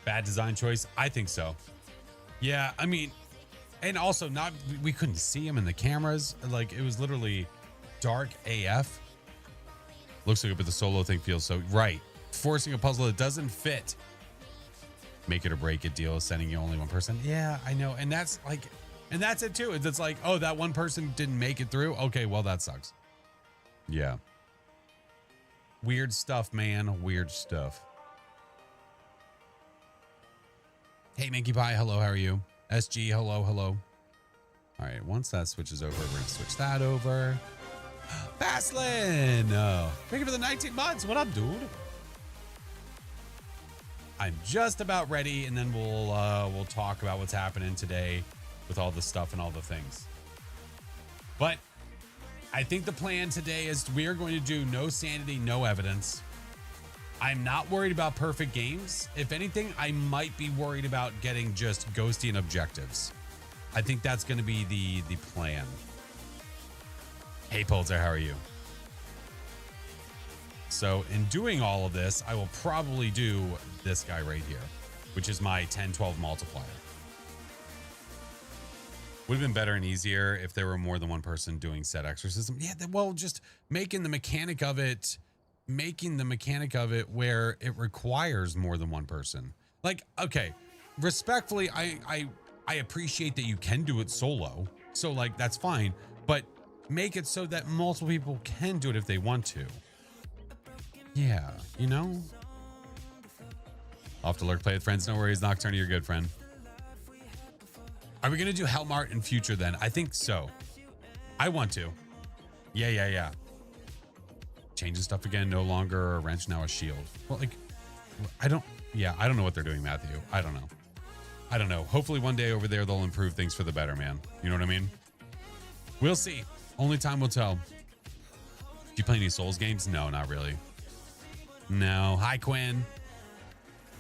Bad design choice? I think so. Yeah, I mean, and also not, we couldn't see him in the cameras. Like, it was literally dark AF. Looks like it, but the solo thing feels so right. Forcing a puzzle that doesn't fit. Make it or break it deal, sending you only one person. Yeah, I know. And that's like, and that's it too. It's like, oh, that one person didn't make it through. Okay, well, that sucks. Yeah. Weird stuff, man. Weird stuff. Hey, Minky Pie. Hello, how are you? SG, hello, hello. All right, once that switches over, we're going to switch that over. Baslin! Oh, thank you for the 19 months. What up, dude? I'm just about ready, and then we'll talk about what's happening today with all the stuff and all the things. But I think the plan today is we are going to do no sanity, no evidence. I'm not worried about perfect games. If anything, I might be worried about getting just ghosty and objectives. I think that's going to be the plan. Hey, Polter, how are you? So in doing all of this, I will probably do this guy right here, which is my 10-12 multiplier. Would have been better and easier if there were more than one person doing set exorcism. Yeah, well, just making the mechanic of it where it requires more than one person. Like, okay, respectfully, I appreciate that you can do it solo. So like, that's fine, but make it so that multiple people can do it if they want to. Yeah, you know? I'll have to lurk, play with friends. No worries, Nocturne, you're good, friend. Are we going to do Helmart in future then? I think so. I want to. Yeah. Changing stuff again. No longer a wrench, now a shield. Well, like, I don't know what they're doing, Matthew. I don't know. Hopefully one day over there, they'll improve things for the better, man. You know what I mean? We'll see. Only time will tell. Do you play any Souls games? No, not really. No. Hi, Quinn.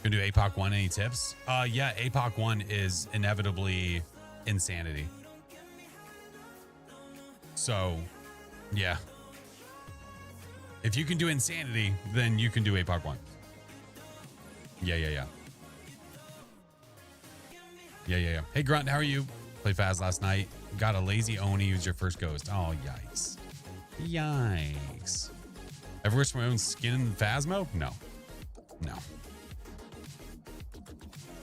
Gonna do APOC 1. Any tips? Yeah, APOC 1 is inevitably insanity. So, yeah. If you can do insanity, then you can do APOC 1. Yeah. Hey, Grunt, how are you? Played Phas last night. Got a lazy Oni who's your first ghost. Oh, yikes. Yikes. Ever wish for my own skin in Phasmo? No.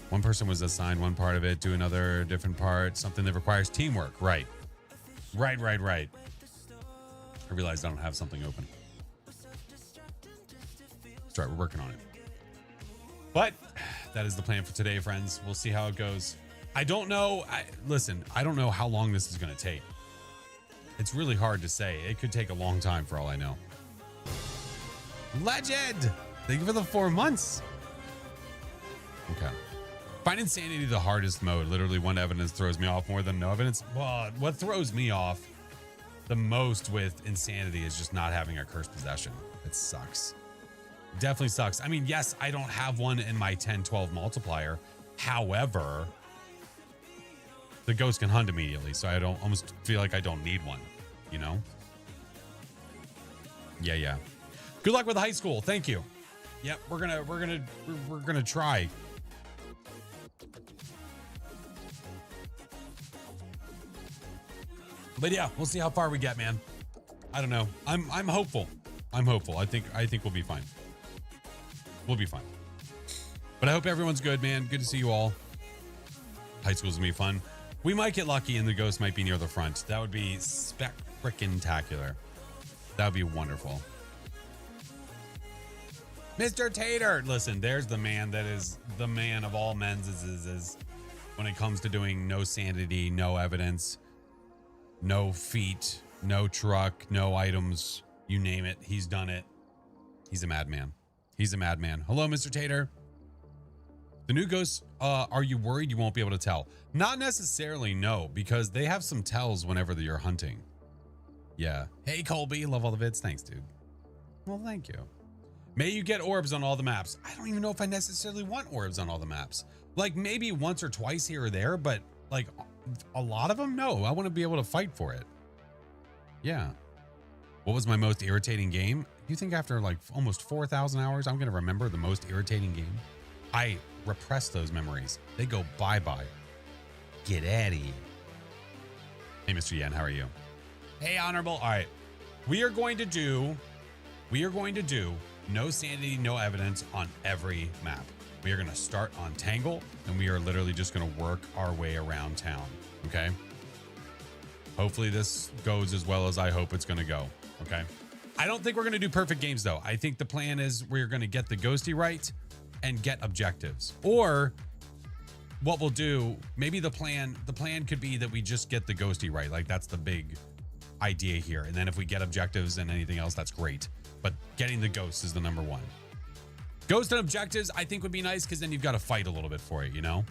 One person was assigned one part of it, do another different part, something that requires teamwork. Right. I realized I don't have something open. That's right, we're working on it. But that is the plan for today, friends. We'll see how it goes. I don't know. Listen, I don't know how long this is going to take. It's really hard to say. It could take a long time for all I know. Legend! Thank you for the 4 months. Okay. Find insanity the hardest mode. Literally one evidence throws me off more than no evidence. Well, what throws me off the most with insanity is just not having a cursed possession. It sucks. Definitely sucks. I mean, yes, I don't have one in my 10-12 multiplier. However, the ghost can hunt immediately, so I don't almost feel like I don't need one, you know? Yeah. Good luck with high school. Thank you. Yep, we're gonna try. But yeah, we'll see how far we get, man. I don't know. I'm hopeful. I think we'll be fine. We'll be fine. But I hope everyone's good, man. Good to see you all. High school's gonna be fun. We might get lucky and the ghost might be near the front. That would be spectacular. That would be wonderful. Mr. Tater. Listen, there's the man that is the man of all men's is when it comes to doing no sanity, no evidence, no feet, no truck, no items, you name it. He's done it. He's a madman. Hello, Mr. Tater. The new ghosts, are you worried you won't be able to tell? Not necessarily, no, because they have some tells whenever you're hunting. Yeah. Hey, Colby, love all the vids. Thanks, dude. Well, thank you. May you get orbs on all the maps. I don't even know if I necessarily want orbs on all the maps. Like maybe once or twice here or there, but like a lot of them, no. I want to be able to fight for it. Yeah. What was my most irritating game? You think after like almost 4,000 hours, I'm going to remember the most irritating game? I repress those memories. They go bye-bye. Get out of here. Hey, Mr. Yan, how are you? Hey, Honorable. All right. We are going to do no sanity, no evidence on every map. We are going to start on Tangle, and we are literally just going to work our way around town. Okay. Hopefully this goes as well as I hope it's going to go. Okay. I don't think we're going to do perfect games though. I think the plan is we're going to get the ghosty right and get objectives. Or what we'll do, maybe the plan could be that we just get the ghosty right. Like that's the big idea here. And then if we get objectives and anything else, that's great. But getting the ghost is the number one. Ghost and objectives, I think would be nice because then you've got to fight a little bit for it, you know?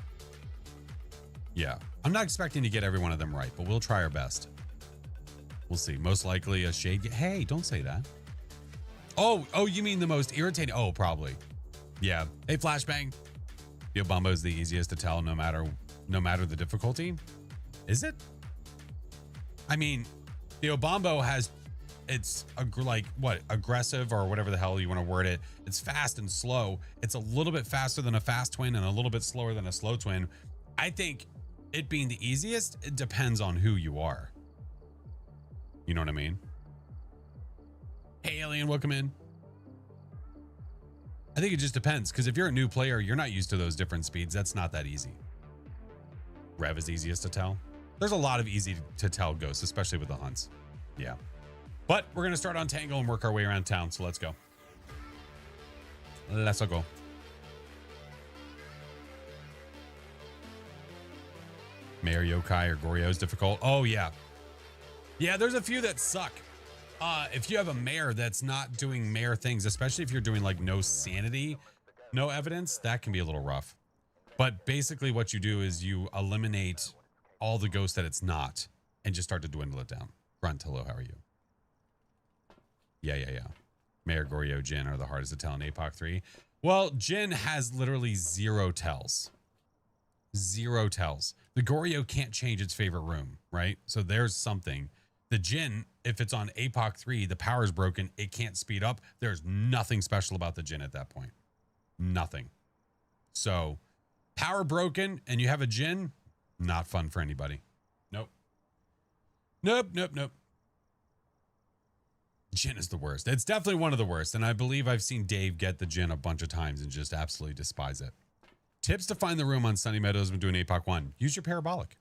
Yeah. I'm not expecting to get every one of them right, but we'll try our best. We'll see. Most likely a shade. Hey, don't say that. Oh, you mean the most irritating? Oh, probably. Yeah. Hey, Flashbang. Yo, Bombo is the easiest to tell no matter the difficulty. Is it? I mean, the Obombo has, it's like what, aggressive or whatever the hell you want to word it. It's fast and slow. It's a little bit faster than a fast twin and a little bit slower than a slow twin. I think it being the easiest, it depends on who you are. You know what I mean? Hey, Alien, welcome in. I think it just depends, because if you're a new player, you're not used to those different speeds. That's not that easy. Rev is easiest to tell. There's a lot of easy to tell ghosts, especially with the hunts. Yeah. But we're going to start on Tangle and work our way around town. So let's go. Let's go. Mayor Yokai or Goryo is difficult. Oh, yeah. Yeah, there's a few that suck. If you have a mayor that's not doing mayor things, especially if you're doing like no sanity, no evidence, that can be a little rough. But basically what you do is you eliminate all the ghosts that it's not and just start to dwindle it down. Grunt, hello, how are you? Yeah. Mayor, Goryo, Jin are the hardest to tell in APOC 3. Well, Jin has literally 0 tells. 0 tells. The Goryo can't change its favorite room, right? So there's something. The Jin, if it's on APOC 3, the power's broken. It can't speed up. There's nothing special about the Jin at that point. Nothing. So power broken and you have a Jin, not fun for anybody. Nope. Jin is the worst. It's definitely one of the worst. And I believe I've seen Dave get the Jin a bunch of times and just absolutely despise it. Tips to find the room on Sunny Meadows when doing APOC 1. Use your parabolic.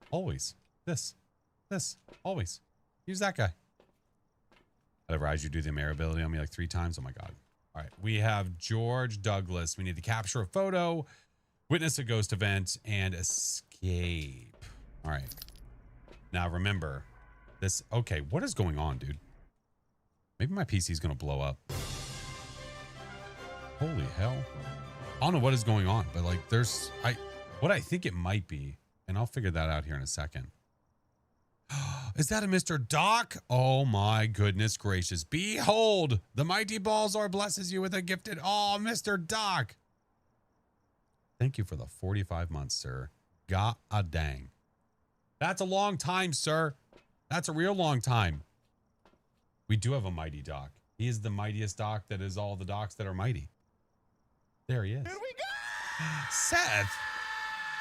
Always. This. Always. Use that guy. I'd advise you do the mayor ability on me like 3 times. Oh my God. All right. We have George Douglas. We need to capture a photo, witness a ghost event, and escape. All right. Now remember this. Okay. What is going on, dude? Maybe my PC is going to blow up. Holy hell. I don't know what is going on, but like there's what I think it might be, and I'll figure that out here in a second. Is that a Mr. Doc? Oh my goodness gracious. Behold, the mighty Balzar blesses you with a gifted. Oh, Mr. Doc. Thank you for the 45 months, sir. God dang. That's a long time, sir. That's a real long time. We do have a mighty Doc. He is the mightiest Doc that is all the Docs that are mighty. There he is. Here we go. Seth.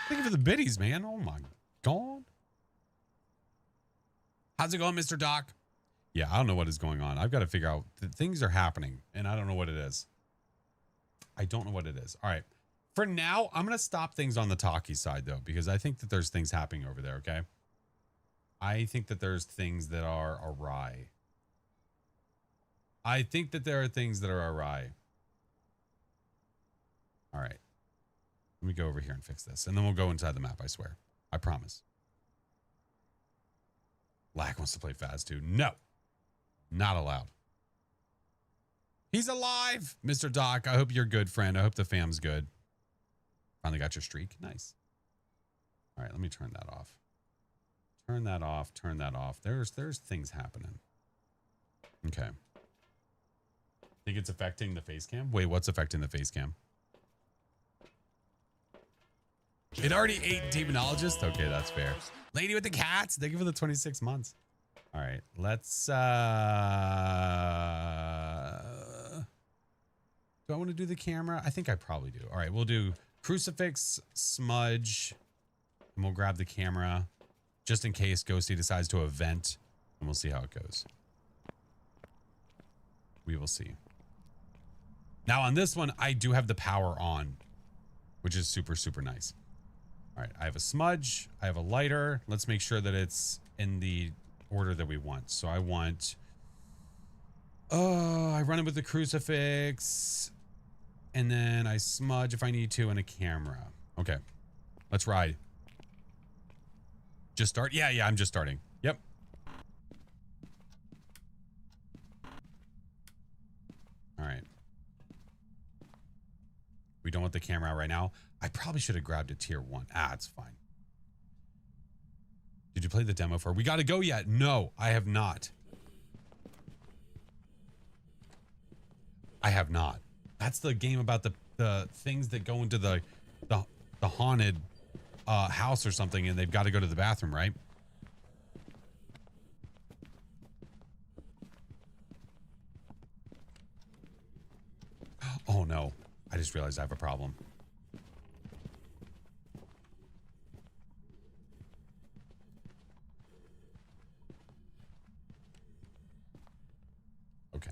Thank you for the biddies, man. Oh my God. How's it going, Mr. Doc? Yeah, I don't know what is going on. I've got to figure out things are happening and I don't know what it is. I don't know what it is. All right. For now, I'm going to stop things on the talkie side though, because I think that there's things happening over there. Okay. I think that there's things that are awry. I think that there are things that are awry. All right. Let me go over here and fix this. And then we'll go inside the map, I swear. I promise. Lack wants to play Phas too. No. Not allowed. He's alive, Mr. Doc. I hope you're good, friend. I hope the fam's good. Finally got your streak. Nice. All right, let me turn that off. Turn that off. Turn that off. There's things happening. Okay. Think it's affecting the face cam? Wait, what's affecting the face cam? It already ate demonologist? Okay, that's fair. Lady with the cats. Thank you for the 26 months. All right, let's Do I want to do the camera? I think I probably do. All right, we'll do crucifix, smudge, and we'll grab the camera just in case Ghosty decides to event, and we'll see how it goes. We will see. Now on this one, I do have the power on, which is super, super nice. All right, I have a smudge, I have a lighter. Let's make sure that it's in the order that we want. So I want, I run it with the crucifix, and then I smudge if I need to, and a camera. Okay, let's ride. Just start? Yeah, I'm just starting. Yep. All right. We don't want the camera out right now. I probably should have grabbed a tier 1. Ah, it's fine. Did you play the demo for? We got to go yet? No, I have not. I have not. That's the game about the things that go into the haunted house or something, and they've got to go to the bathroom, right? Oh no, I just realized I have a problem. Okay.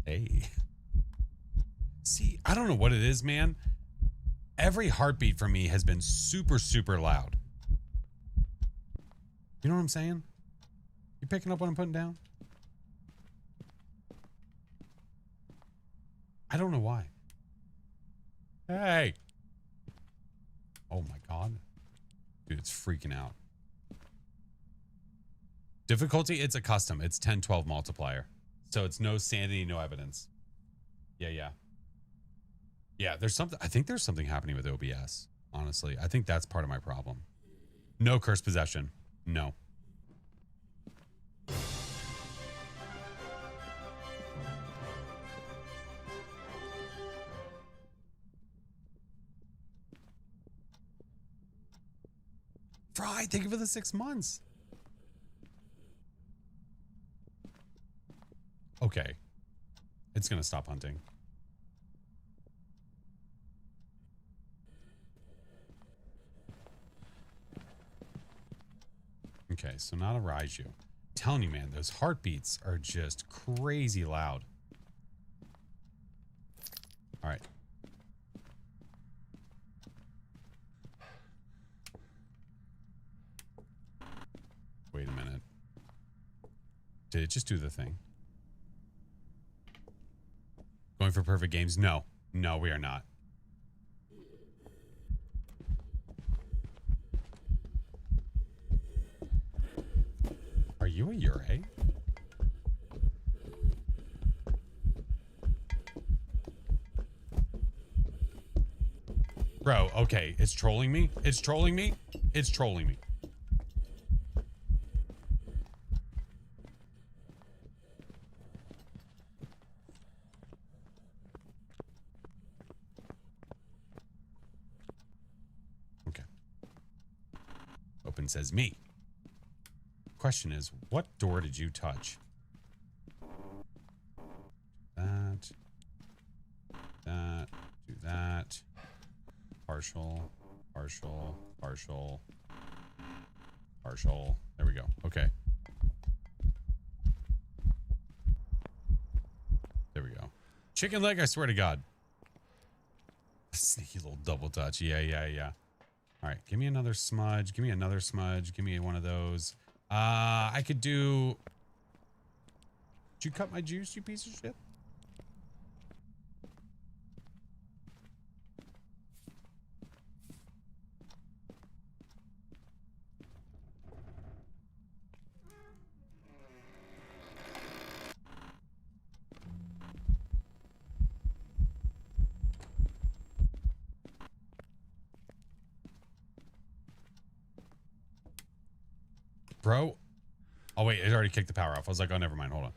Hey. See, I don't know what it is, man. Every heartbeat for me has been super, super loud. You know what I'm saying? You picking up what I'm putting down? I don't know why. Hey. Oh my God. Dude, it's freaking out. Difficulty, it's a custom. It's 10-12 multiplier. So it's no sanity, no evidence. Yeah. Yeah, there's something. I think there's something happening with OBS. Honestly, I think that's part of my problem. No cursed possession. No. Fry, thank you for the 6 months. Okay. It's gonna stop hunting. Okay, so not a Raiju. I'm telling you, man, those heartbeats are just crazy loud. All right. Wait a minute. Did it just do the thing? Going for perfect games? No. No, we are not. Are you a Yurei? Bro, okay. It's trolling me. It's trolling me. It's trolling me. Okay. Open says me. Question is, what door did you touch? That. Do that. Partial. There we go. Okay. There we go. Chicken leg, I swear to God. Sneaky little double touch. Yeah. All right, give me another smudge. Give me another smudge. Give me one of those. I could do... Did you cut my juice, you piece of shit? Bro. Oh, wait. It already kicked the power off. I was like, oh, never mind. Hold on.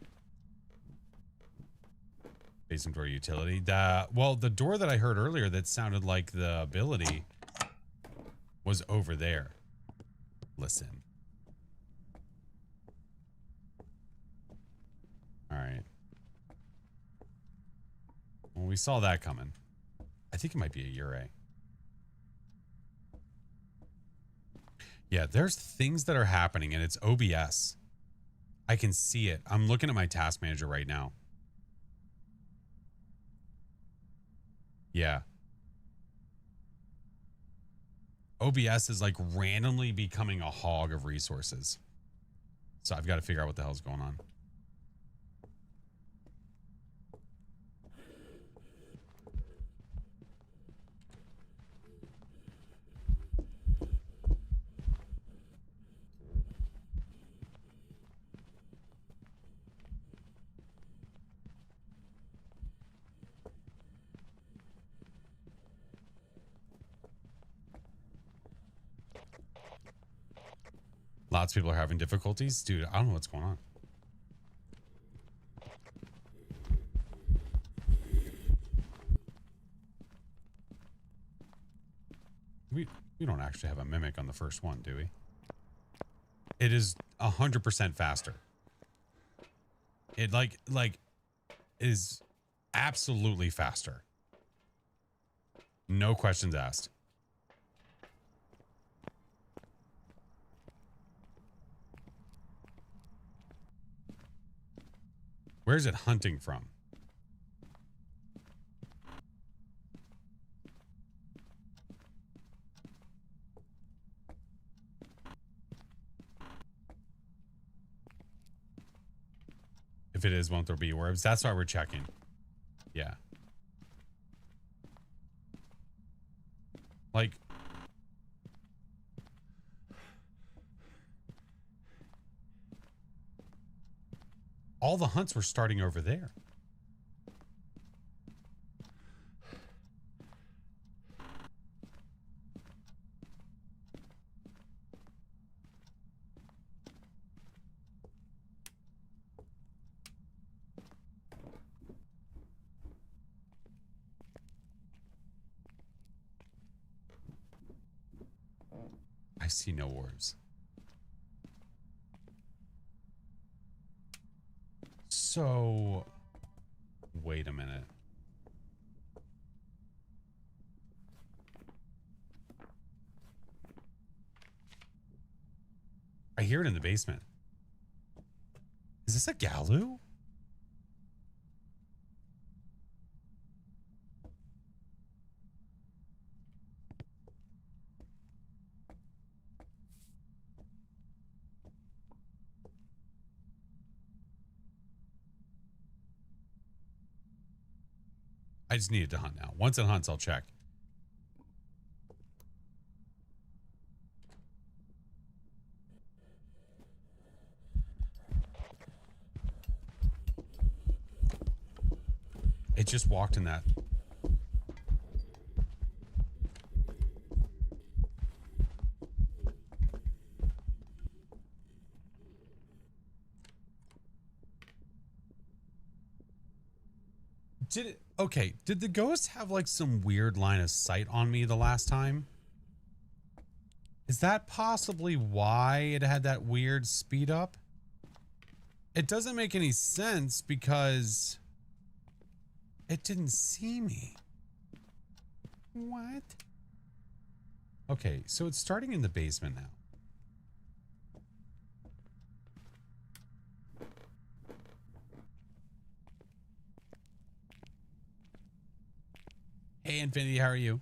Basement door utility. Well, the door that I heard earlier that sounded like the ability was over there. Listen. we saw that coming. I think it might be a Ure. Yeah, there's things that are happening and it's OBS. I can see it. I'm looking at my task manager right now. Yeah. OBS is like randomly becoming a hog of resources. So I've got to figure out what the hell's going on. Lots of people are having difficulties. Dude, I don't know what's going on. We don't actually have a mimic on the first one, do we? It is 100% faster. It like is absolutely faster. No questions asked. Where's it hunting from? If it is, won't there be orbs? That's why we're checking. Yeah. Like, all the hunts were starting over there. I see no orbs. So, wait a minute. I hear it in the basement. Is this a Galu? I just need it to hunt now. Once it hunts, I'll check. It just walked in that. Did it? Okay. Did the ghost have like some weird line of sight on me the last time? Is that possibly why it had that weird speed up? It doesn't make any sense because it didn't see me. What? Okay, so it's starting in the basement now. Hey, Infinity, how are you?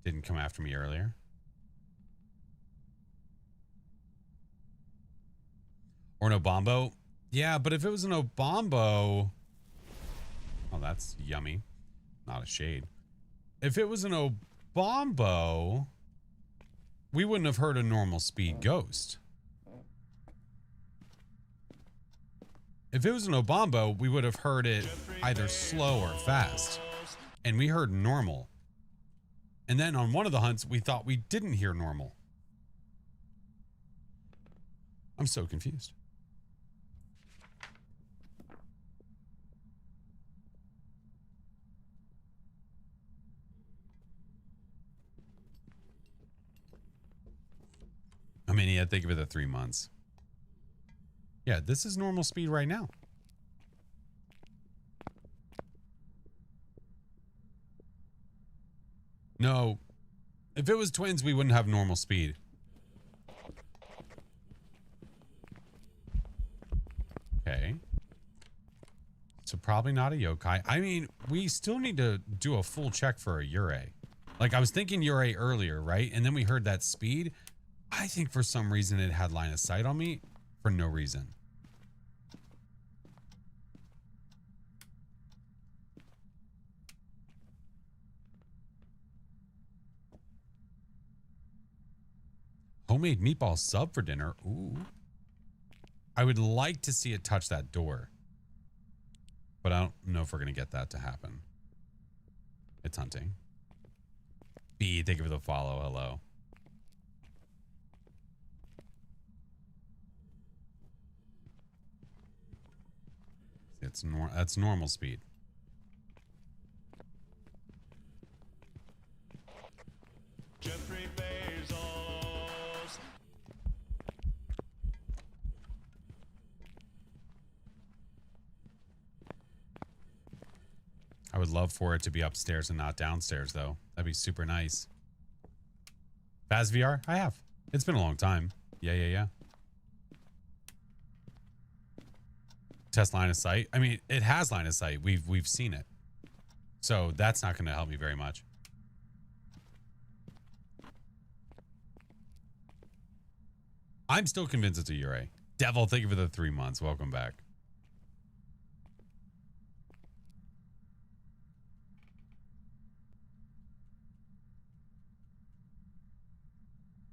Didn't come after me earlier. Or an Obombo? Yeah, but if it was an Obombo... Oh, that's yummy. Not a shade. If it was an Obombo, we wouldn't have heard a normal speed ghost. If it was an Obombo, we would have heard it either slow or fast. And we heard normal. And then on one of the hunts, we thought we didn't hear normal. I'm so confused. I mean, yeah, think of it at 3 months. Yeah, this is normal speed right now. No. If it was twins, we wouldn't have normal speed. Okay. So probably not a yokai. I mean, we still need to do a full check for a Yurei. Like, I was thinking Yurei earlier, right? And then we heard that speed. I think for some reason it had line of sight on me for no reason. Homemade meatball sub for dinner. Ooh. I would like to see it touch that door. But I don't know if we're going to get that to happen. It's hunting. B, thank you for the follow. Hello. That's normal speed. Jeffrey Bezos. I would love for it to be upstairs and not downstairs, though. That'd be super nice. Faz VR? I have. It's been a long time. Yeah. Test line of sight. I mean, it has line of sight. We've seen it. So that's not going to help me very much. I'm still convinced it's a Yurei. Devil, thank you for the 3 months. Welcome back.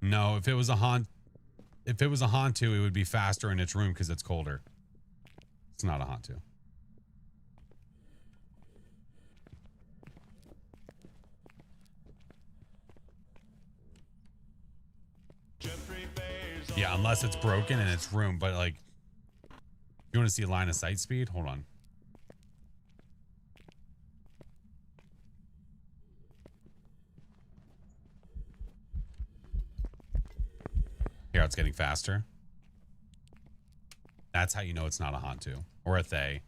No, if it was a Hantu, it would be faster in its room because it's colder. It's not a Hantu. Yeah, unless it's broken in its room. But like, you want to see line of sight speed? Hold on. Here, it's getting faster. That's how you know it's not a Hantu or a Thay.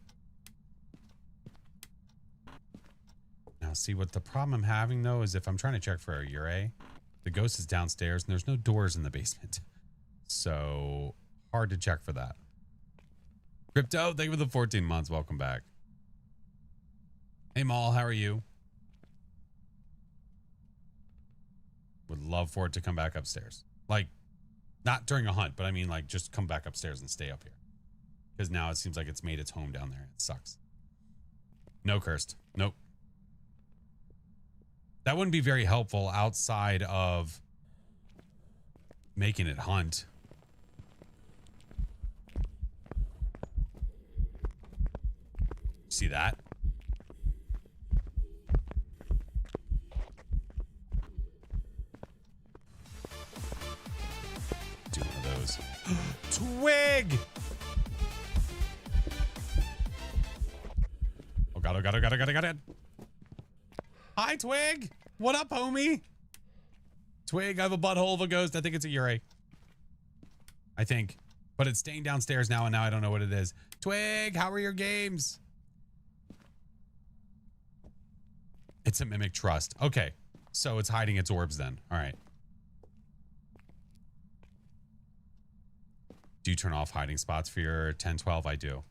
Now, see what the problem I'm having though is if I'm trying to check for a Yurei, the ghost is downstairs and there's no doors in the basement. So hard to check for that. Crypto, thank you for the 14 months. Welcome back. Hey, Maul, how are you? Would love for it to come back upstairs. Like, not during a hunt, but I mean, like, just come back upstairs and stay up here. Because now it seems like it's made its home down there. It sucks. No cursed. Nope. That wouldn't be very helpful outside of making it hunt. See that? Do one of those. Twig! Oh god, oh god, oh god, oh god, oh god. Hi, Twig! What up, homie? Twig, I have a butthole of a ghost. I think it's a Yurei. I think. But it's staying downstairs now, and now I don't know what it is. Twig, how are your games? It's a mimic trust. Okay. So it's hiding its orbs then. All right. Do you turn off hiding spots for your 1012? I do.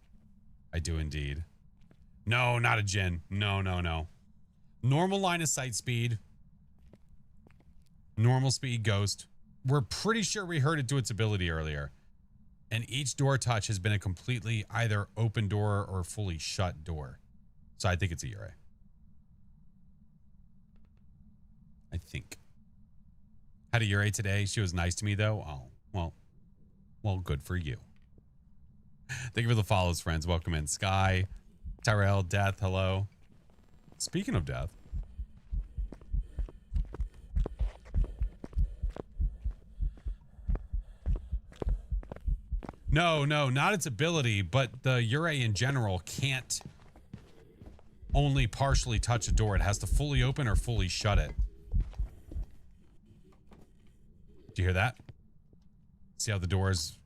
I do indeed. No, not a Jinn. No. Normal line of sight speed. Normal speed ghost. We're pretty sure we heard it do its ability earlier. And each door touch has been a completely either open door or fully shut door. So I think it's a Yurei. I think. Had a Yurei today. She was nice to me though. Oh, well, good for you. Thank you for the follows, friends. Welcome in. Sky, Tyrell, Death, hello. Speaking of Death. No, not its ability, but the Yurei in general can't only partially touch a door. It has to fully open or fully shut it. Do you hear that? See how the door is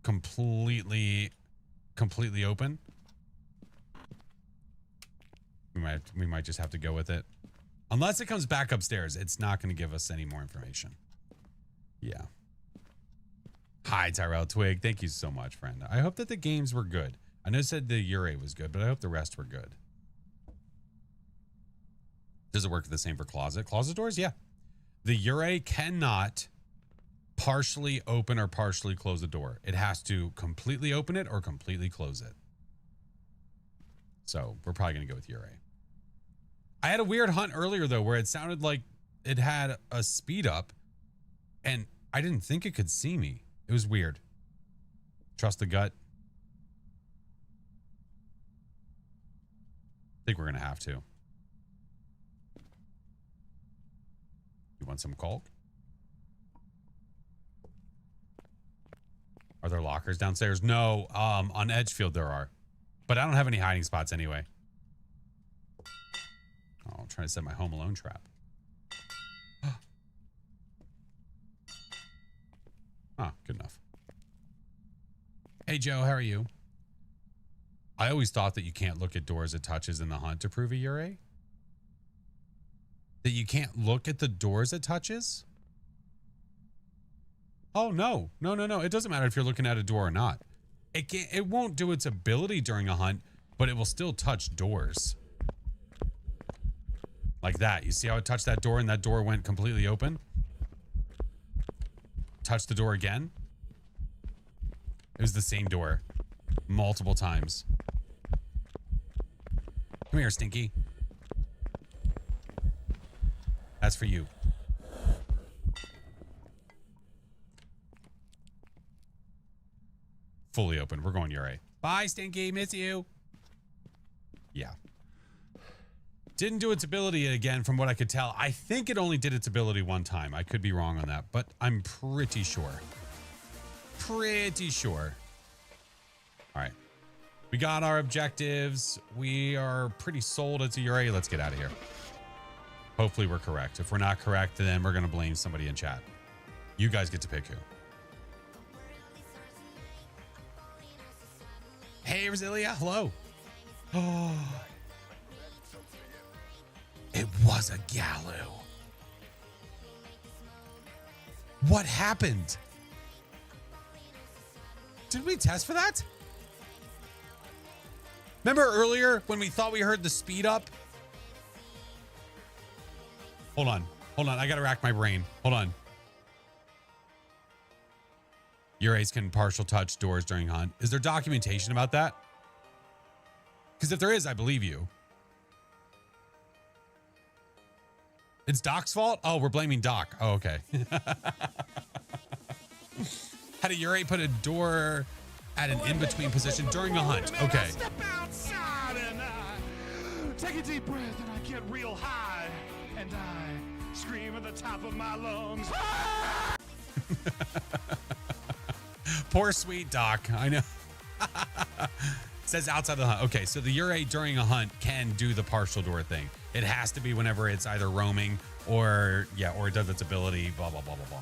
completely open? We might just have to go with it. Unless it comes back upstairs, it's not going to give us any more information. Yeah. Hi, Tyrell Twig. Thank you so much, friend. I hope that the games were good. I know it said the Ure was good, but I hope the rest were good. Does it work the same for closet? Closet doors? Yeah. The Ure cannot partially open or partially close a door. It has to completely open it or completely close it. So we're probably going to go with Ure. I had a weird hunt earlier, though, where it sounded like it had a speed up, and I didn't think it could see me. It was weird. Trust the gut. I think we're going to have to. You want some caulk? Are there lockers downstairs? No, on Edgefield there are. But I don't have any hiding spots anyway. Oh, I'm trying to set my Home Alone trap. Ah, good enough. Hey, Joe, how are you? I always thought that you can't look at doors it touches in the hunt to prove a Ure. That you can't look at the doors it touches? Oh, no. No, no, no. It doesn't matter if you're looking at a door or not. It won't do its ability during a hunt, but it will still touch doors. Like that. You see how it touched that door and that door went completely open? Touch the door again. It was the same door. Multiple times. Come here, Stinky. That's for you. Fully open. We're going Ure. Bye, Stinky. Miss you. Yeah. Didn't do its ability again from what I could tell. I think it only did its ability one time. I could be wrong on that, but I'm pretty sure. Pretty sure. All right. We got our objectives. We are pretty sold it's a Ure. Let's get out of here. Hopefully we're correct. If we're not correct, then we're going to blame somebody in chat. You guys get to pick who. Hey, Rosilia. Hello. Oh. It was a Gallo. What happened? Did we test for that? Remember earlier when we thought we heard the speed up? Hold on. Hold on. I got to rack my brain. Hold on. Ures can partial touch doors during hunt. Is there documentation about that? Because if there is, I believe you. It's Doc's fault? Oh, we're blaming Doc. Oh, okay. Had a Ure put a door at an in-between position during a hunt. Okay. Step outside and I take a deep breath and I get real high and I scream at the top of my lungs. Poor sweet Doc. I know. Says outside the hunt. Okay, so the Ure during a hunt can do the partial door thing. It has to be whenever it's either roaming or it does its ability, blah, blah, blah, blah, blah.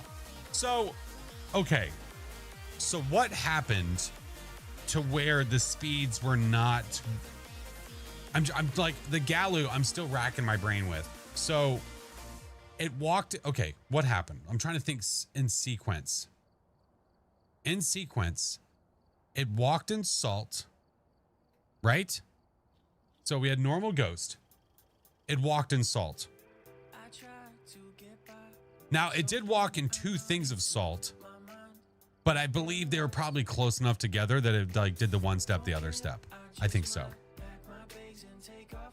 So, okay. So what happened to where the speeds were not... I'm like, the Galoo, I'm still racking my brain with. So it walked... Okay, what happened? I'm trying to think in sequence. In sequence, it walked in salt, right? So we had normal ghost. It walked in salt. Now, it did walk in 2 things of salt, but I believe they were probably close enough together that it like did the one step, the other step. I think so.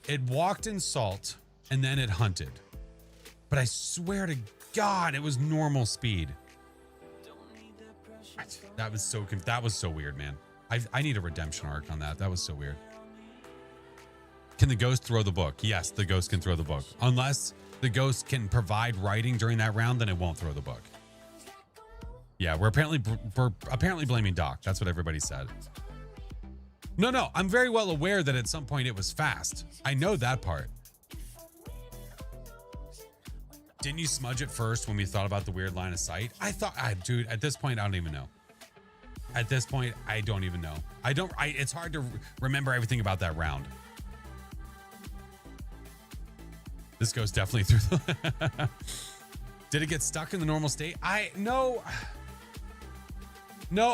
It walked in salt and then it hunted. But I swear to God, it was normal speed. That was so weird, man. I need a redemption arc on that. That was so weird. Can the ghost throw the book? Yes, the ghost can throw the book. Unless the ghost can provide writing during that round, then it won't throw the book. Yeah, we're apparently blaming Doc. That's what everybody said. No, I'm very well aware that at some point it was fast. I know that part. Didn't you smudge it first when we thought about the weird line of sight? Dude, at this point, I don't even know. At this point, I don't even know. It's hard to remember everything about that round. This ghost definitely threw the... Did it get stuck in the normal state? No,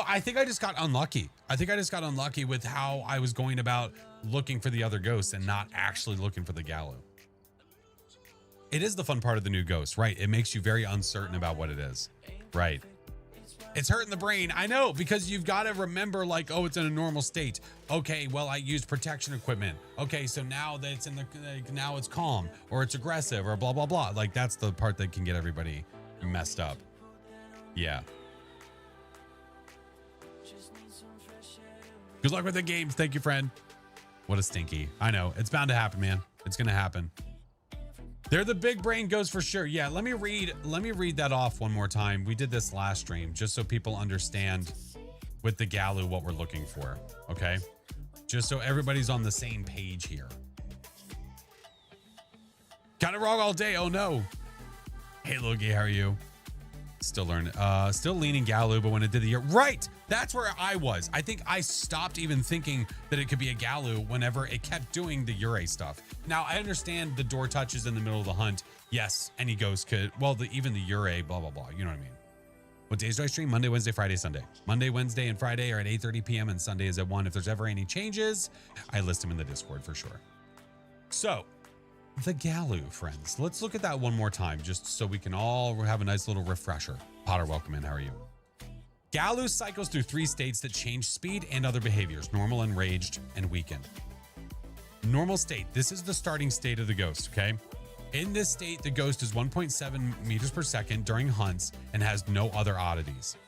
I think I just got unlucky. I think I just got unlucky with how I was going about looking for the other ghosts and not actually looking for the Gallo. It is the fun part of the new ghost, right? It makes you very uncertain about what it is, right? It's hurting the brain. I know, because you've got to remember, like, oh, it's in a normal state. Okay, well, I used protection equipment. Okay, so now that it's in the, now it's calm or it's aggressive or blah, blah, blah. Like, that's the part that can get everybody messed up. Yeah. Good luck with the games. Thank you, friend. What a stinky. I know. It's bound to happen, man. It's going to happen. They're the big brain ghosts for sure. Yeah, let me read that off one more time. We did this last stream just so people understand with the Gallo what we're looking for. Okay? Just so everybody's on the same page here. Got it wrong all day. Oh no. Hey Logie, how are you? Still learning. Still leaning Gallo, but when it did the year. Right! That's where I was. I think I stopped even thinking that it could be a Gallo whenever it kept doing the Ure stuff. Now, I understand the door touches in the middle of the hunt. Yes, any ghost could. Well, even the Ure, blah, blah, blah. You know what I mean? What days do I stream? Monday, Wednesday, Friday, Sunday. Monday, Wednesday, and Friday are at 8:30 p.m. and Sunday is at 1. If there's ever any changes, I list them in the Discord for sure. So, the Gallo, friends. Let's look at that one more time just so we can all have a nice little refresher. Potter, welcome in. How are you? Gallo cycles through 3 states that change speed and other behaviors: normal, enraged, and weakened. Normal state. This is the starting state of the ghost, okay? In this state, the ghost is 1.7 meters per second during hunts and has no other oddities.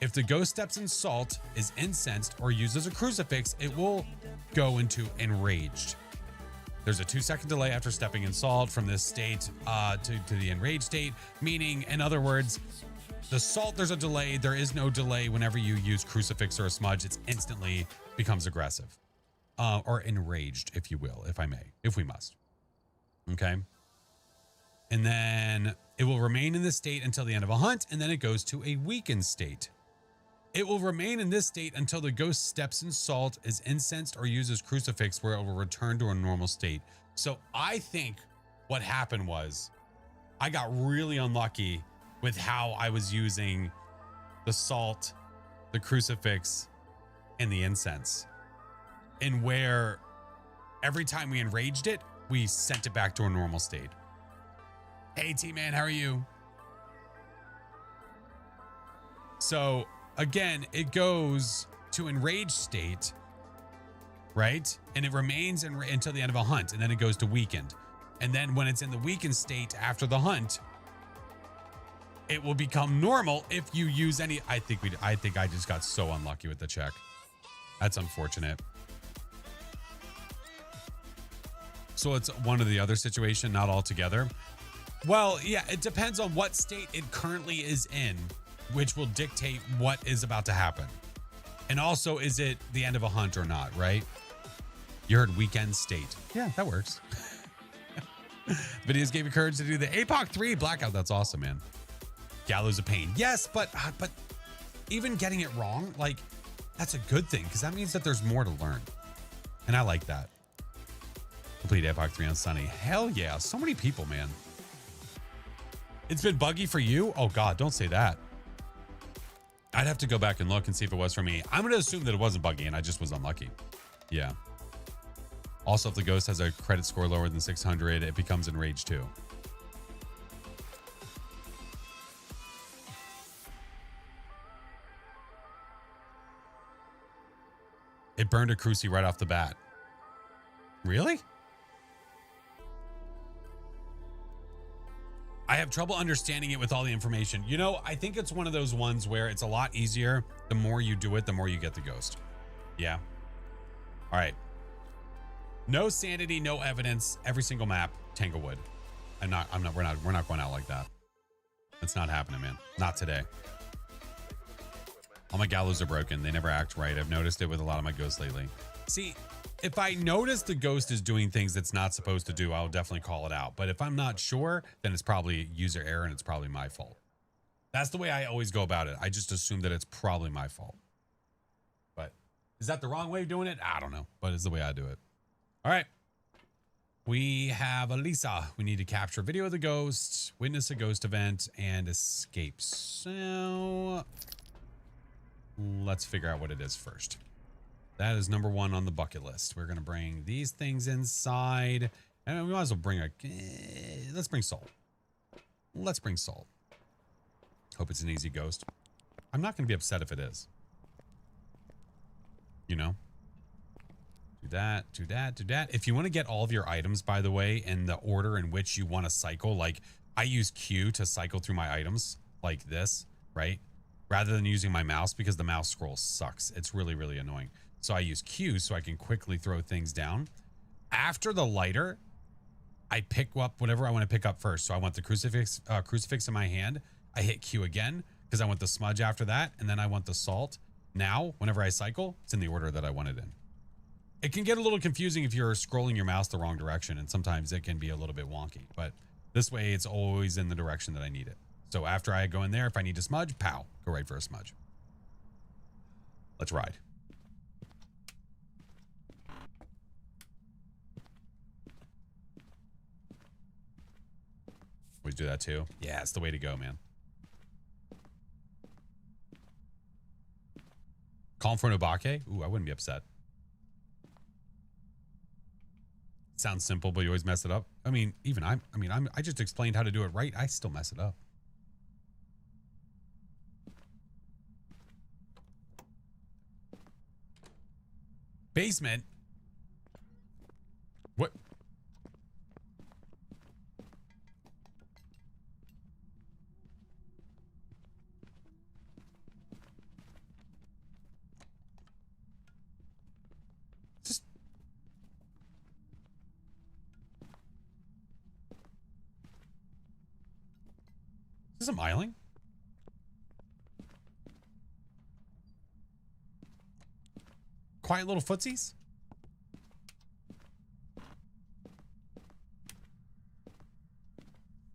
If the ghost steps in salt, is incensed, or uses a crucifix, it will go into enraged. There's a 2-second delay after stepping in salt from this state to the enraged state, meaning, in other words, the salt, there's a delay. There is no delay whenever you use crucifix or a smudge. It instantly becomes aggressive or enraged, if you will, if I may, if we must. Okay. And then it will remain in this state until the end of a hunt, and then it goes to a weakened state. It will remain in this state until the ghost steps in salt, is incensed, or uses crucifix, where it will return to a normal state. So I think what happened was I got really unlucky with how I was using the salt, the crucifix, and the incense. And where every time we enraged it, we sent it back to a normal state. Hey T-Man, how are you? So again, it goes to enraged state, right? And it remains until the end of a hunt, and then it goes to weakened. And then when it's in the weakened state after the hunt, it will become normal if you use any. I think I just got so unlucky with the check. That's unfortunate. So it's one or the other situation, not all together. Well, yeah, it depends on what state it currently is in, which will dictate what is about to happen. And also, is it the end of a hunt or not, right? You heard weekend state. Yeah, that works. Videos gave you courage to do the APOC 3 blackout. That's awesome, man. Gallo's a pain. Yes, but even getting it wrong, like, that's a good thing, because that means that there's more to learn. And I like that. Complete APOC 3 on Sunny. Hell yeah. So many people, man. It's been buggy for you? Oh, God, don't say that. I'd have to go back and look and see if it was for me. I'm going to assume that it wasn't buggy and I just was unlucky. Yeah. Also, if the ghost has a credit score lower than 600, it becomes enraged too. It burned a cruci right off the bat. Really? I have trouble understanding it with all the information. You know, I think it's one of those ones where it's a lot easier. The more you do it, the more you get the ghost. Yeah. All right. No sanity, no evidence. Every single map, Tanglewood. We're not going out like that. It's not happening, man. Not today. All my gallows are broken. They never act right. I've noticed it with a lot of my ghosts lately. See, if I notice the ghost is doing things it's not supposed to do, I'll definitely call it out. But if I'm not sure, then it's probably user error and it's probably my fault. That's the way I always go about it. I just assume that it's probably my fault. But is that the wrong way of doing it? I don't know, but it's the way I do it. All right. We have Elisa. We need to capture video of the ghost, witness a ghost event, and escape. So let's figure out what it is first. That is number 1 on the bucket list. We're going to bring these things inside. And we might as well bring let's bring salt. Let's bring salt. Hope it's an easy ghost. I'm not going to be upset if it is. You know? Do that, do that, do that. If you want to get all of your items, by the way, in the order in which you want to cycle, like I use Q to cycle through my items like this, right? Rather than using my mouse because the mouse scroll sucks. It's really, really annoying. So I use Q so I can quickly throw things down. After the lighter, I pick up whatever I want to pick up first. So I want the crucifix in my hand. I hit Q again because I want the smudge after that. And then I want the salt. Now, whenever I cycle, it's in the order that I want it in. It can get a little confusing if you're scrolling your mouse the wrong direction. And sometimes it can be a little bit wonky. But this way, it's always in the direction that I need it. So after I go in there, if I need a smudge, pow, go right for a smudge. Let's ride. We do that too. Yeah, it's the way to go, man. Call him for an obake? Ooh, I wouldn't be upset. Sounds simple, but you always mess it up. I mean, even I just explained how to do it right. I still mess it up. Basement? What? Just... Is this a Myling? Quiet little footsies?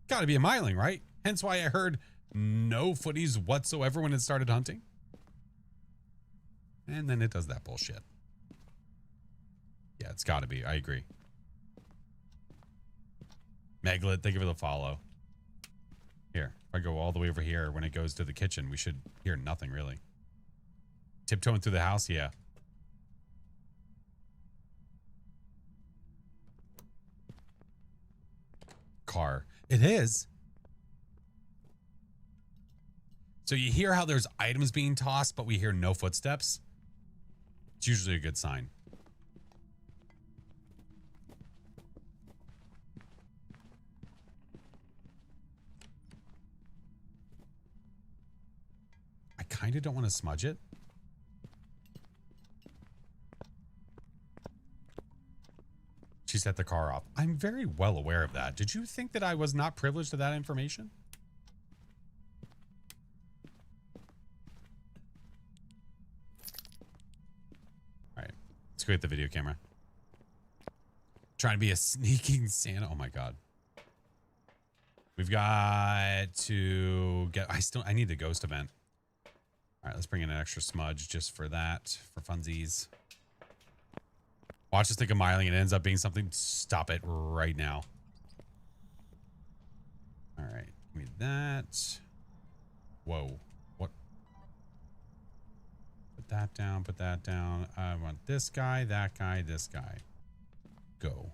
Gotta be a Myling, right? Hence why I heard no footies whatsoever when it started hunting. And then it does that bullshit. Yeah, it's gotta be. I agree. Meglet, thank you for the follow. Here, if I go all the way over here, when it goes to the kitchen, we should hear nothing really. Tiptoeing through the house, yeah. Car. It is. So you hear how there's items being tossed, but we hear no footsteps. It's usually a good sign. I kind of don't want to smudge it. She set the car off. I'm very well aware of that. Did you think that I was not privileged to that information? All right, let's go get the video camera. Trying to be a sneaking Santa. Oh my God. We've got to get, I need the ghost event. All right, let's bring in an extra smudge just for that, for funsies. Watch us take a Myling and it ends up being something. Stop it right now. All right, give me that. Whoa, what? Put that down, put that down. I want this guy, that guy, this guy. Go.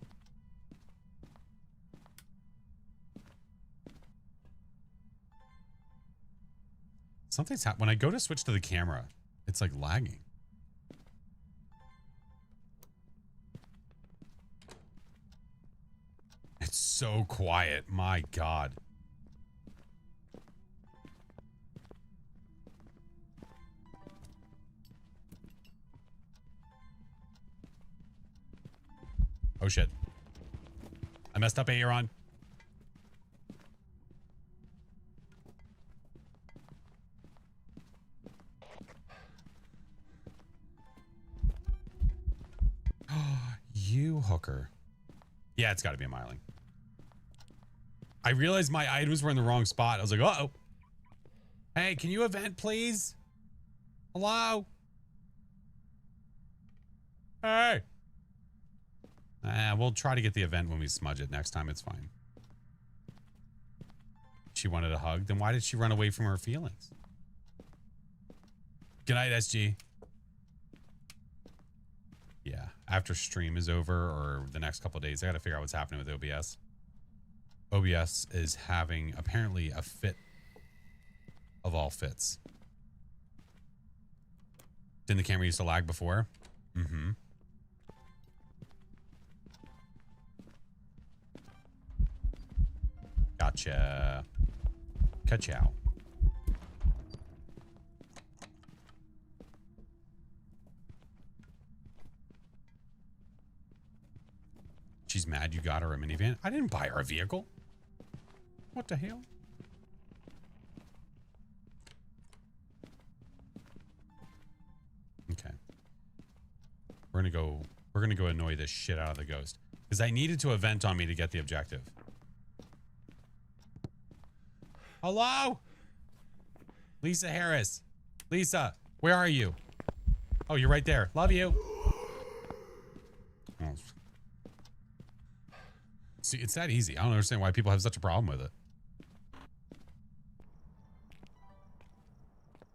Something's happening. When I go to switch to the camera, it's like lagging. It's so quiet. My God. Oh shit. I messed up, Aaron. You hooker. Yeah, it's got to be a Myling. I realized my items were in the wrong spot. I was like, uh-oh. Hey, can you event, please? Hello? Hey. We'll try to get the event when we smudge it. Next time, it's fine. She wanted a hug. Then why did she run away from her feelings? Good night, SG. Yeah, after stream is over or the next couple of days, I got to figure out what's happening with OBS. OBS is having apparently a fit of all fits. Didn't the camera used to lag before? Mm-hmm. Gotcha. Ka-chow. She's mad you got her a minivan. I didn't buy her a vehicle. What the hell? Okay. We're gonna go annoy this shit out of the ghost. Because I needed to event on me to get the objective. Hello? Lisa Harris. Lisa, where are you? Oh, you're right there. Love you. Oh. See, it's that easy. I don't understand why people have such a problem with it.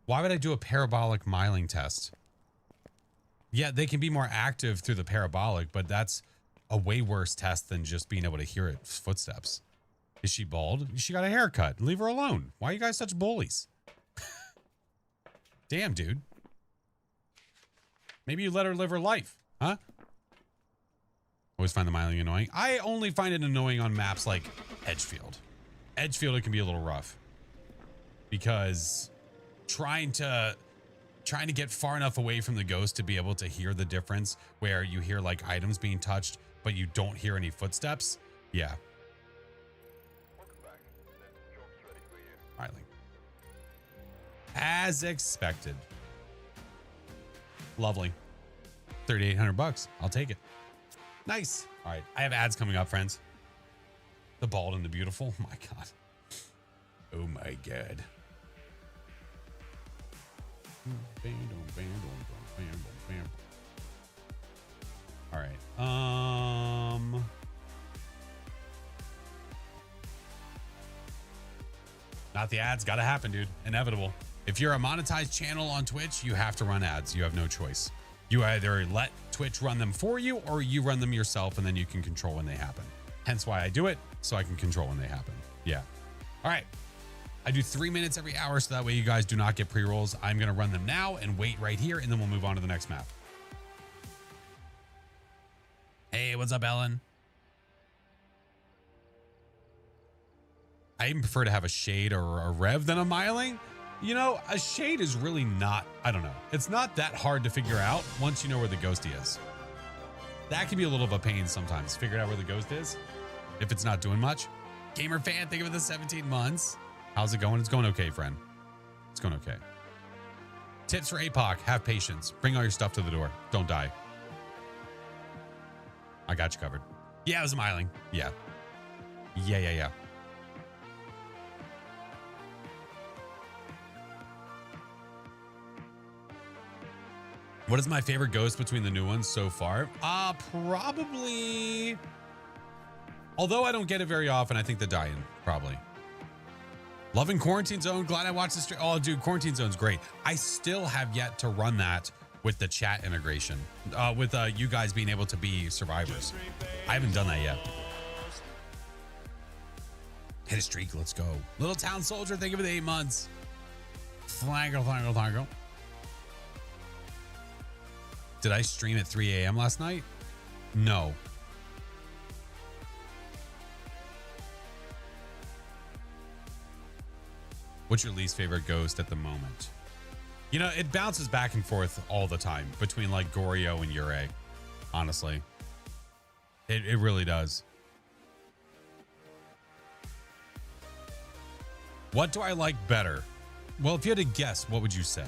Why would I do a parabolic Myling test? Yeah, they can be more active through the parabolic, but that's a way worse test than just being able to hear its footsteps. Is she bald? She got a haircut. Leave her alone. Why are you guys such bullies? Damn, dude. Maybe you let her live her life, huh? Always find the Myling annoying. I only find it annoying on maps like Edgefield. Edgefield, it can be a little rough because trying to get far enough away from the ghost to be able to hear the difference where you hear like items being touched, but you don't hear any footsteps. Yeah. Myling. As expected. Lovely. 3,800 bucks. I'll take it. Nice. All right. I have ads coming up, friends. The bald and the beautiful. Oh my God. Oh my God. All right. Not the ads. Gotta happen, dude. Inevitable. If you're a monetized channel on Twitch, you have to run ads. You have no choice. You either let Twitch run them for you or you run them yourself and then you can control when they happen. Hence why I do it, so I can control when they happen. Yeah. All right. I do 3 minutes every hour so that way you guys do not get pre-rolls. I'm going to run them now and wait right here and then we'll move on to the next map. Hey, what's up, Ellen? I even prefer to have a shade or a rev than a Myling. You know, a shade is really not, I don't know. It's not that hard to figure out once you know where the ghosty is. That can be a little of a pain sometimes, figuring out where the ghost is if it's not doing much. Gamer fan, think of the 17 months. How's it going? It's going okay, friend. It's going okay. Tips for APOC, have patience. Bring all your stuff to the door. Don't die. I got you covered. Yeah, it was a Myling. Yeah. Yeah. What is my favorite ghost between the new ones so far? Probably. Although I don't get it very often, I think the Dying, probably. Loving Quarantine Zone. Glad I watched this. Oh, dude, Quarantine Zone's great. I still have yet to run that with the chat integration, with you guys being able to be survivors. I haven't done that yet. Hit a streak. Let's go. Little Town Soldier. Thank you for the 8 months. Thango. Did I stream at 3 a.m. last night? No. What's your least favorite ghost at the moment? You know, it bounces back and forth all the time between like Goryo and Ure. Honestly. It really does. What do I like better? Well, if you had to guess, what would you say?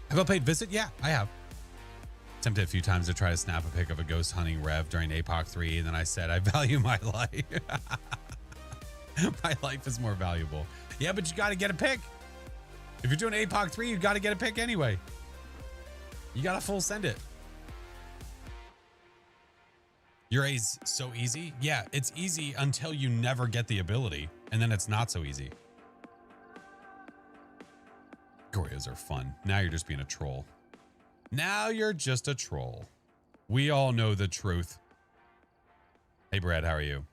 Have I played Visit? Yeah, I have. Attempted a few times to try to snap a pic of a ghost hunting rev during APOC 3, and then I said, I value my life. My life is more valuable. Yeah, but you got to get a pic. If you're doing APOC 3, you got to get a pic anyway. You got to full send it. Your A's so easy? Yeah, it's easy until you never get the ability, and then it's not so easy. Goryos are fun. Now you're just being a troll. Now you're just a troll. We all know the truth. Hey, Brad, how are you?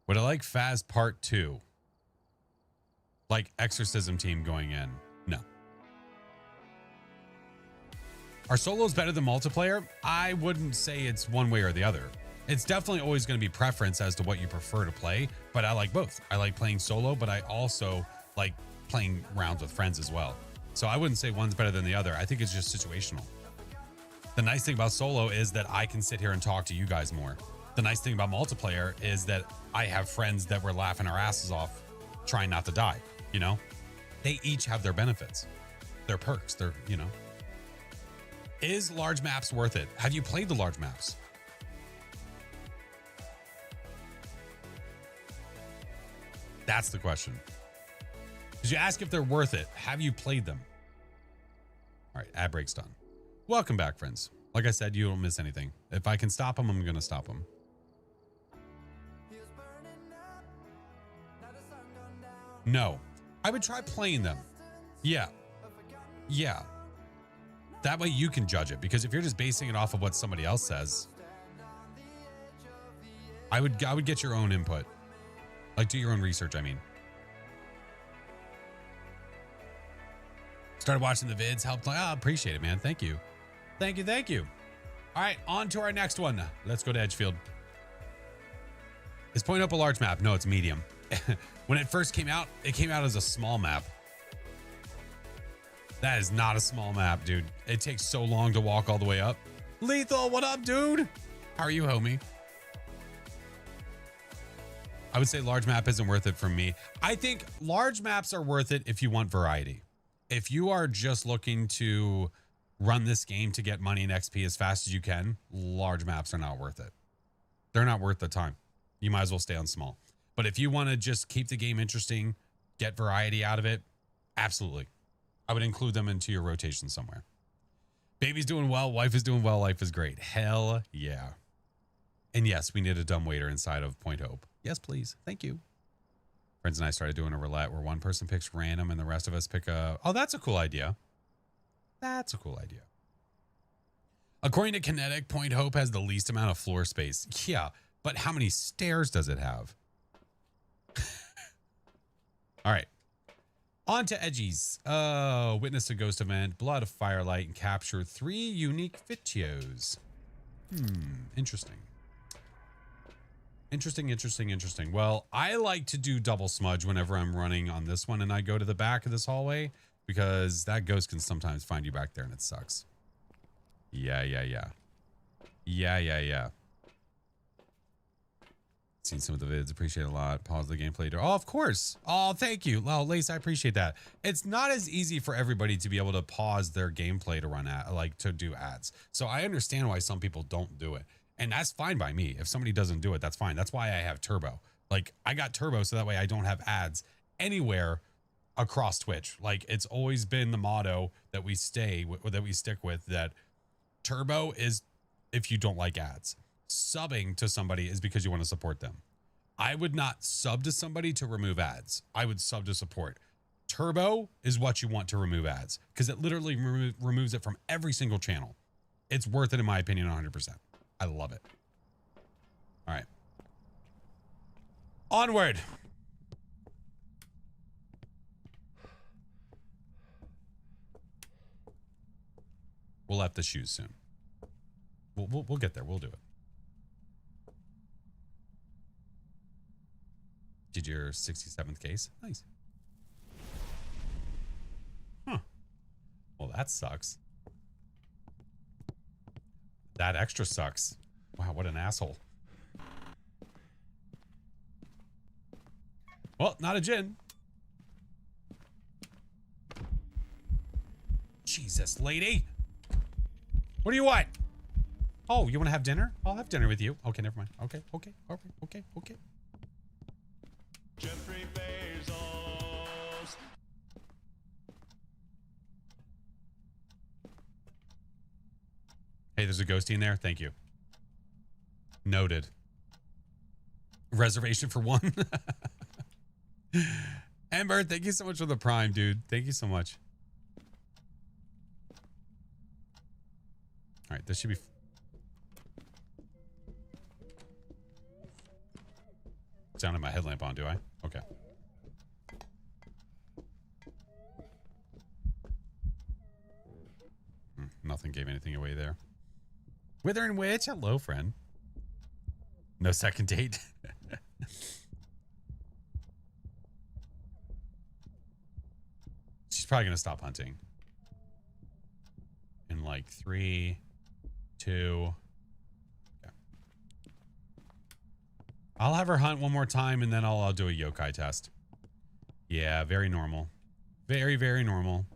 Would I like Phas Part 2? Like Exorcism Team going in? No. Are solos better than multiplayer? I wouldn't say it's one way or the other. It's definitely always going to be preference as to what you prefer to play, but I like both. I like playing solo, but I also like playing rounds with friends as well. So I wouldn't say one's better than the other. I think it's just situational. The nice thing about solo is that I can sit here and talk to you guys more. The nice thing about multiplayer is that I have friends that were laughing our asses off trying not to die, you know? They each have their benefits, their perks, their, you know. Is large maps worth it? Have you played the large maps? That's the question. Did you ask if they're worth it? Have you played them? All right, ad break's done. Welcome back, friends. Like I said, you don't miss anything. If I can stop them, I'm going to stop them. No, I would try playing them. Yeah. Yeah. That way you can judge it, because if you're just basing it off of what somebody else says, I would get your own input. Like, do your own research, I mean. Started watching the vids, helped. Oh, appreciate it, man. Thank you. Thank you. Thank you. All right, on to our next one. Let's go to Edgefield. Is Point Hope a large map? No, it's medium. When it first came out, it came out as a small map. That is not a small map, dude. It takes so long to walk all the way up. Lethal, what up, dude? How are you, homie? I would say large map isn't worth it for me. I think large maps are worth it if you want variety. If you are just looking to run this game to get money and XP as fast as you can, large maps are not worth it. They're not worth the time. You might as well stay on small. But if you want to just keep the game interesting, get variety out of it, absolutely. I would include them into your rotation somewhere. Baby's doing well. Wife is doing well. Life is great. Hell yeah. And yes, we need a dumb waiter inside of Point Hope. Yes, please. Thank you. Friends and I started doing a roulette where one person picks random and the rest of us pick a... Oh, that's a cool idea. That's a cool idea. According to Kinetic, Point Hope has the least amount of floor space. Yeah, but how many stairs does it have? All right. On to Edgies. Witness a ghost event, blood of firelight, and capture 3 unique videos. Interesting. Interesting. Well, I like to do double smudge whenever I'm running on this one and I go to the back of this hallway, because that ghost can sometimes find you back there and it sucks. Yeah. Seen some of the vids, appreciate it a lot. Pause the gameplay. Oh, of course. Oh, thank you. Oh, Lace, I appreciate that. It's not as easy for everybody to be able to pause their gameplay to run ad, like to do ads. So I understand why some people don't do it. And that's fine by me. If somebody doesn't do it, that's fine. That's why I have turbo. Like, I got turbo so that way I don't have ads anywhere across Twitch. Like, it's always been the motto that we stick with, that turbo is if you don't like ads. Subbing to somebody is because you want to support them. I would not sub to somebody to remove ads. I would sub to support. Turbo is what you want to remove ads, because it literally removes it from every single channel. It's worth it, in my opinion, 100%. I love it. All right. Onward. We'll have the shoes soon. We'll get there. We'll do it. Did your 67th case? Nice. Huh. Well, that sucks. That extra sucks. Wow, what an asshole. Well, not a gin. Jesus, lady. What do you want? Oh, you want to have dinner? I'll have dinner with you. Okay, never mind. Okay. Jeffrey Bezos. Hey, there's a ghostie in there. Thank you. Noted. Reservation for one. Amber, thank you so much for the prime, dude. Thank you so much. All right, this should be... Sounded my headlamp on, do I? Okay. Nothing gave anything away there. Withering Witch, hello, friend. No second date. She's probably going to stop hunting. In like 3, 2... Okay. I'll have her hunt one more time and then I'll do a yokai test. Yeah, very normal. Very, very normal.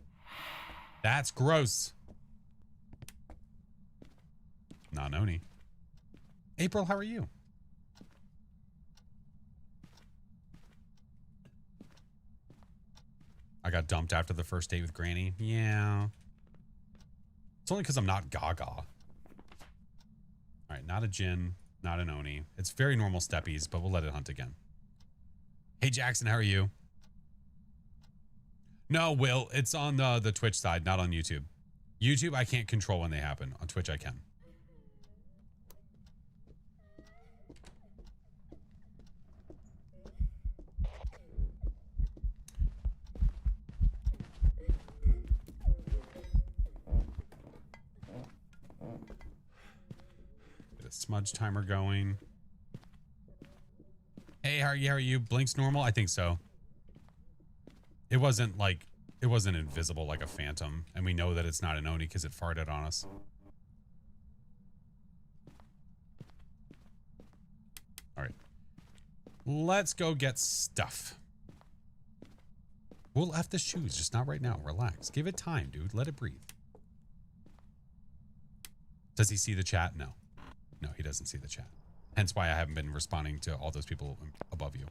That's gross. Nanoni. April, how are you? I got dumped after the first date with Granny. Yeah. It's only because I'm not Gaga. All right, not a Jin, not an Oni. It's very normal steppies, but we'll let it hunt again. Hey, Jackson, how are you? No, Will, it's on the Twitch side, not on YouTube. YouTube, I can't control when they happen. On Twitch, I can. Get a smudge timer going. Hey, how are you? Blink's normal? I think so. It wasn't invisible like a phantom. And we know that it's not an Oni because it farted on us. All right. Let's go get stuff. We'll F the shoes, just not right now. Relax. Give it time, dude. Let it breathe. Does he see the chat? No. No, he doesn't see the chat. Hence why I haven't been responding to all those people above you.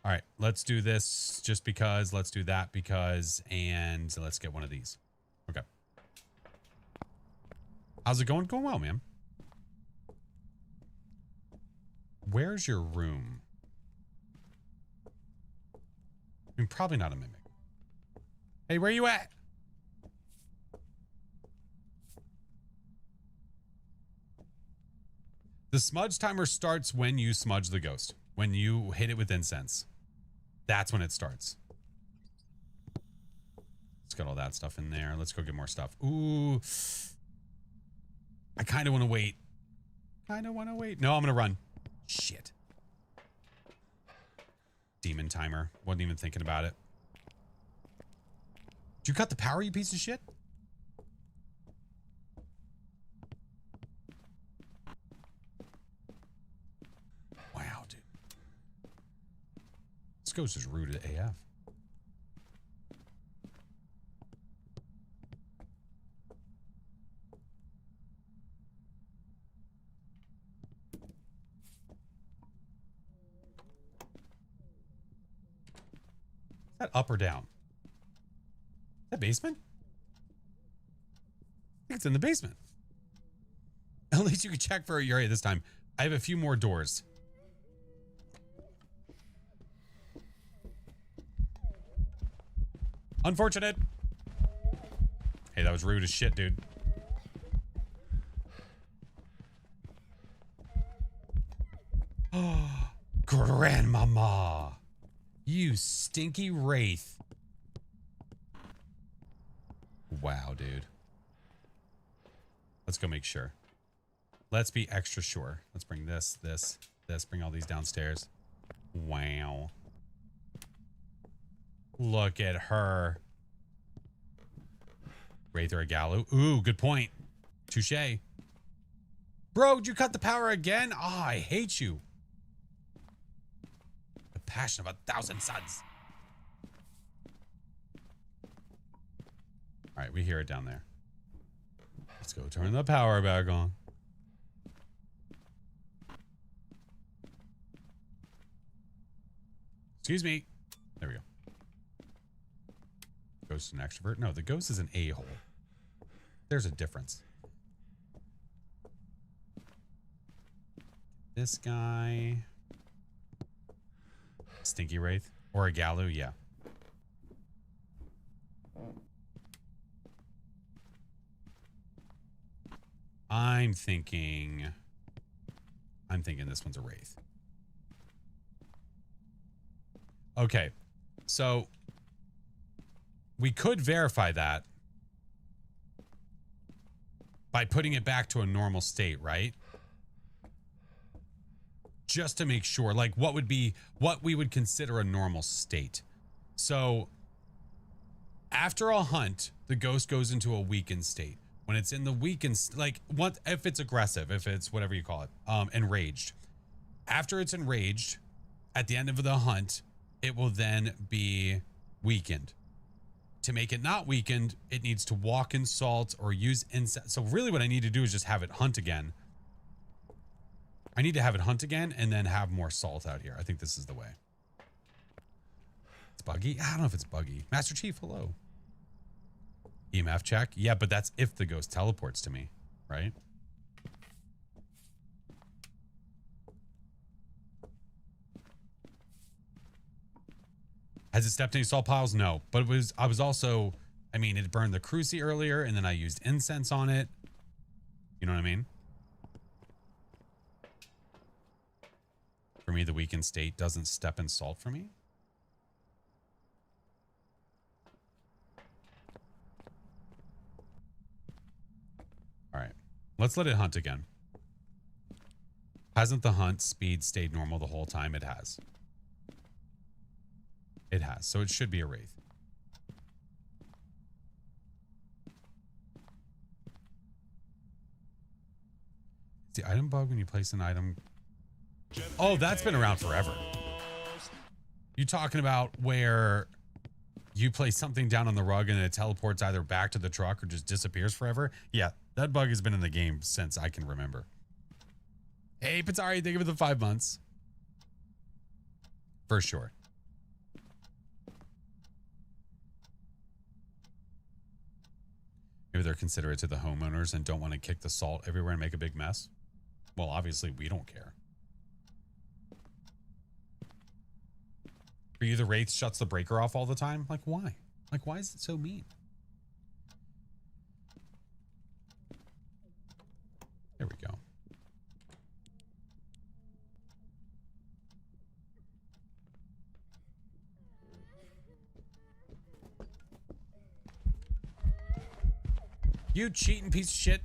All right, let's do this just because. Let's do that because. And let's get one of these. Okay. How's it going? Going well, man. Where's your room? I mean, probably not a mimic. Hey, where you at? The smudge timer starts when you smudge the ghost. When you hit it with incense. That's when it starts. Let's get all that stuff in there. Let's go get more stuff. Ooh. I kind of want to wait. No, I'm going to run. Shit. Demon timer. Wasn't even thinking about it. Did you cut the power, you piece of shit? Wow, dude. This ghost is rude AF. Is that up or down? Is that basement? I think it's in the basement. At least you can check for your area this time. I have a few more doors. Unfortunate. Hey, that was rude as shit, dude. Oh, grandmama. You stinky wraith. Wow, dude. Let's go make sure. Let's be extra sure. Let's bring this. Bring all these downstairs. Wow. Look at her. Wraith or a Galu. Ooh, good point. Touche. Bro, did you cut the power again? Ah, I hate you. The passion of 1,000 suns. All right, we hear it down there. Let's go turn the power back on. Excuse me. There we go. Ghost is an extrovert? No, the ghost is an a-hole. There's a difference. This guy. Stinky Wraith. Or a Galu, yeah. I'm thinking this one's a Wraith. Okay. So we could verify that by putting it back to a normal state, right? Just to make sure, like what we would consider a normal state. So after a hunt, the ghost goes into a weakened state. When it's in the weakened, like what if it's aggressive, if it's whatever you call it, enraged. After it's enraged, at the end of the hunt, it will then be weakened. To make it not weakened, it needs to walk in salt or use incense. So really what I need to do is just have it hunt again. I need to have it hunt again and then have more salt out here. I think this is the way. It's buggy? I don't know if it's buggy. Master Chief, hello. EMF check? Yeah, but that's if the ghost teleports to me, right? Has it stepped any salt piles? No, but I was also, I mean, it burned the cruci earlier and then I used incense on it. You know what I mean? For me, the weakened state doesn't step in salt for me. All right, let's let it hunt again. Hasn't the hunt speed stayed normal the whole time? It has. It has, so it should be a Wraith. It's the item bug when you place an item. Oh, that's been around forever. You talking about where you place something down on the rug and it teleports either back to the truck or just disappears forever? Yeah, that bug has been in the game since I can remember. Hey, Patari, thank you for the 5 months. For sure. Maybe they're considerate to the homeowners and don't want to kick the salt everywhere and make a big mess. Well, obviously, we don't care. For you, the Wraith shuts the breaker off all the time? Like, why? Like, why is it so mean? There we go. You cheating piece of shit.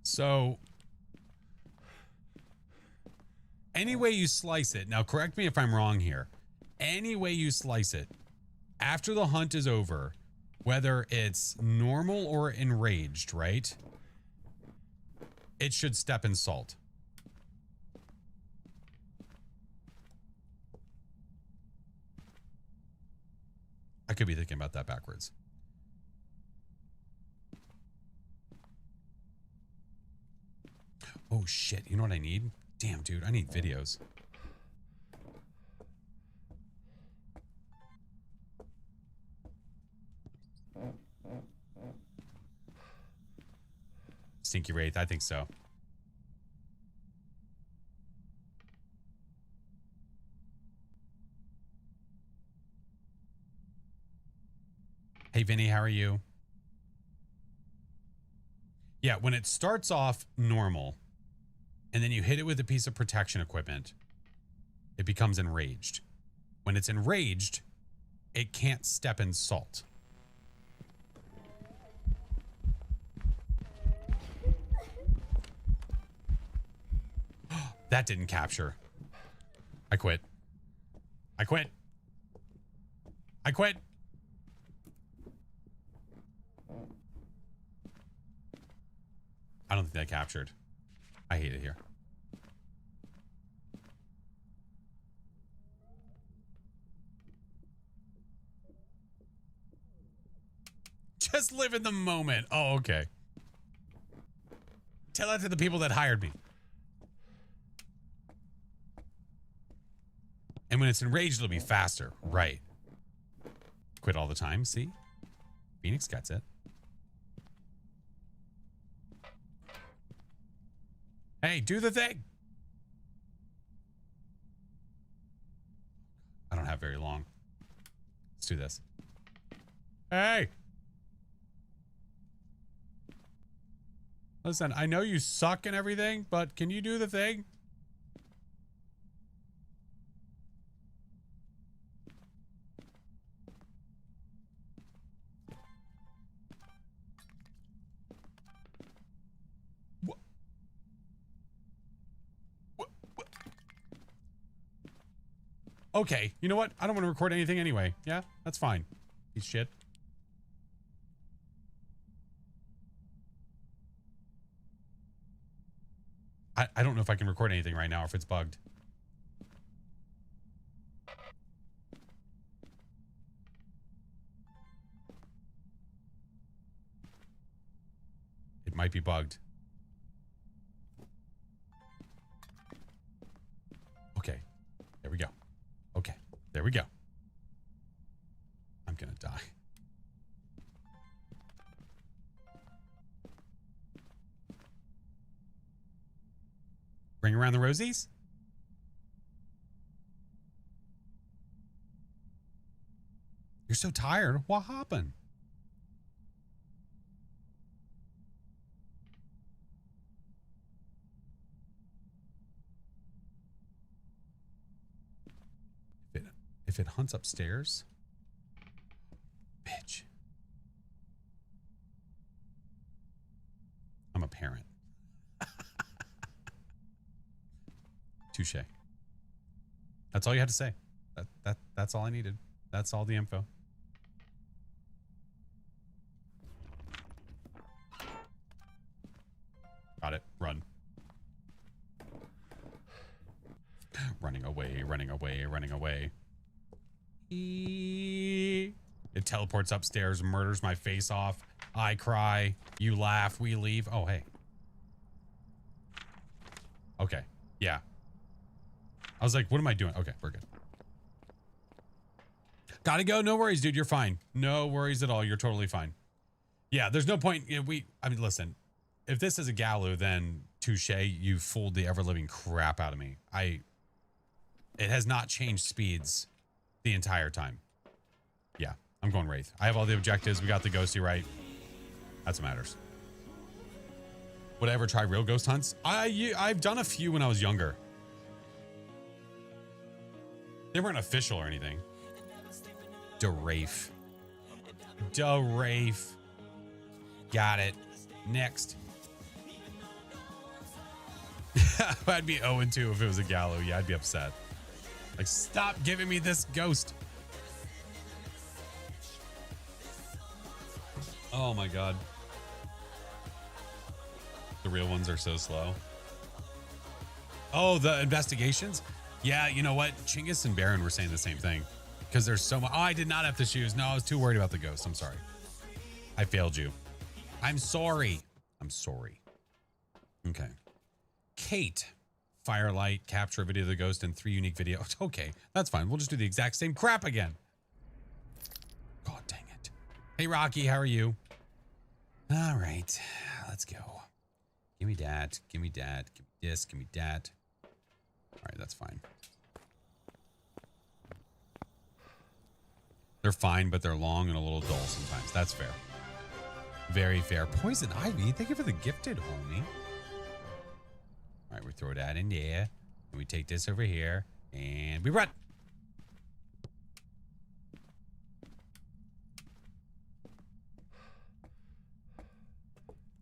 So, any way you slice it, now correct me if I'm wrong here. Any way you slice it, after the hunt is over, whether it's normal or enraged, right? It should step in salt. I could be thinking about that backwards. Oh shit, you know what I need? Damn, dude, I need videos. Stinky Wraith, I think so. Hey Vinny, how are you? Yeah, when it starts off normal and then you hit it with a piece of protection equipment, it becomes enraged. When it's enraged, it can't step in salt. That didn't capture. I quit. I quit. I quit. I don't think that captured. I hate it here. just live in the moment. Oh, okay. Tell that to the people that hired me. And when it's enraged, it'll be faster. Right. Quit all the time. See? Phoenix gets it. Hey, do the thing. I don't have very long. Let's do this. Hey. Listen, I know you suck and everything, but can you do the thing? Okay, you know what? I don't want to record anything anyway. Yeah, that's fine. Piece of shit. I don't know if I can record anything right now or if it's bugged. It might be bugged. Okay, there we go. Okay, there we go. I'm gonna die. Bring around the rosies? You're so tired. What happened? If it hunts upstairs, bitch. I'm a parent. Touche. That's all you had to say. That's all I needed. That's all the info. Got it. Run. Running away, running away, running away. It teleports upstairs, murders my face off. I cry. You laugh. We leave. Oh, hey. Okay. Yeah. I was like, what am I doing? Okay, we're good. Gotta go. No worries, dude. You're fine. No worries at all. You're totally fine. Yeah, there's no point. I mean, listen, if this is a Galu, then touche. You fooled the ever-living crap out of me. It has not changed speeds the entire time. Yeah, I'm going Wraith. I have all the objectives. We got the ghosty right. That's what matters. Would I ever try real ghost hunts? I've done a few when I was younger. They weren't official or anything. Derafe. Derafe. Got it. Next. I'd be 0-2 if it was a Galu. Yeah, I'd be upset. Like, stop giving me this ghost. Oh my god. The real ones are so slow. Oh, the investigations? Yeah, you know what? Chinggis and Baron were saying the same thing. Because there's so much. Oh, I did not have to choose. No, I was too worried about the ghost. I'm sorry. I failed you. I'm sorry. I'm sorry. Okay. Kate. Firelight, capture a video of the ghost in 3 unique videos. Okay, that's fine. We'll just do the exact same crap again. God dang it. Hey, Rocky, how are you? All right, let's go. Give me that. Give me that. Give me this. Give me that. All right, that's fine. They're fine, but they're long and a little dull sometimes. That's fair. Very fair. Poison Ivy, thank you for the gifted, homie. All right, we throw that in there. And we take this over here. And we run.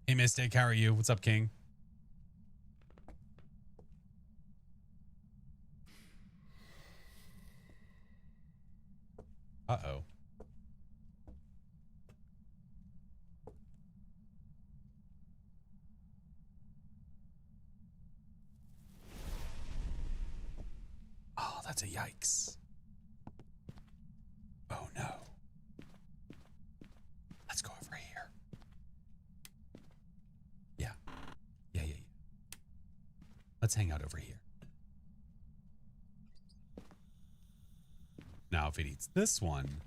Hey, Mystic, how are you? What's up, King? Uh-oh. Oh, that's a yikes. Oh, no. Let's go over here. Let's hang out over here. Now, if it eats this one,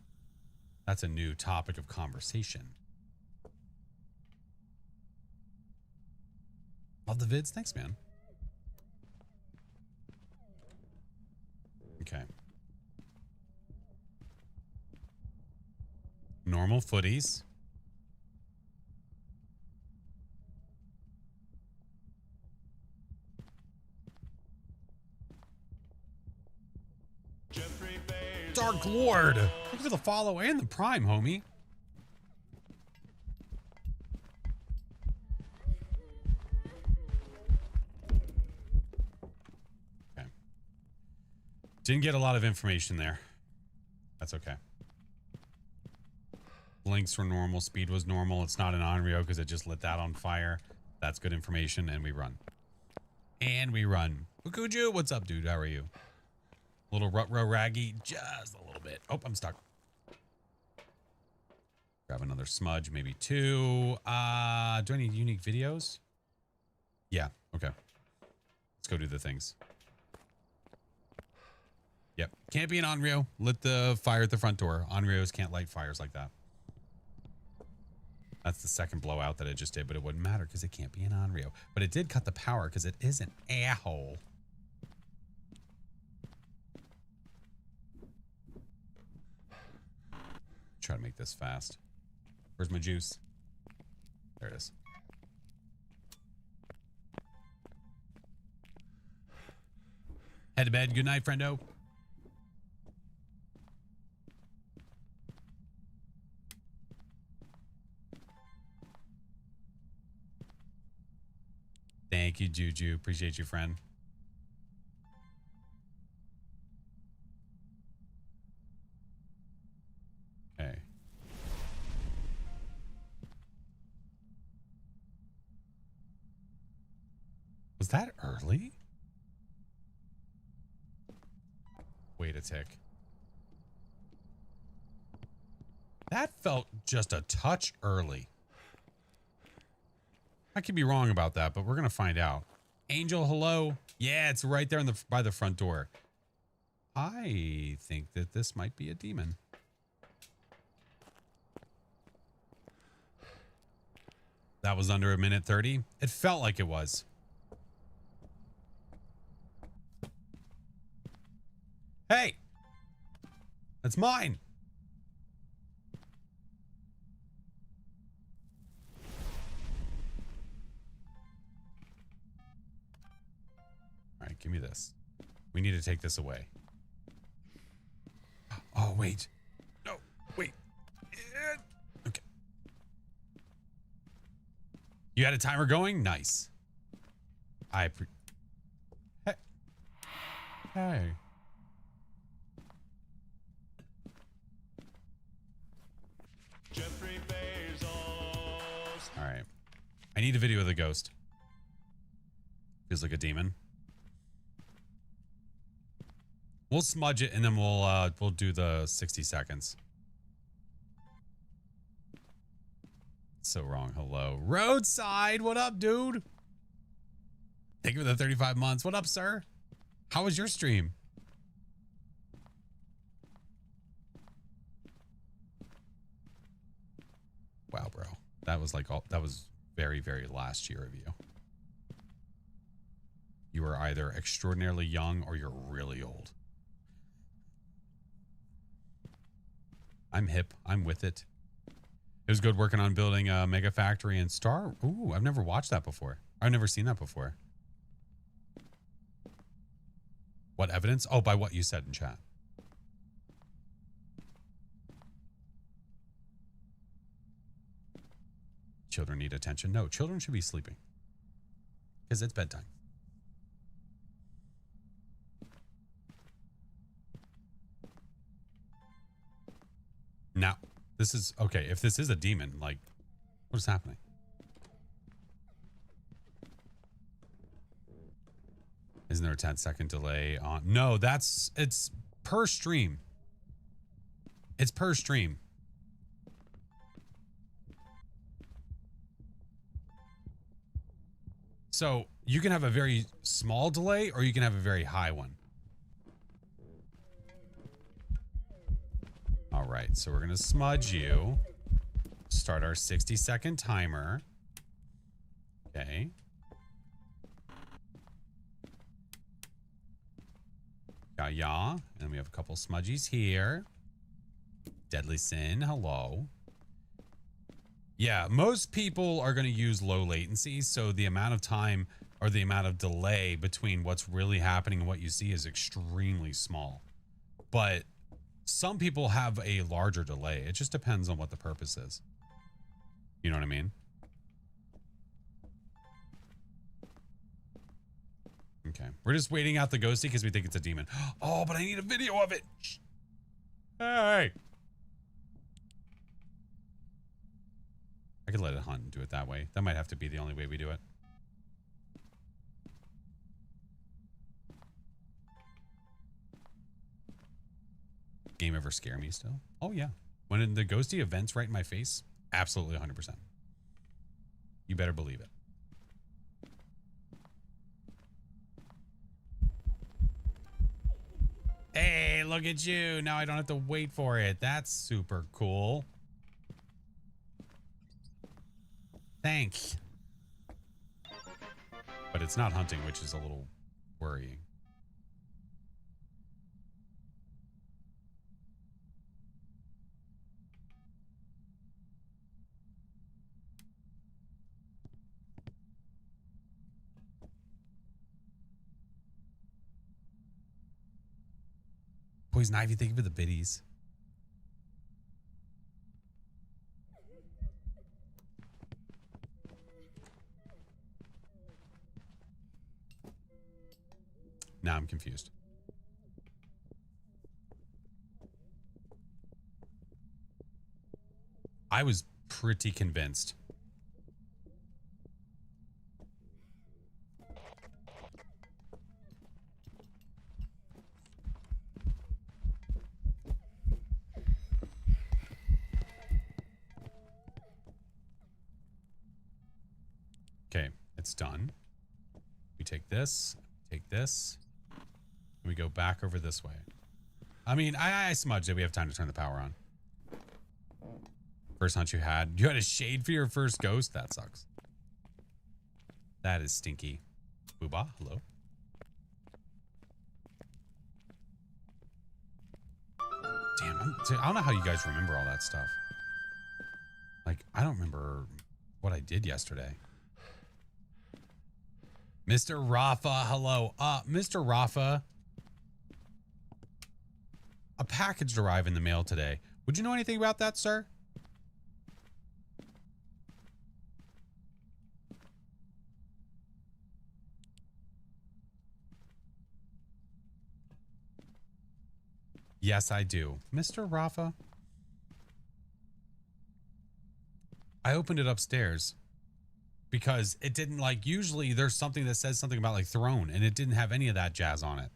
that's a new topic of conversation. Love the vids. Thanks, man. Okay. Normal footies. Dark Lord. Thank you for the follow and the prime, homie. Okay. Didn't get a lot of information there. That's okay. Links were normal. Speed was normal. It's not an Onryo because it just lit that on fire. That's good information. And we run. And we run. Ukuju, what's up, dude? How are you? A little rut-row raggy. Just a little bit. Oh, I'm stuck. Grab another smudge, maybe two. Do I need unique videos? Yeah, okay. Let's go do the things. Yep. Can't be an Onryo. Lit the fire at the front door. Onryos can't light fires like that. That's the second blowout that it just did, but it wouldn't matter because it can't be an Onryo. But it did cut the power because it is an a-hole. Try to make this fast. Where's my juice? There it is. Head to bed. Good night, friendo. Thank you, Juju. Appreciate you, friend. Okay. Was that early? Wait a tick. That felt just a touch early. I could be wrong about that, but we're going to find out. Angel, hello. Yeah, it's right there in the by the front door. I think that this might be a demon. That was under a minute 30. It felt like it was. Hey, that's mine. All right, give me this. We need to take this away. Oh, wait. No, wait. Okay. You had a timer going? Nice. Hey. Hey. Jeffrey Bezos. All right. I need a video of the ghost. Feels like a demon. We'll smudge it and then we'll do the 60 seconds. So wrong. Hello. Roadside. What up, dude? Thank you for the 35 months. What up, sir? How was your stream? Wow, bro. That was like that was very, very last year of you. You are either extraordinarily young or you're really old. I'm hip. I'm with it. It was good working on building a mega factory and Star. Ooh, I've never watched that before. I've never seen that before. What evidence? Oh, by what you said in chat. Children need attention. No, children should be sleeping. Because it's bedtime. Now, this is, okay, if this is a demon, like, what is happening? Isn't there a 10-second delay on? No, it's per stream. It's per stream. So you can have a very small delay or you can have a very high one. All right, so we're gonna smudge you. Start our 60-second timer. Okay. Yeah. And we have a couple smudgies here. Deadly Sin, hello. Yeah, most people are going to use low latency, so the amount of time or the amount of delay between what's really happening and what you see is extremely small. But some people have a larger delay. It just depends on what the purpose is. You know what I mean? Okay. We're just waiting out the ghosty because we think it's a demon. Oh, but I need a video of it. Hey. I could let it hunt and do it that way. That might have to be the only way we do it. Game ever scare me still? Oh, yeah. When the ghosty events right in my face, absolutely 100%. You better believe it. Hey, look at you. Now I don't have to wait for it. That's super cool. Thanks. But it's not hunting, which is a little worrying. Poison Ivy, thank you for the biddies. Now I'm confused. I was pretty convinced. Okay, it's done. We take this, and we go back over this way. I mean, I smudged it. We have time to turn the power on. First hunt you had a shade for your first ghost? That sucks. That is stinky. Booba, hello. Damn, I don't know how you guys remember all that stuff. Like, I don't remember what I did yesterday. Mr. Rafa, hello. Mr. Rafa, a package arrived in the mail today. Would you know anything about that, sir? Yes, I do. Mr. Rafa. I opened it upstairs because it didn't, like, usually there's something that says something about like throne and it didn't have any of that jazz on it.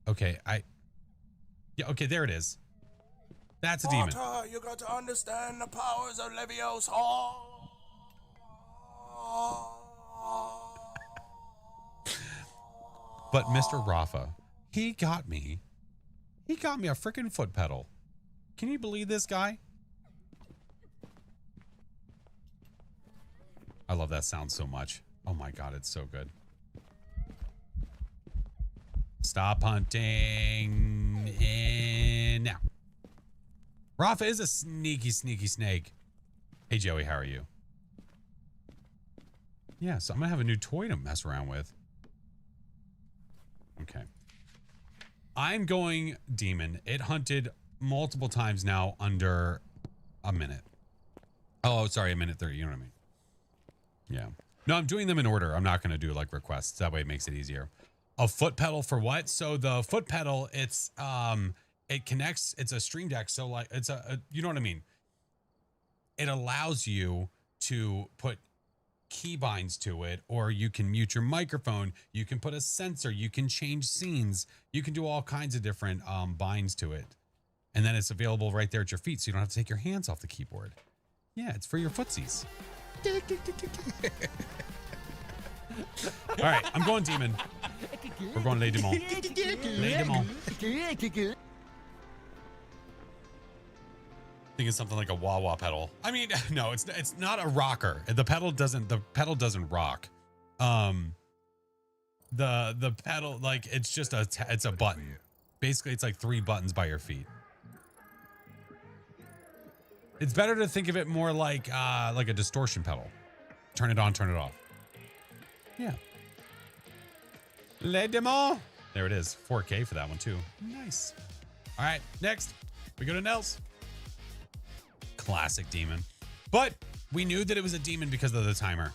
Okay, yeah, okay, there it is. That's a demon. Potter, you got to understand the powers of Leviosa. But Mr. Rafa, he got me a freaking foot pedal. Can you believe this guy? I love that sound so much. Oh my God, it's so good. Stop hunting. And now. Rafa is a sneaky snake. Hey, Joey, how are you? Yeah, so I'm going to have a new toy to mess around with. Okay. I'm going demon. It hunted multiple times now under a minute. Oh, sorry, a minute 30. You know what I mean? Yeah. No, I'm doing them in order. I'm not going to do like requests. That way it makes it easier. A foot pedal for what? So the foot pedal, it's it connects. It's a stream deck. So like it's a you know what I mean? It allows you to put keybinds to it, or you can mute your microphone, you can put a sensor, you can change scenes, you can do all kinds of different binds to it. And then it's available right there at your feet, so you don't have to take your hands off the keyboard. Yeah, it's for your footsies. All right, I'm going demon. We're going Les Demons. Les Demons. I think it's something like a wah-wah pedal. I mean, no, it's not a rocker. The pedal doesn't rock. The pedal, like, it's just it's a button. Basically, it's like 3 buttons by your feet. It's better to think of it more like a distortion pedal. Turn it on, turn it off. Yeah. Les Demons. There it is. 4K for that one too. Nice. All right, next we go to Nels. Classic demon. But we knew that it was a demon because of the timer.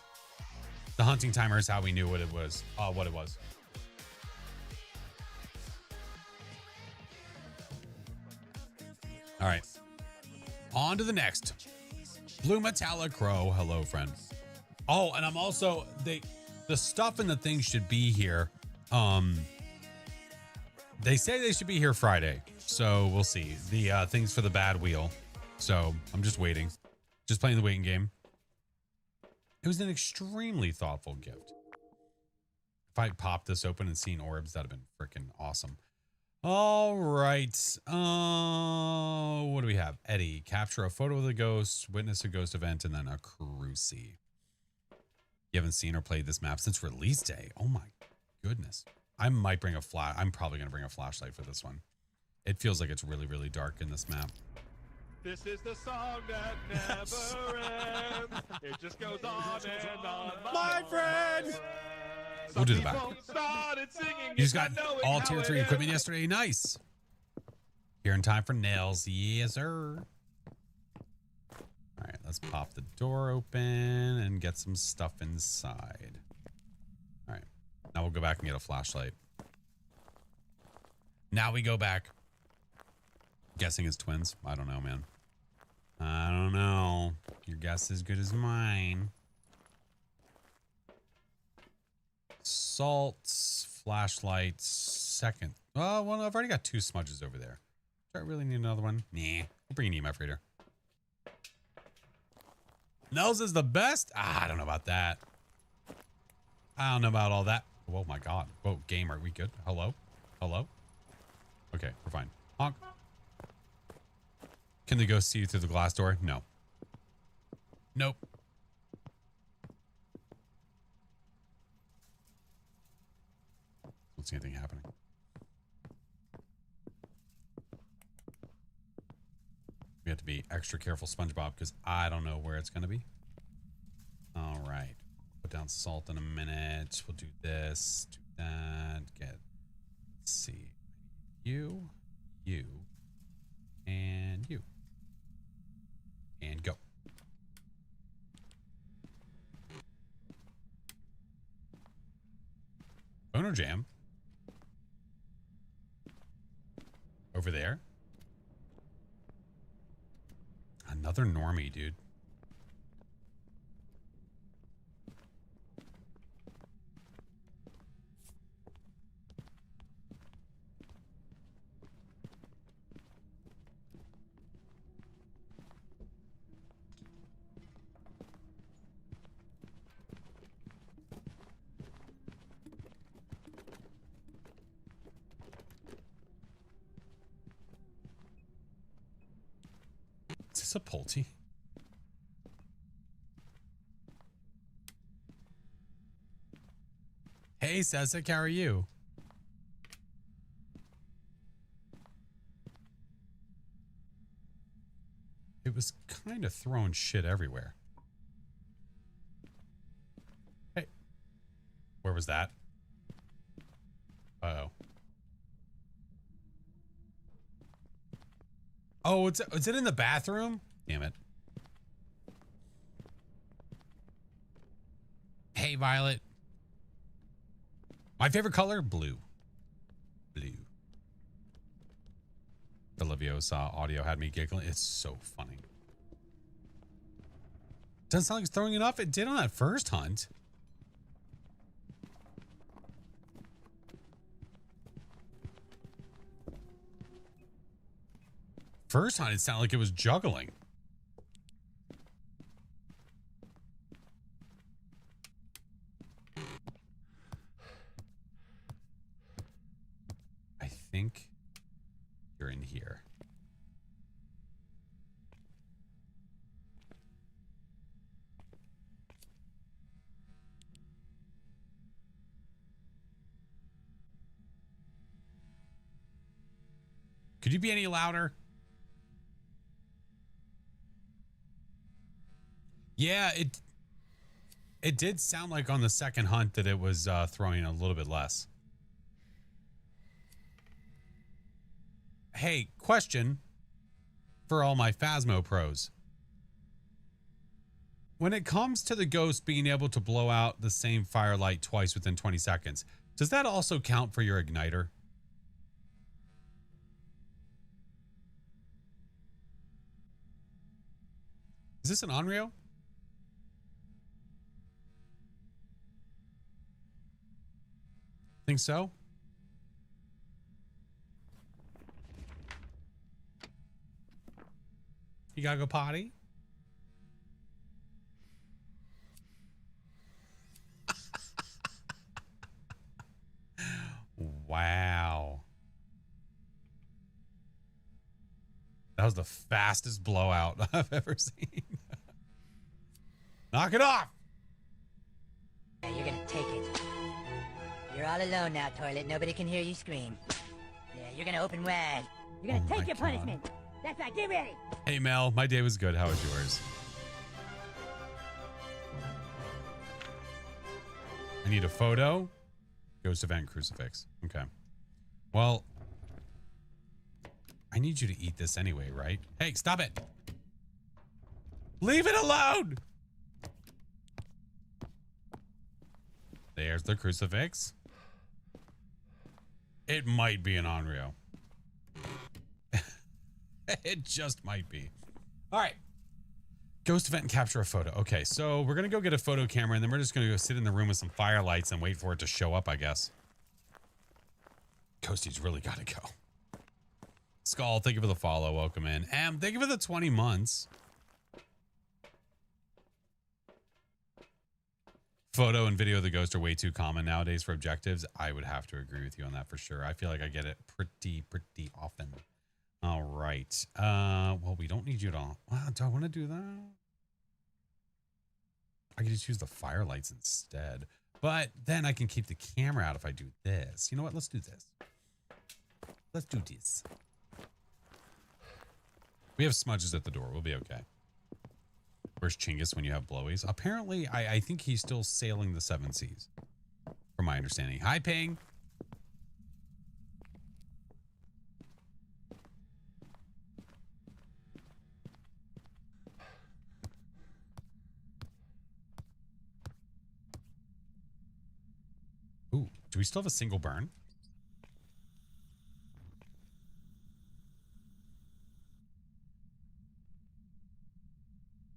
The hunting timer is how we knew what it was. All right. On to the next. Blue Metallic Crow. Hello, friend. Oh, and I'm also the stuff and the things should be here. They say they should be here Friday, so we'll see. The things for the bad wheel. So I'm just waiting, just playing the waiting game. It was an extremely thoughtful gift. If I popped this open and seen orbs, that'd have been freaking awesome. All right. What do we have? Eddie, capture a photo of the ghost, witness a ghost event, and then a cruci. You haven't seen or played this map since release day. Oh my goodness. I might bring a flash. I'm probably going to bring a flashlight for this one. It feels like it's really, really dark in this map. This is the song that never ends. It just goes on and on. My friend. We'll do the back. You just got all tier 3 equipment yesterday. Nice. Here in time for nails. Yes, sir. All right, let's pop the door open and get some stuff inside. All right, now we'll go back and get a flashlight. Now we go back. Guessing it's twins. I don't know, man. I don't know. Your guess is as good as mine. Salts, flashlights, second. Oh, well, I've already got 2 smudges over there. Do I really need another one? Nah, we'll bring an EMF reader. Nels is the best? I don't know about that. I don't know about all that. Oh my God. Whoa, game, are we good? Hello? Hello? Okay, we're fine. Honk. Can the ghost see you through the glass door? No. Nope. Don't see anything happening. We have to be extra careful, SpongeBob, because I don't know where it's going to be. All right. Put down salt in a minute. We'll do this, do that. Let's see. You, and you. And go. Boner Jam. Over there. Another normie, dude. Is this a Pulte? Hey, Sesek, how are you? It was kind of throwing shit everywhere. Hey. Where was that? Uh-oh. Oh, is it in the bathroom? Damn it. Hey, Violet. My favorite color? Blue. Blue. The Leviosa audio had me giggling. It's so funny. Doesn't sound like it's throwing it off. It did on that first hunt. First hunt, it sounded like it was juggling. I think you're in here. Could you be any louder? Yeah, it did sound like on the second hunt that it was throwing a little bit less. Hey, question for all my Phasmo pros. When it comes to the ghost being able to blow out the same firelight twice within 20 seconds, does that also count for your igniter? Is this an Onryo? Think so? You gotta go potty? Wow. That was the fastest blowout I've ever seen. Knock it off! You're gonna take it. You're all alone now, toilet. Nobody can hear you scream. Yeah, you're gonna open wide. You're gonna take your punishment. That's right, get ready. Hey Mel, my day was good. How was yours? I need a photo. Ghost event crucifix. Okay. Well, I need you to eat this anyway, right? Hey, stop it. Leave it alone. There's the crucifix. It might be an Onryo. It just might be. All right. Ghost event and capture a photo. Okay, so we're going to go get a photo camera and then we're just going to go sit in the room with some firelights and wait for it to show up, I guess. Ghosty's really got to go. Skull, thank you for the follow. Welcome in. Thank you for the 20 months. Photo and video of the ghost are way too common nowadays for objectives. I would have to agree with you on that for sure. I feel like I get it pretty often. All right. Well, we don't need you to... Wow, do I want to do that? I can just use the firelights instead. But then I can keep the camera out if I do this. You know what? Let's do this. Let's do this. We have smudges at the door. We'll be okay. Where's Chinggis when you have blowies? Apparently, I think he's still sailing the 7 seas. From my understanding. Hi, Ping. Ooh, do we still have a single burn?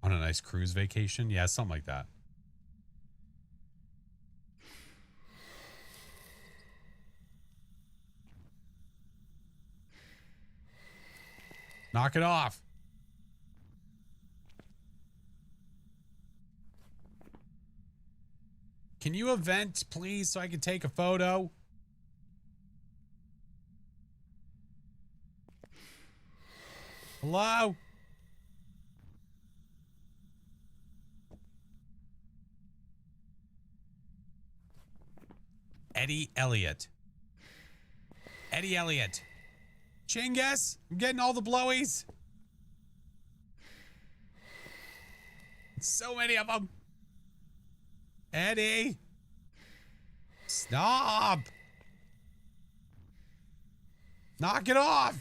On a nice cruise vacation? Yeah, something like that. Knock it off. Can you event, please, so I can take a photo? Hello? Eddie Elliott. Eddie Elliott. Chinggis, I'm getting all the blowies. So many of them. Eddie. Stop. Knock it off.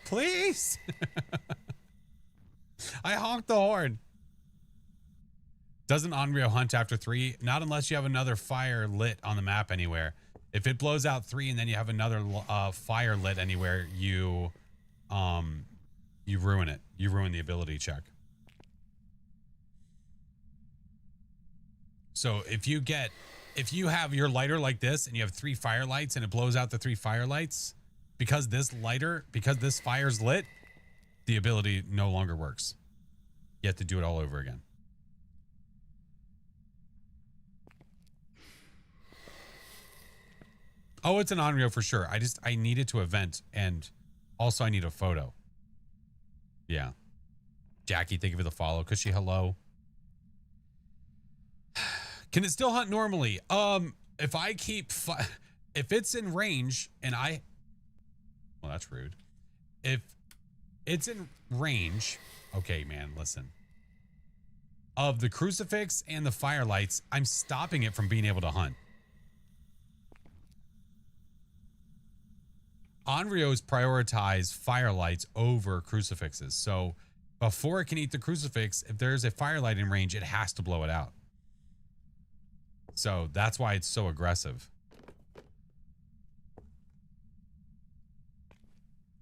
Please. I honked the horn. Doesn't Onryo hunt after 3? Not unless you have another fire lit on the map anywhere. If it blows out 3 and then you have another fire lit anywhere, you ruin it. You ruin the ability check. So if you have your lighter like this and you have 3 firelights and it blows out the 3 firelights, because this fire's lit, the ability no longer works. You have to do it all over again. Oh, it's an Onryo for sure. I need it to event, and also I need a photo. Yeah. Jackie, thank you for the follow. Cushy, hello. Can it still hunt normally? If I keep, if it's in range and well, that's rude. If it's in range, okay, man, listen. Of the crucifix and the firelights, I'm stopping it from being able to hunt. Onryos prioritize firelights over crucifixes. So before it can eat the crucifix, if there's a firelight in range, it has to blow it out. So that's why it's so aggressive.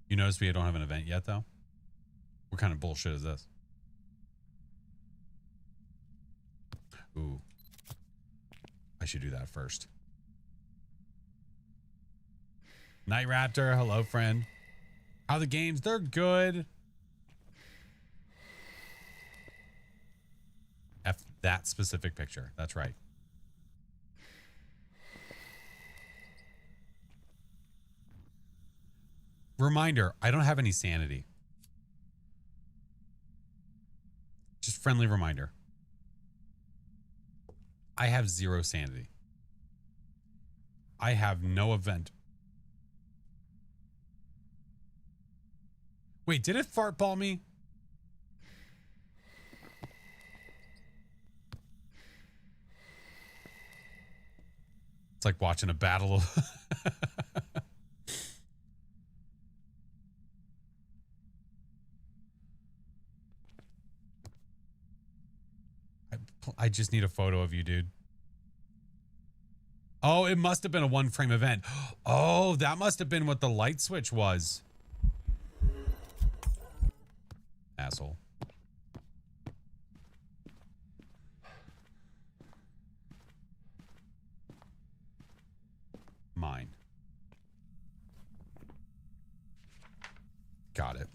You notice we don't have an event yet, though? What kind of bullshit is this? Ooh. I should do that first. Night Raptor, hello, friend. How are the games? They're good. F that specific picture. That's right. Reminder, I don't have any sanity. Just friendly reminder. I have 0 sanity. I have no event. Wait, did it fart ball me? It's like watching a battle of I just need a photo of you, dude. Oh, it must have been a 1-frame event. Oh, that must have been what the light switch was. Asshole. Mine. Got it.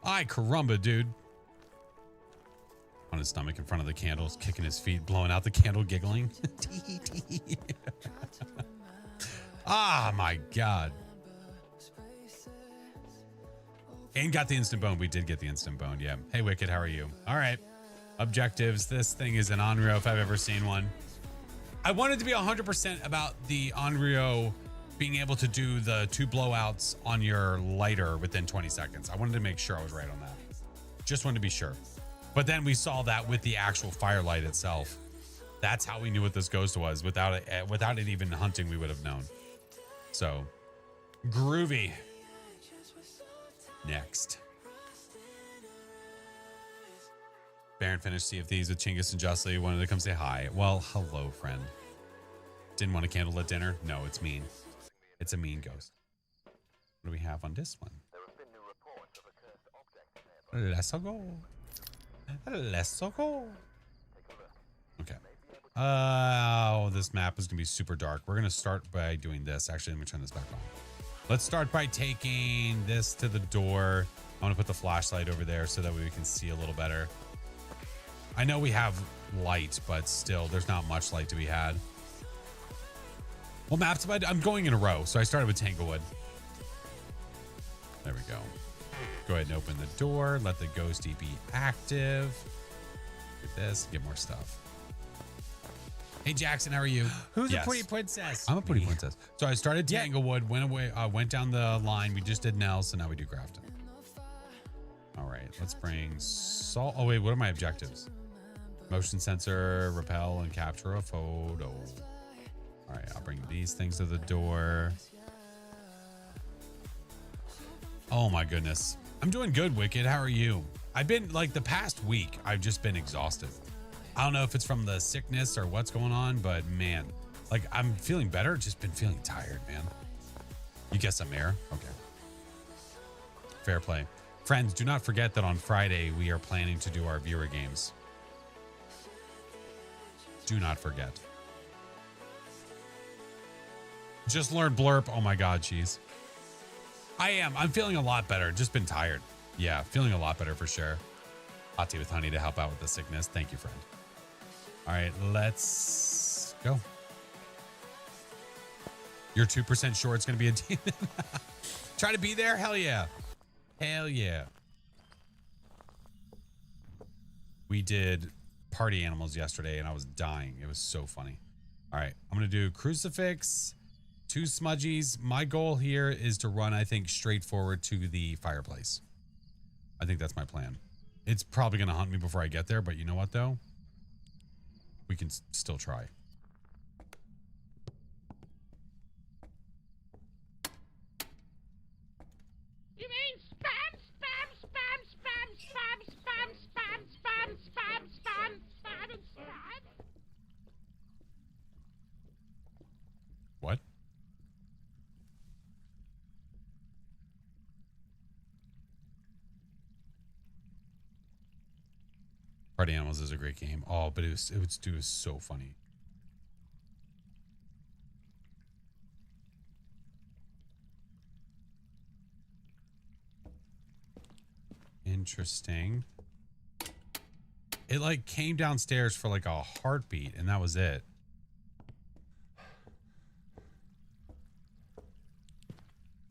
Ay, caramba, dude. On his stomach in front of the candles, kicking his feet, blowing out the candle, giggling. Ah, my God. And got the instant bone. We did get the instant bone. Yeah. Hey, Wicked, how are you? All right. Objectives. This thing is an Onryo if I've ever seen one. I wanted to be 100% about the Onryo being able to do the 2 blowouts on your lighter within 20 seconds. I wanted to make sure I was right on that. Just wanted to be sure. But then we saw that with the actual firelight itself. That's how we knew what this ghost was. Without it even hunting, we would have known. So, groovy. Next. Baron finished Sea of Thieves with Chinggis and Justly. Wanted to come say hi. Well, hello, friend. Didn't want a candlelit dinner? No, it's mean. It's a mean ghost. What do we have on this one? Let's go. Let's go. Okay. Oh, this map is going to be super dark. We're going to start by doing this. Actually, let me turn this back on. Let's start by taking this to the door. I want to put the flashlight over there so that way we can see a little better. I know we have light, but still, there's not much light to be had. Well, maps, I'm going in a row, so I started with Tanglewood. There we go. Go ahead and open the door. Let the ghosty be active. Get this. Get more stuff. Hey, Jackson, how are you? Who's a pretty princess? I'm a pretty princess. So I started Tanglewood, went away, went down the line. We just did Nell, so now we do Grafton. All right, let's bring salt. Oh, wait, what are my objectives? Motion sensor, repel, and capture a photo. All right, I'll bring these things to the door. Oh, my goodness. I'm doing good, Wicked. How are you? I've been, like, the past week, I've just been exhausted. I don't know if it's from the sickness or what's going on, but man, like I'm feeling better. Just been feeling tired, man. You guess I'm air? Okay. Fair play. Friends, do not forget that on Friday, we are planning to do our viewer games. Do not forget. Just learned blurp. Oh my God, cheese. I am. I'm feeling a lot better. Just been tired. Yeah, feeling a lot better for sure. Hot tea with honey to help out with the sickness. Thank you, friend. All right, let's go. You're 2% sure it's going to be a demon? Try to be there? Hell yeah. Hell yeah. We did party animals yesterday and I was dying. It was so funny. All right, I'm going to do crucifix, 2 smudgies. My goal here is to run, I think, straight forward to the fireplace. I think that's my plan. It's probably going to hunt me before I get there, but you know what, though? We can still try. You mean spam, spam, spam, spam, spam, spam, spam, spam, spam, spam, spam, and spam? What? Party Animals is a great game. Oh, but it was so funny. Interesting. It like came downstairs for like a heartbeat and that was it.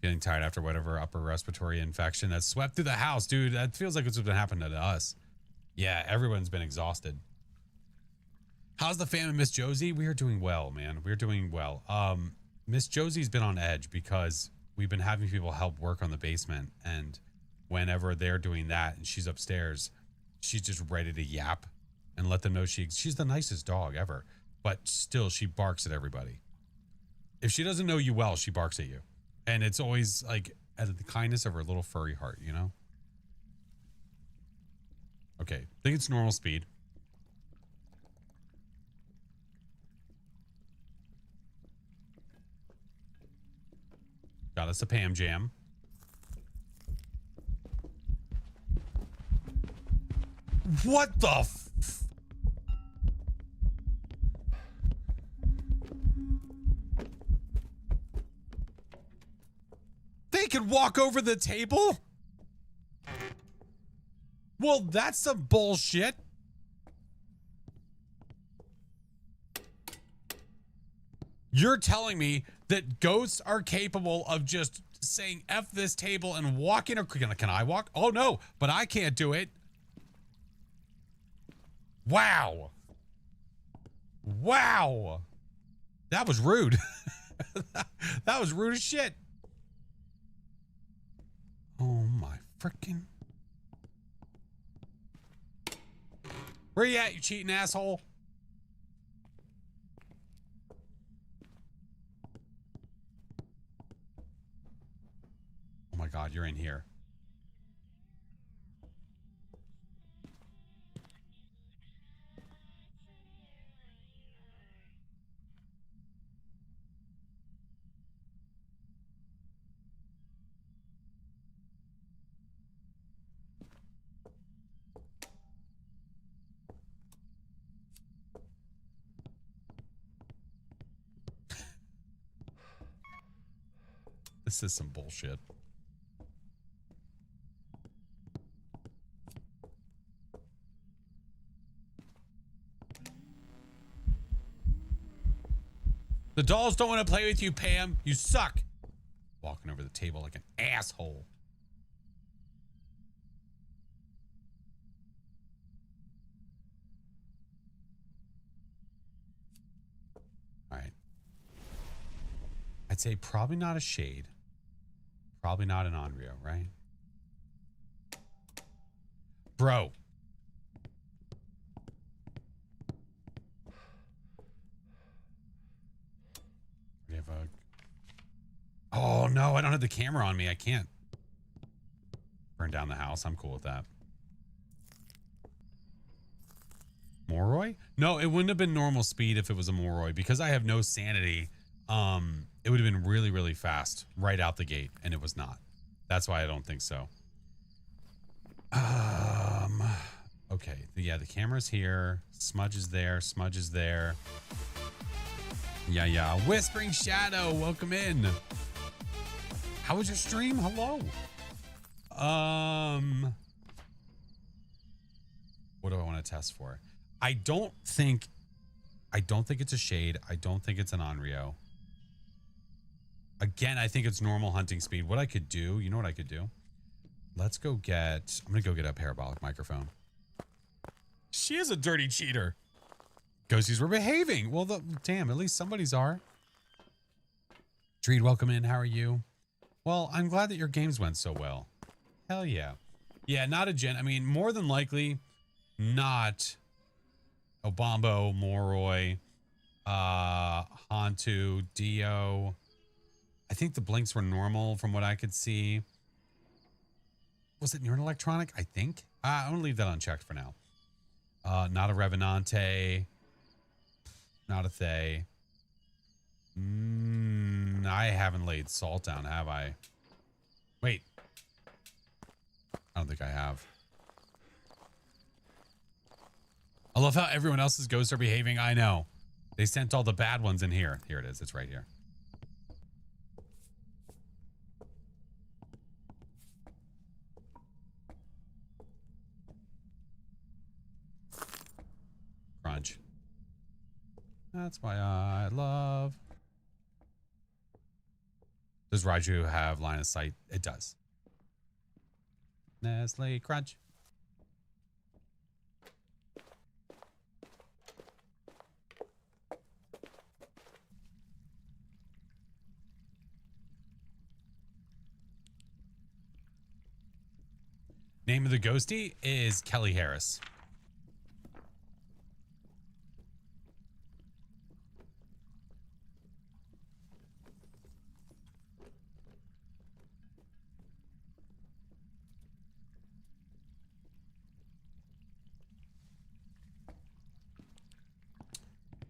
Getting tired after whatever upper respiratory infection that swept through the house, dude. That feels like it's been happening to us. Yeah, everyone's been exhausted. How's the fam and Miss Josie? We are doing well, man. We're doing well. Miss Josie's been on edge because we've been having people help work on the basement, and whenever they're doing that and she's upstairs, she's just ready to yap and let them know she's the nicest dog ever, but still she barks at everybody. If she doesn't know you well, she barks at you. And it's always like out of the kindness of her little furry heart, you know? Okay, I think it's normal speed. Got us a Pam Jam. What the f- They can walk over the table? Well, that's some bullshit. You're telling me that ghosts are capable of just saying F this table and walking? Or can I walk? Oh no, but I can't do it. Wow. Wow. That was rude. That was rude as shit. Oh my frickin'. Where you at, you cheating asshole? Oh my God, you're in here. This is some bullshit. The dolls don't want to play with you, Pam. You suck. Walking over the table like an asshole. All right. I'd say probably not a shade. Probably not an Onryo, right? Bro. We have a... Oh, no, I don't have the camera on me. I can't burn down the house. I'm cool with that. Moroi? No, it wouldn't have been normal speed if it was a Moroi. Because I have no sanity, it would have been really, really fast right out the gate, and it was not. That's why I don't think so. Okay. Yeah, the camera's here. Smudge is there. Smudge is there. Yeah. Whispering Shadow, welcome in. How was your stream? Hello. What do I want to test for? I don't think it's a shade. I don't think it's an Onryo. Again, I think it's normal hunting speed. What I could do, you know what I could do? Let's go get, I'm going to go get a parabolic microphone. She is a dirty cheater. Ghosties were behaving. Well, damn, at least somebody's are. Treed, welcome in. How are you? Well, I'm glad that your games went so well. Hell yeah. Yeah, not a gen. I mean, more than likely, not Obambo, Moroi, Hantu, Dio. I think the blinks were normal from what I could see. Was it near an electronic? I think. I'm going to leave that unchecked for now. Not a Revenante. Not a Thay. I haven't laid salt down, have I? Wait. I don't think I have. I love how everyone else's ghosts are behaving. I know. They sent all the bad ones in here. Here it is. It's right here. Crunch. That's why I love. Does Raiju have line of sight? It does. Nestle Crunch. Name of the ghostie is Kelly Harris.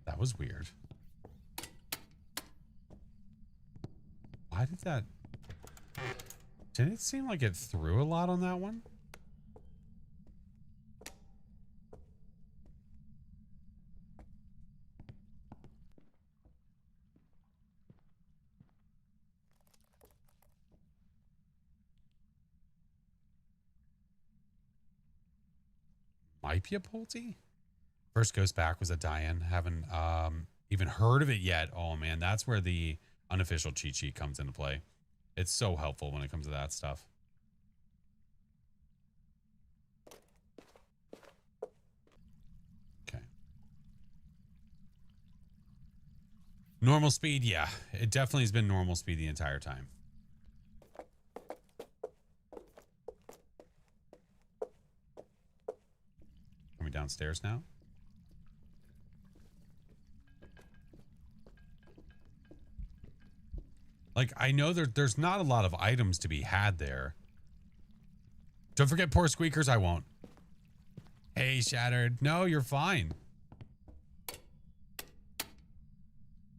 That was weird. Why did that? Didn't it seem like it threw a lot on that one? Might be a Pulte? First Ghost back was a die-in. Haven't even heard of it yet. Oh man, that's where the unofficial cheat sheet comes into play. It's so helpful when it comes to that stuff. Okay. Normal speed, yeah. It definitely has been normal speed the entire time. Are we downstairs now? Like, I know there's not a lot of items to be had there. Don't forget poor squeakers, I won't. Hey, Shattered. No, you're fine.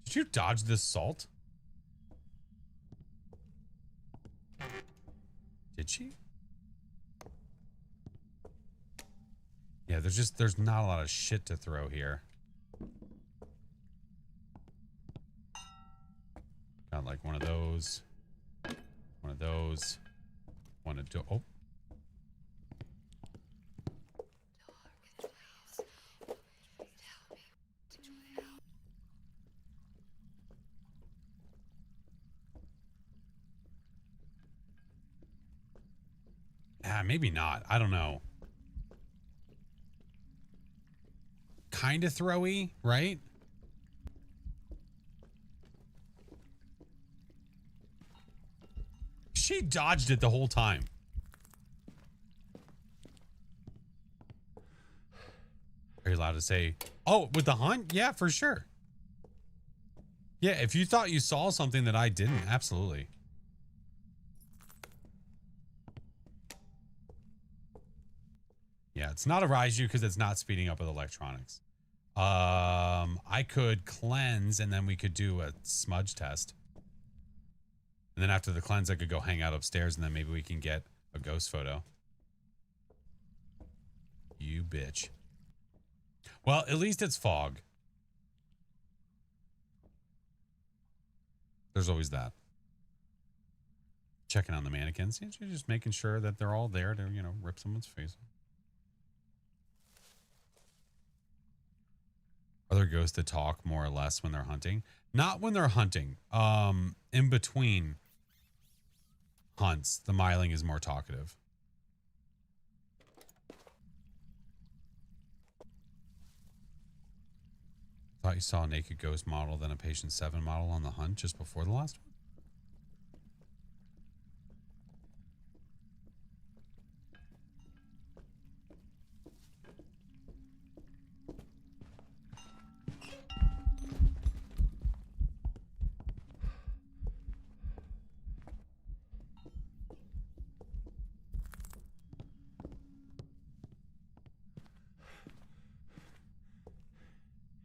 Did you dodge this salt? Did she? Yeah, there's not a lot of shit to throw here. Got like one of those. One of those. One of those. Oh. Yeah, maybe not. I don't know. Kind of throwy, right? She dodged it the whole time. Are you allowed to say, oh, with the hunt? Yeah, for sure. Yeah, if you thought you saw something that I didn't, absolutely. Yeah, it's not a Raiju because it's not speeding up with electronics. I could cleanse and then we could do a smudge test. And then after the cleanse, I could go hang out upstairs and then maybe we can get a ghost photo. You bitch. Well, at least it's fog. There's always that. Checking on the mannequins. You're just making sure that they're all there to, you know, rip someone's face. Are there ghosts that talk more or less when they're hunting? Not when they're hunting. In between hunts, the Myling is more talkative. Thought you saw a naked ghost model, then a patient 7 model on the hunt just before the last one?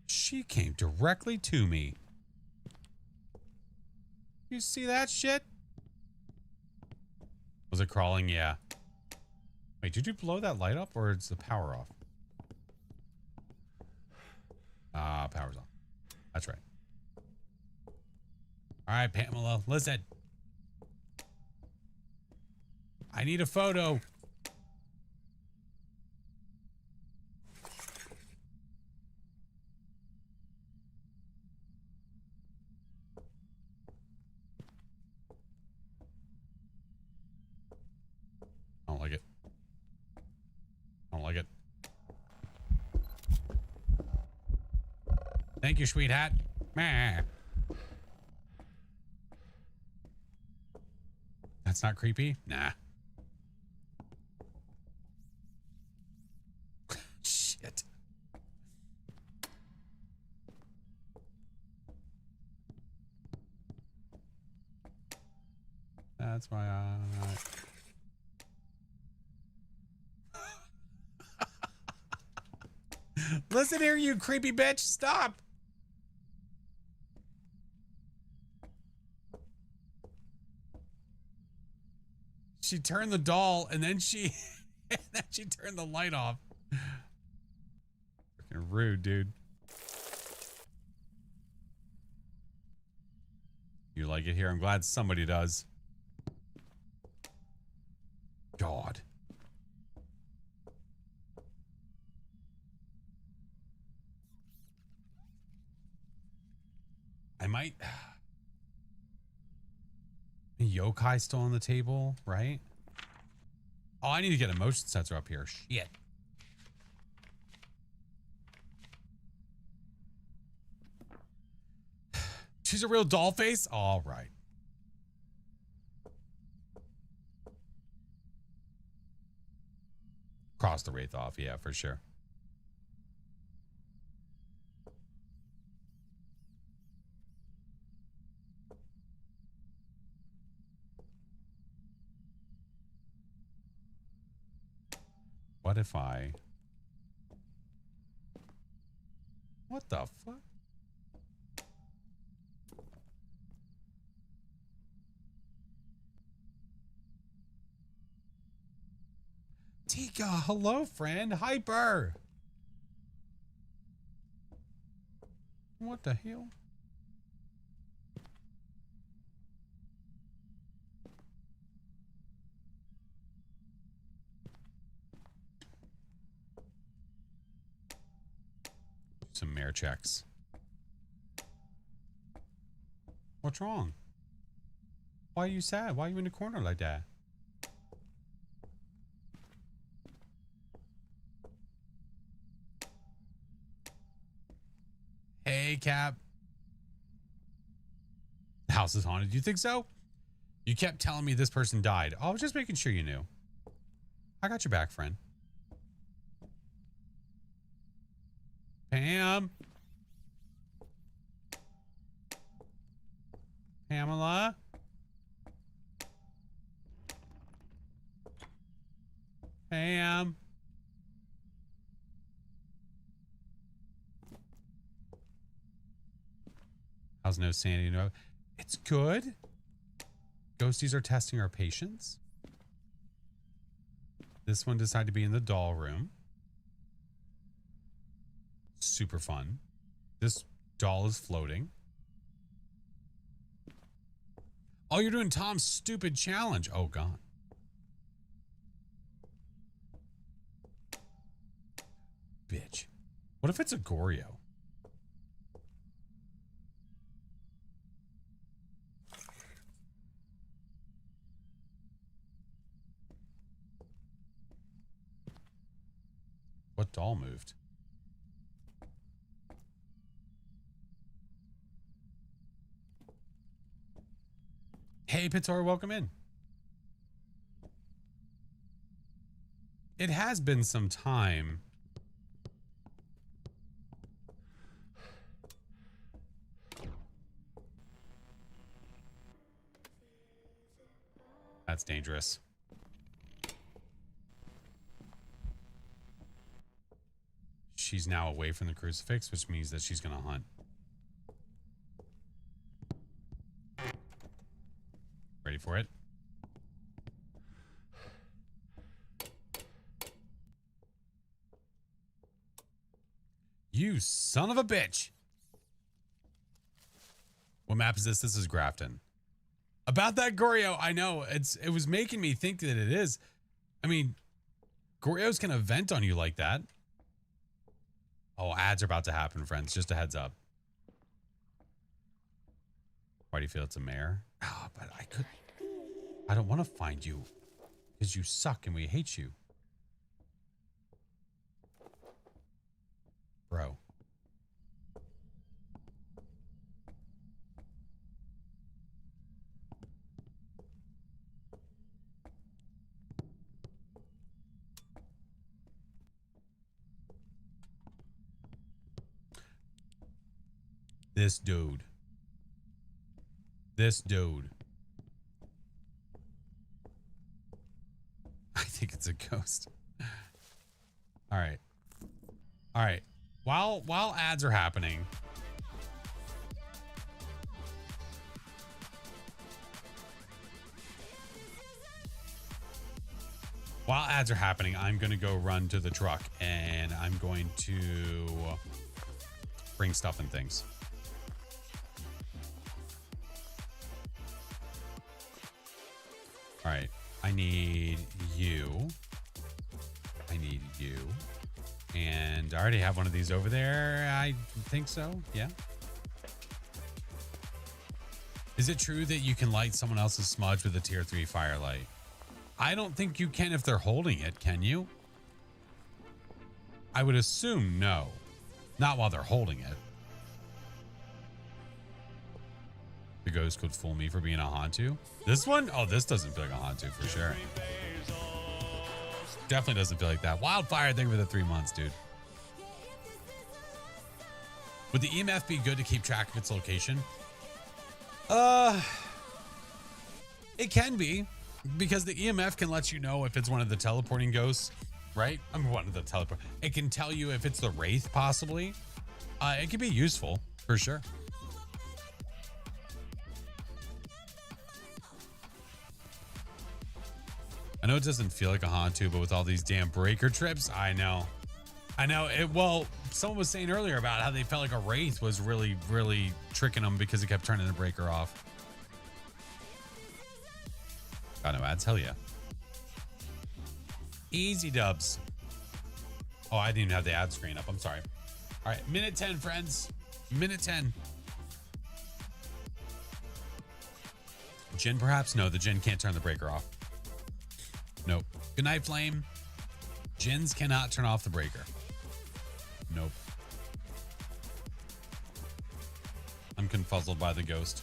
She came directly to me. You see that shit? Was it crawling? Yeah. Wait, did you blow that light up or is the power off? Power's on. That's right. All right, Pamela, listen. I need a photo. I don't like it. I don't like it. Thank you, sweetheart. Meh. That's not creepy? Nah. Shit. That's why I... Listen here, you creepy bitch. Stop. She turned the doll and then she turned the light off. Freaking rude, dude. You like it here? I'm glad somebody does. God. I might... Yokai still on the table, right? Oh, I need to get a motion sensor up here. Shit. She's a real doll face? All right. Cross the wraith off, yeah, for sure. What if I... What the fuck? Tika, hello, friend. Hyper. What the hell? Some mare checks. What's wrong? Why are you sad? Why are you in the corner like that? Hey, Cap. The house is haunted. You think so? You kept telling me this person died. I was just making sure you knew. I got your back, friend. Pam. Pamela. Pam. How's no sanity? No, it's good. Ghosties are testing our patience. This one decided to be in the doll room. Super fun. This doll is floating. Oh, you're doing Tom's stupid challenge. Oh, God. Bitch. What if it's a Goryo? What doll moved? Hey, Pitor, welcome in. It has been some time. That's dangerous. She's now away from the crucifix, which means that she's going to hunt. Ready for it? You son of a bitch. What map is this? This is Grafton. About that Goryo, I know it was making me think that it is. I mean, Goryos can event on you like that. Oh, ads are about to happen, friends. Just a heads up. Why do you feel it's a mare? Oh, but I don't want to find you because you suck and we hate you. Bro. This dude. This dude. I think it's a ghost. All right. All right. While ads are happening. While ads are happening, I'm going to go run to the truck and I'm going to bring stuff and things. All right, I need you. I need you. And I already have one of these over there. I think so. Yeah. Is it true that you can light someone else's smudge with a tier 3 firelight? I don't think you can if they're holding it, can you? I would assume no. Not while they're holding it. The ghost could fool me for being a Hantu. This one? Oh, this doesn't feel like a Hantu for sure. Definitely doesn't feel like that. Wildfire, thank you for the 3 months, dude. Would the EMF be good to keep track of its location? It can be, because the EMF can let you know if it's one of the teleporting ghosts, right? I mean, one of the teleport. It can tell you if it's the Wraith, possibly. It can be useful, for sure. I know it doesn't feel like a Hantu, but with all these damn breaker trips, I know. Well, someone was saying earlier about how they felt like a Wraith was really, really tricking them because it kept turning the breaker off. Got no ads? Hell yeah. Easy dubs. Oh, I didn't even have the ad screen up. I'm sorry. All right, minute 10, friends. Minute 10. Jinn, perhaps? No, the Jinn can't turn the breaker off. Nope. Good night, Flame. Jinns cannot turn off the breaker. Nope. I'm confuzzled by the ghost.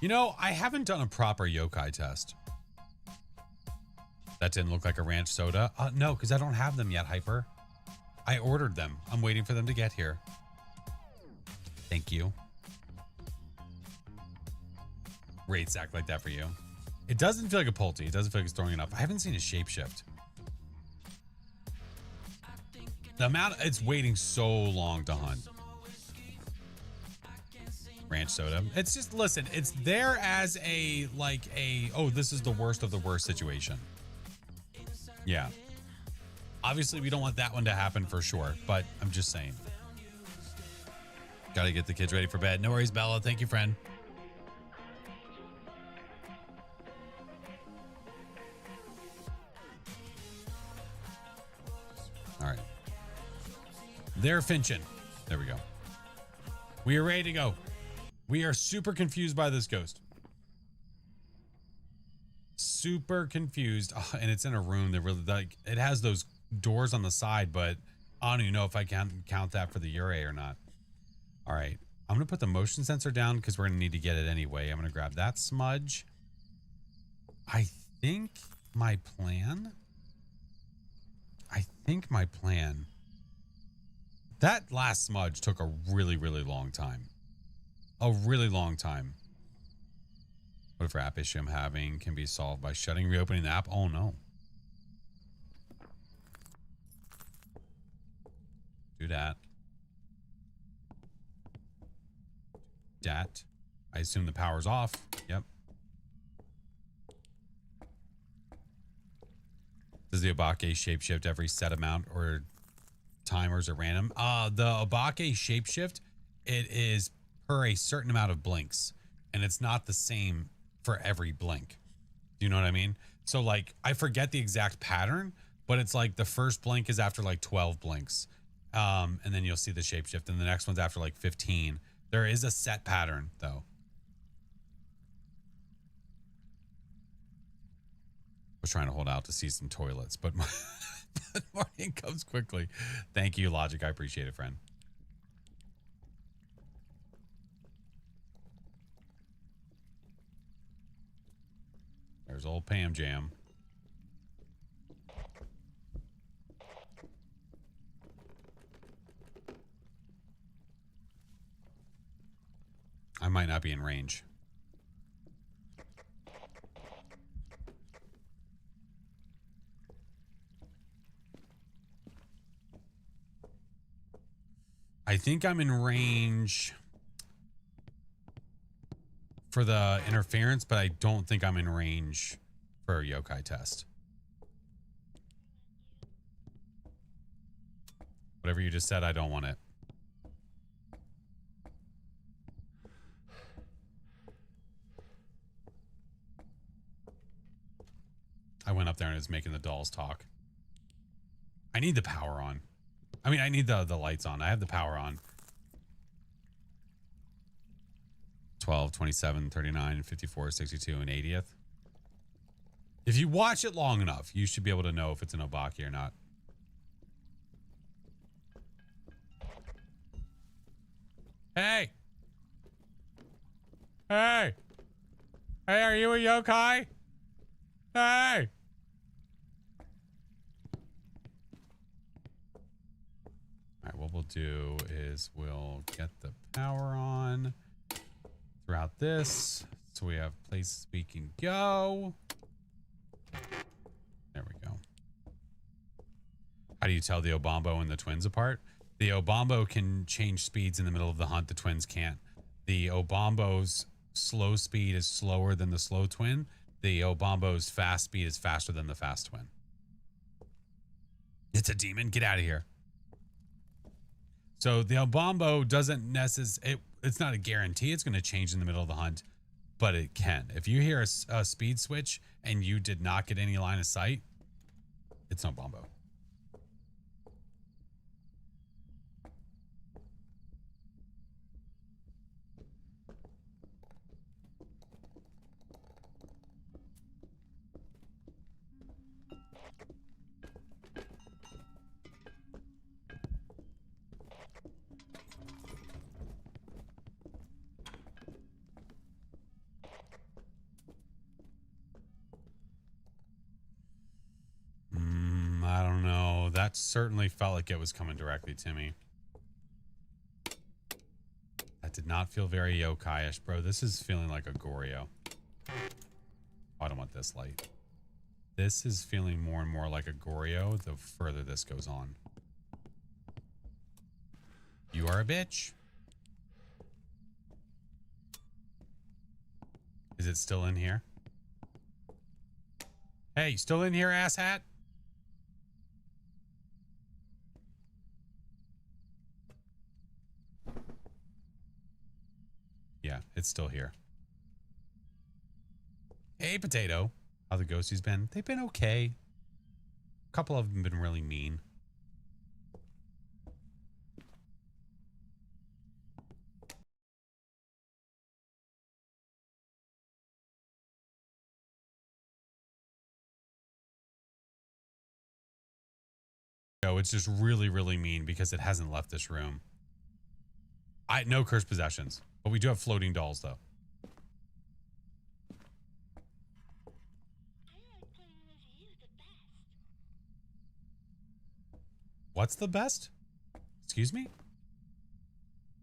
You know, I haven't done a proper yokai test. That didn't look like a ranch soda. No, because I don't have them yet, Hyper. I ordered them. I'm waiting for them to get here. Thank you. Wraiths act like that for you. It doesn't feel like a Pulte. It doesn't feel like it's throwing it up. I haven't seen a shapeshift. The amount, it's waiting so long to hunt. Ranch soda. It's just, listen, it's there as a, like a, oh, this is the worst of the worst situation. Yeah. Obviously, we don't want that one to happen for sure, but I'm just saying. Gotta get the kids ready for bed. No worries, Bella. Thank you, friend. They're finching. There we go. We are ready to go. We are super confused by this ghost. Super confused. Oh, and it's in a room that really, like, it has those doors on the side, but I don't even know if I can count that for the Ure or not. All right. I'm going to put the motion sensor down because we're going to need to get it anyway. I'm going to grab that smudge. I think my plan. That last smudge took a really, really long time. A really long time. Whatever app issue I'm having can be solved by shutting, reopening the app. Oh no. Do that. That. I assume the power's off. Yep. Does the Obake shapeshift every set amount or timers are random? The Obake shapeshift, it is per a certain amount of blinks, and it's not the same for every blink. Do you know what I mean? So like, I forget the exact pattern, but it's like the first blink is after like 12 blinks. And then you'll see the shapeshift, and the next one's after like 15. There is a set pattern though. Was trying to hold out to see some toilets, but morning comes quickly. Thank you, Logic. I appreciate it, friend. There's old Pam Jam. I might not be in range. I think I'm in range for the interference, but I don't think I'm in range for a yokai test. Whatever you just said, I don't want it. I went up there and it's making the dolls talk. I need the power on. I mean, I need the lights on. I have the power on. 12, 27, 39, 54, 62, and 80th. If you watch it long enough, you should be able to know if it's an Obaki or not. Hey! Hey! Hey, are you a yokai? Hey! Alright, what we'll do is we'll get the power on throughout this. So we have places we can go. There we go. How do you tell the Obambo and the twins apart? The Obambo can change speeds in the middle of the hunt. The twins can't. The Obambo's slow speed is slower than the slow twin. The Obambo's fast speed is faster than the fast twin. It's a demon. Get out of here. So the Obambo doesn't necessarily, it's not a guarantee it's going to change in the middle of the hunt, but it can. If you hear a speed switch and you did not get any line of sight, it's no Obambo. I don't know. That certainly felt like it was coming directly to me. That did not feel very yokai-ish, bro. This is feeling like a Goryo. Oh, I don't want this light. This is feeling more and more like a Goryo the further this goes on. You are a bitch. Is it still in here? Hey, you still in here, asshat? Yeah, it's still here. Hey, Potato. How the ghosties been? They've been okay. A couple of them been really mean. So it's just really, really mean because it hasn't left this room. No cursed possessions, but we do have floating dolls though. What's the best? Excuse me?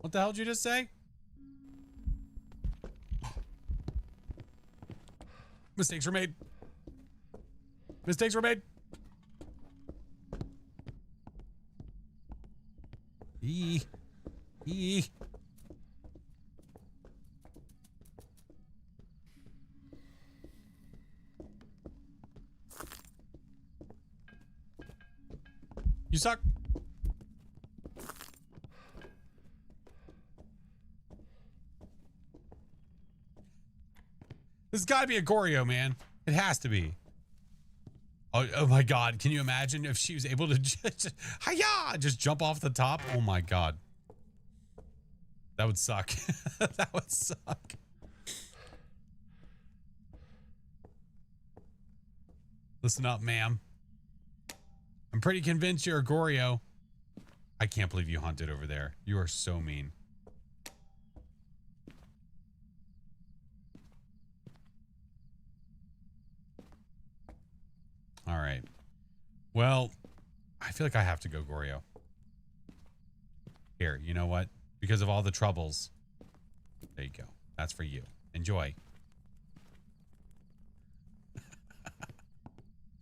What the hell did you just say? Mistakes were made. Mistakes were made. You suck. This has got to be a Goryo, man. It has to be. Oh my God. Can you imagine if she was able to just jump off the top? Oh my God. That would suck. That would suck. Listen up, ma'am. I'm pretty convinced you're a Goryo. I can't believe you hunted over there. You are so mean. All right. Well, I feel like I have to go Goryo. Here, you know what? Because of all the troubles. There you go. That's for you. Enjoy.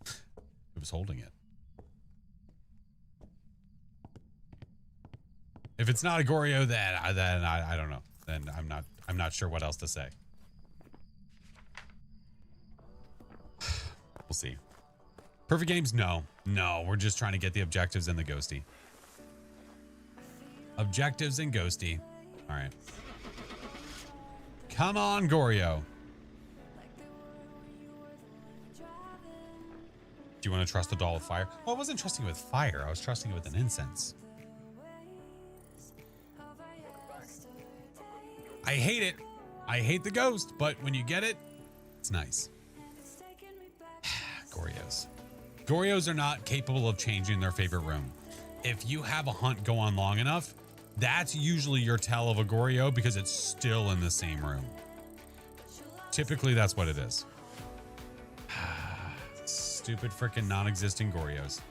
It was holding it. If it's not a Goryo, then I don't know. Then I'm not sure what else to say. We'll see. Perfect games? No. No, we're just trying to get the objectives and the ghosty. Objectives and ghosty. All right. Come on, Goryo. Do you want to trust the doll with fire? Well, I wasn't trusting it with fire. I was trusting it with an incense. I hate it. I hate the ghost, but when you get it, it's nice. Goryos. Goryos are not capable of changing their favorite room. If you have a hunt go on long enough, that's usually your tell of a Goryo because it's still in the same room. Typically, that's what it is. Stupid freaking non-existing Goryos.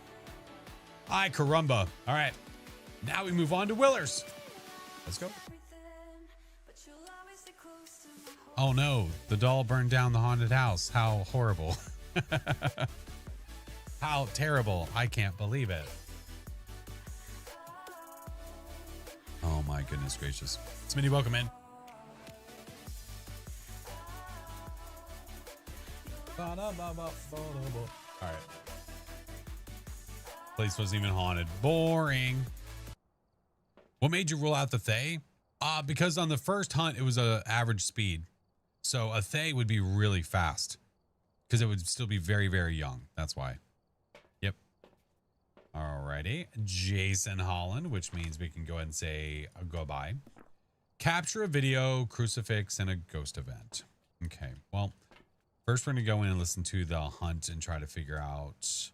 Ay, caramba. All right. Now we move on to Willers. Let's go. Oh no, the doll burned down the haunted house. How horrible. How terrible. I can't believe it. Oh my goodness gracious. Smitty, welcome in. All right. Place wasn't even haunted. Boring. What made you rule out the Thay? Because on the first hunt, it was a average speed. So a Thay would be really fast because it would still be very, very young. That's why. Yep. Alrighty. Jason Holland, which means we can go ahead and say goodbye. Capture a video, crucifix, and a ghost event. Okay. Well, first we're going to go in and listen to the hunt and try to figure out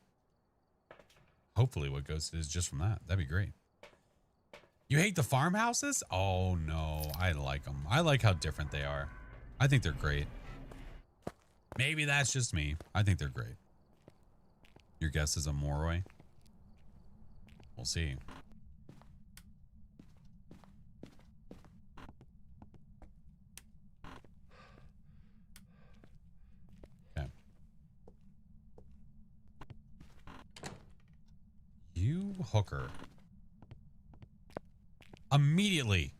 hopefully what ghost it is just from that. That'd be great. You hate the farmhouses? Oh no, I like them. I like how different they are. I think they're great. Maybe that's just me. I think they're great. Your guess is a Moroi? We'll see. Okay. You hooker. Immediately.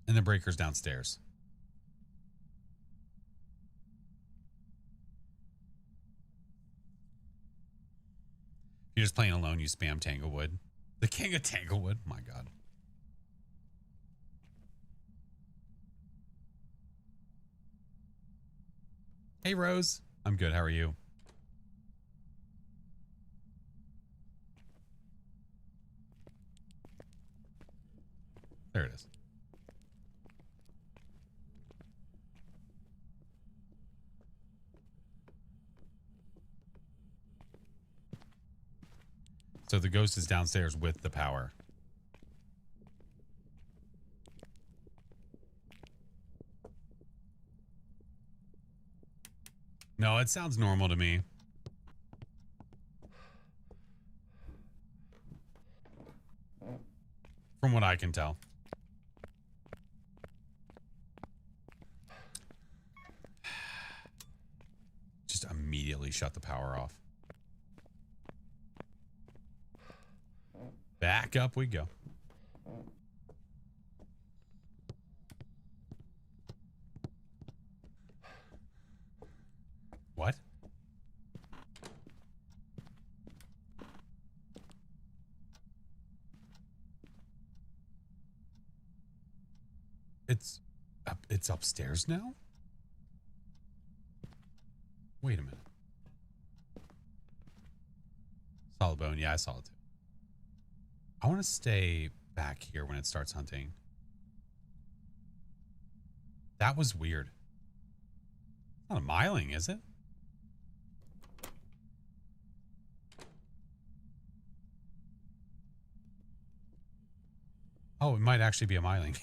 And the breaker's downstairs. If you're just playing alone, you spam Tanglewood. The king of Tanglewood. My God. Hey, Rose. I'm good. How are you? There it is. So the ghost is downstairs with the power. No, it sounds normal to me. From what I can tell. Just immediately shut the power off. Back up we go. What? It's upstairs now? Wait a minute. Solid bone. Yeah, I saw it too. I want to stay back here when it starts hunting. That was weird. Not a Myling, is it? Oh, it might actually be a Myling.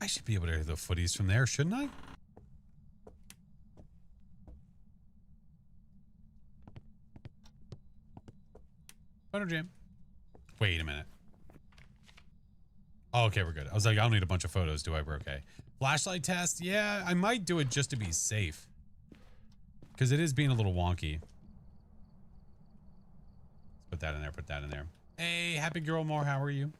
I should be able to hear the footies from there, shouldn't I? Photo jam. Wait a minute. Oh, okay, we're good. I was like, I don't need a bunch of photos, do I? We're okay. Flashlight test? Yeah, I might do it just to be safe. Because it is being a little wonky. Put that in there, put that in there. Hey, Happy Girl More, how are you?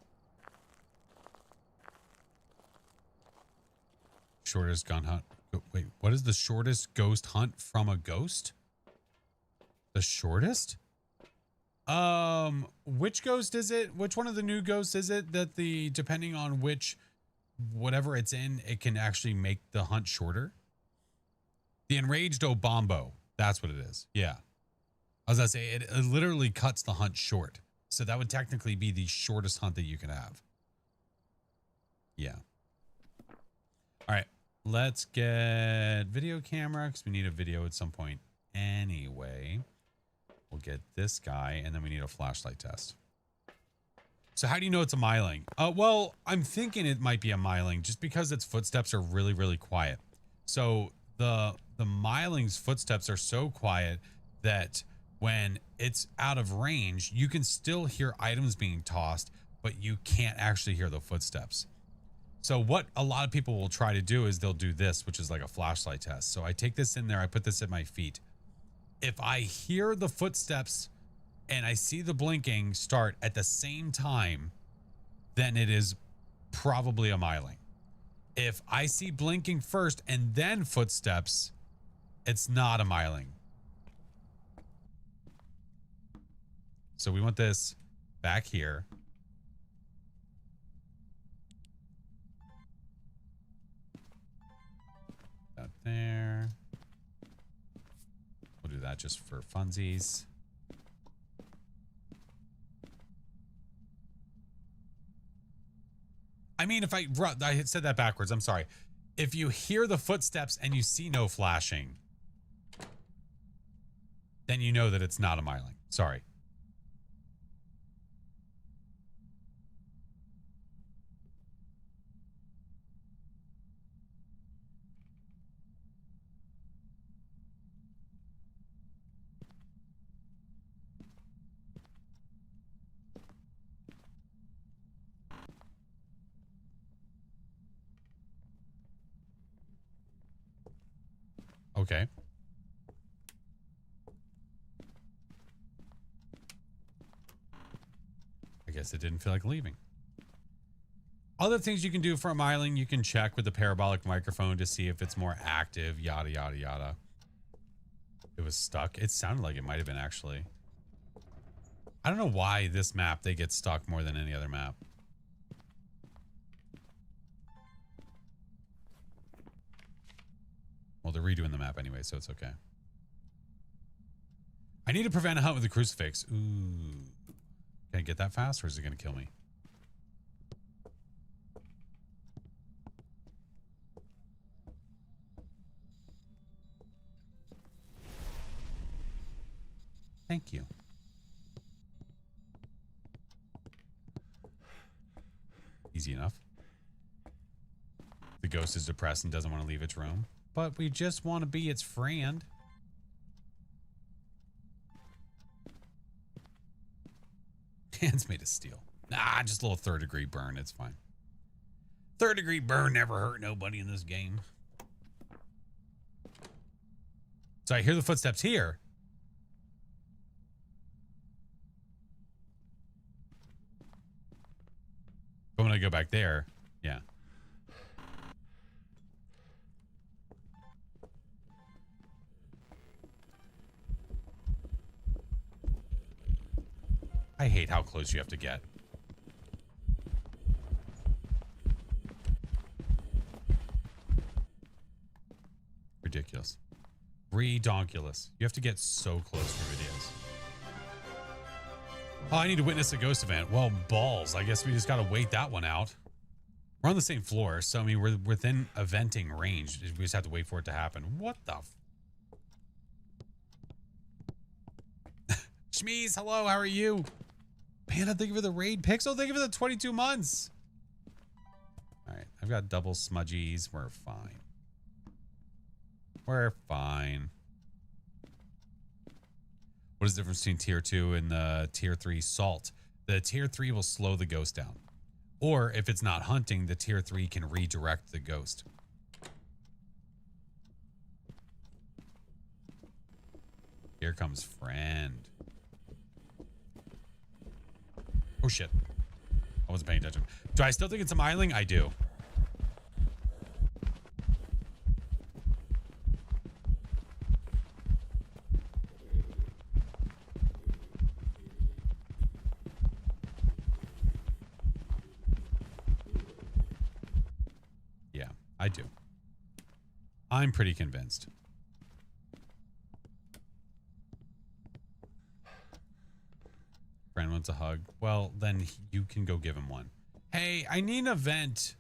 Shortest gun hunt. Wait, what is the shortest ghost hunt from a ghost? The shortest? Which ghost is it? Which one of the new ghosts is it that depending on which, whatever it's in, it can actually make the hunt shorter? The Enraged Obombo. That's what it is. Yeah. I was going to say, it literally cuts the hunt short. So that would technically be the shortest hunt that you can have. Yeah. All right. Let's get video camera because we need a video at some point anyway. We'll get this guy and then we need a flashlight test. So how do you know it's a Myling? Well, I'm thinking it might be a Myling just because its footsteps are really, really quiet. So the Myling's footsteps are so quiet that when it's out of range, you can still hear items being tossed, but you can't actually hear the footsteps. So what a lot of people will try to do is they'll do this, which is like a flashlight test. So I take this in there, I put this at my feet. If I hear the footsteps and I see the blinking start at the same time, then it is probably a Myling. If I see blinking first and then footsteps, it's not a Myling. So we want this back here. That there. We'll do that just for funsies. I mean, if I said that backwards, I'm sorry. If you hear the footsteps and you see no flashing, then you know that it's not a Myling. Sorry. Okay. I guess it didn't feel like leaving. Other things you can do for a Myling, you can check with the parabolic microphone to see if it's more active, yada, yada, yada. It was stuck. It sounded like it might have been actually. I don't know why this map, they get stuck more than any other map. Well, they're redoing the map anyway, so it's okay. I need to prevent a hunt with a crucifix. Ooh. Can I get that fast, or is it going to kill me? Thank you. Easy enough. The ghost is depressed and doesn't want to leave its room, but we just want to be its friend. Hands made of steel. Nah, just a little 3rd degree burn. It's fine. 3rd degree burn never hurt nobody in this game. So I hear the footsteps here. But when I go back there, yeah. I hate how close you have to get. Ridiculous. Redonkulous. You have to get so close for videos. Oh, I need to witness a ghost event. Well, balls. I guess we just got to wait that one out. We're on the same floor, so I mean, we're within eventing range. We just have to wait for it to happen. What the Shmeez, hello, how are you? Panda, thank you for the raid. Pixel, thank you for the 22 months. All right, I've got double smudgies. We're fine. We're fine. What is the difference between tier 2 and the tier 3 salt? The tier 3 will slow the ghost down. Or if it's not hunting, the tier 3 can redirect the ghost. Here comes friend. Oh shit. I wasn't paying attention. Do I still think it's a Myling? I do. Yeah, I do. I'm pretty convinced. Friend wants a hug. Well, then you can go give him one. Hey, I need an event.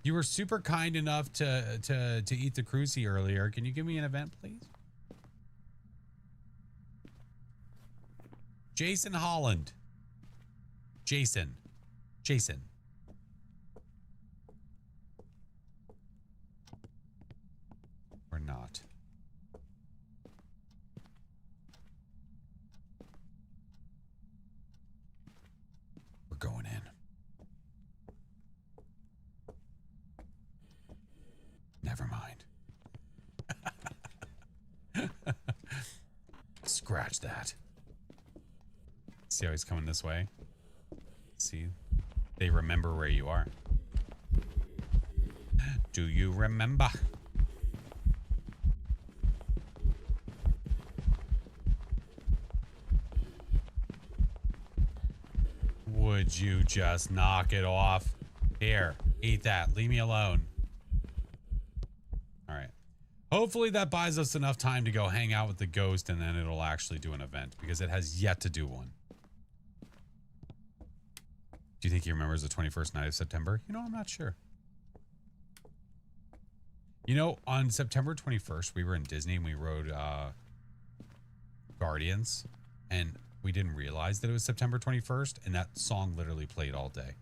You were super kind enough to eat the cruci earlier. Can you give me an event, please? Jason Holland. Jason. Or not. We're going in. Never mind. Scratch that. See how he's coming this way? See? They remember where you are. Do you remember? Would you just knock it off? Here, eat that. Leave me alone. All right. Hopefully that buys us enough time to go hang out with the ghost, and then it'll actually do an event, because it has yet to do one. Do you think he remembers the 21st night of September? You know, I'm not sure. You know, on September 21st, we were in Disney and we rode Guardians, and we didn't realize that it was September 21st, and that song literally played all day.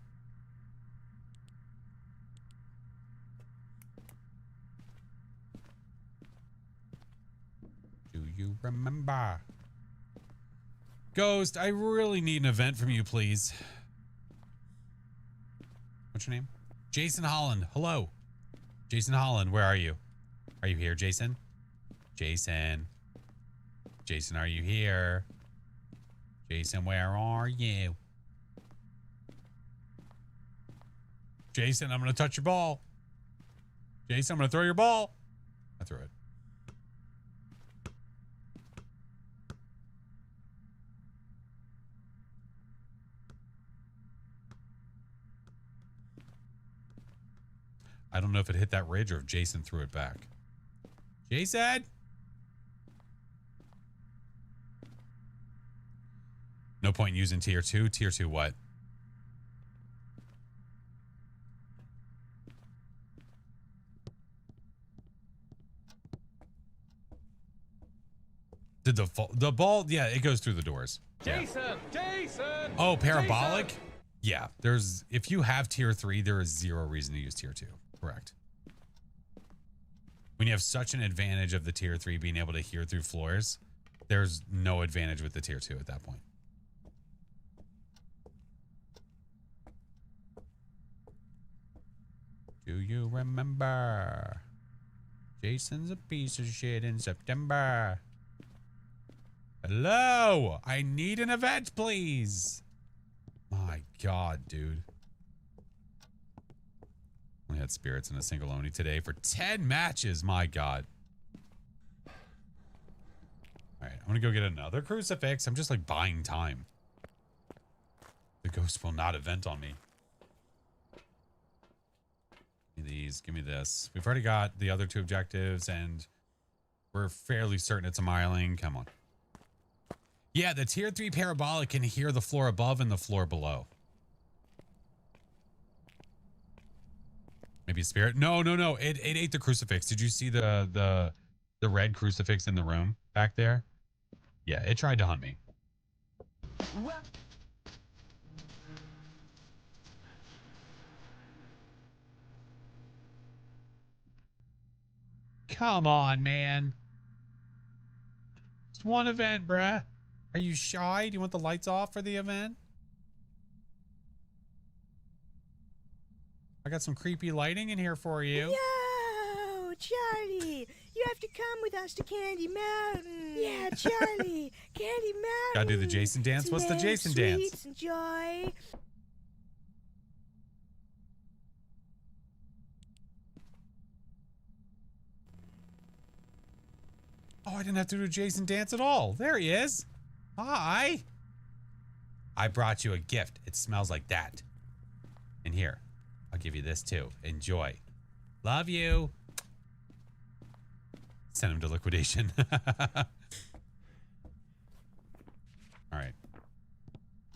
Do you remember? Ghost, I really need an event from you, please. What's your name? Jason Holland. Hello. Jason Holland, where are you? Are you here, Jason? Jason. Jason, are you here? Jason, where are you? Jason, I'm going to touch your ball. Jason, I'm going to throw your ball. I threw it. I don't know if it hit that ridge or if Jason threw it back. Jason? No point in using tier 2. Tier 2 what? Did the ball? Yeah, it goes through the doors. Jason! Jason! Oh, parabolic? Yeah, there's, if you have tier 3, there is zero reason to use tier 2. Correct. When you have such an advantage of the tier 3 being able to hear through floors, there's no advantage with the tier 2 at that point. Do you remember? Jason's a piece of shit in September. Hello, I need an event, please. My God, dude. Only had spirits in a single Oni today for 10 matches. My God. All right, I'm gonna go get another crucifix. I'm just like buying time. The ghost will not event on me. Give me these, give me this. We've already got the other 2 objectives and we're fairly certain it's a Myling. Come on. Yeah, the tier 3 parabolic can hear the floor above and the floor below. Maybe a spirit? No. It ate the crucifix. Did you see the red crucifix in the room back there? Yeah, it tried to hunt me. What? Come on, man. Just one event, bruh. Are you shy? Do you want the lights off for the event? I got some creepy lighting in here for you. No, Charlie, you have to come with us to Candy Mountain. Yeah, Charlie, Candy Mountain. Gotta do the Jason dance. What's the Jason dance? Sweets and joy. Oh, I didn't have to do a Jason dance at all. There he is. Hi. I brought you a gift. It smells like that. And here, I'll give you this too. Enjoy. Love you. Send him to liquidation. All right.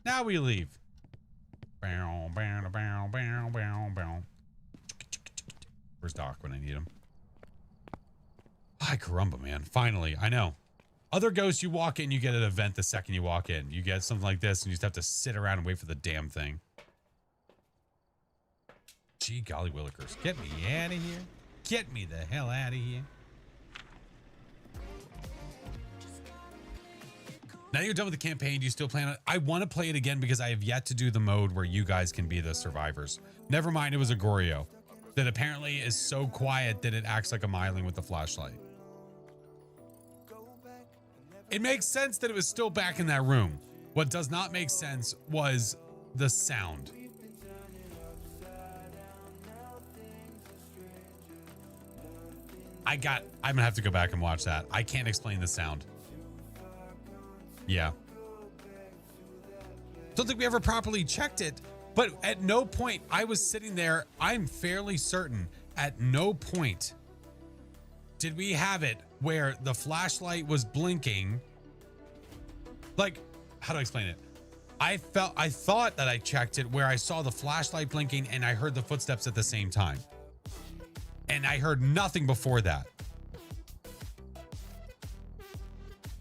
Now we leave. Where's Doc when I need him? Ay, caramba, man. Finally, I know. Other ghosts, you walk in, you get an event the second you walk in. You get something like this, and you just have to sit around and wait for the damn thing. Gee golly willikers. Get me out of here. Get me the hell out of here. Now you're done with the campaign, do you still plan on it? I want to play it again because I have yet to do the mode where you guys can be the survivors. Never mind, it was a Goryo that apparently is so quiet that it acts like a Myling with the flashlight. It makes sense that it was still back in that room. What does not make sense was the sound. I'm gonna have to go back and watch that. I can't explain the sound. Yeah. Don't think we ever properly checked it, but at no point, I was sitting there, I'm fairly certain, at no point did we have it where the flashlight was blinking. Like, how do I explain it? I thought that I checked it where I saw the flashlight blinking and I heard the footsteps at the same time. And I heard nothing before that.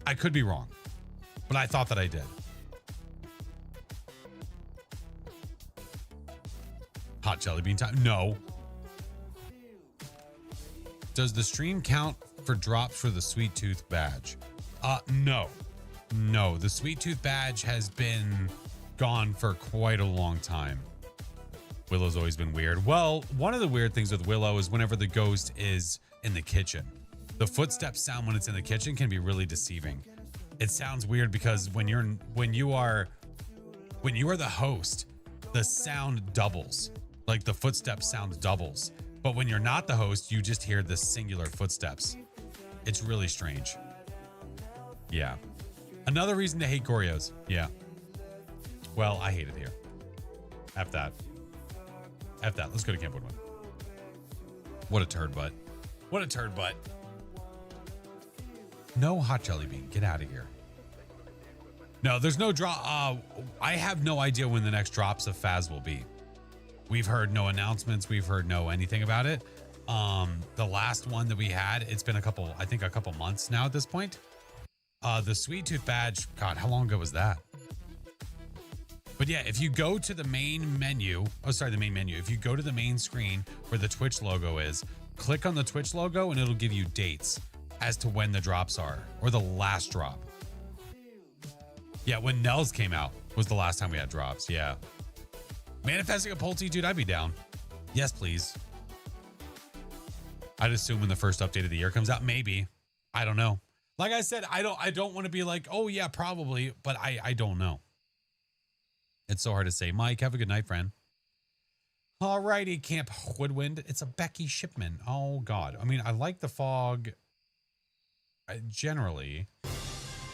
I could be wrong, but I thought that I did. Hot jelly bean time? No. Does the stream count for drops for the Sweet Tooth badge? No. No, the Sweet Tooth badge has been gone for quite a long time. Willow's always been weird. Well, one of the weird things with Willow is whenever the ghost is in the kitchen, the footsteps sound when it's in the kitchen can be really deceiving. It sounds weird because when you are the host, the sound doubles. Like the footsteps sound doubles. But when you're not the host, you just hear the singular footsteps. It's really strange. Yeah. Another reason to hate Goryos. Yeah. Well, I hate it here. F that. F that. Let's go to Camp Woodwind. What a turd butt. What a turd butt. No hot jelly bean. Get out of here. No, there's no drop. I have no idea when the next drops of Phas will be. We've heard no announcements. We've heard no anything about it. The last one that we had, it's been a couple months now at this point. The Sweet Tooth badge, God, how long ago was that? But yeah, if you go to the main menu, if you go to the main screen where the Twitch logo is, click on the Twitch logo and it'll give you dates as to when the drops are, or the last drop. Yeah, when Nels came out was the last time we had drops. Yeah. Manifesting a Pulte, dude, I'd be down. Yes, please. I'd assume when the first update of the year comes out, maybe. I don't know. Like I said, I don't want to be like, oh yeah, probably, but I don't know. It's so hard to say. Mike, have a good night, friend. Alrighty, Camp Woodwind. It's a Becky Shipman. Oh God. I mean, I like the fog generally,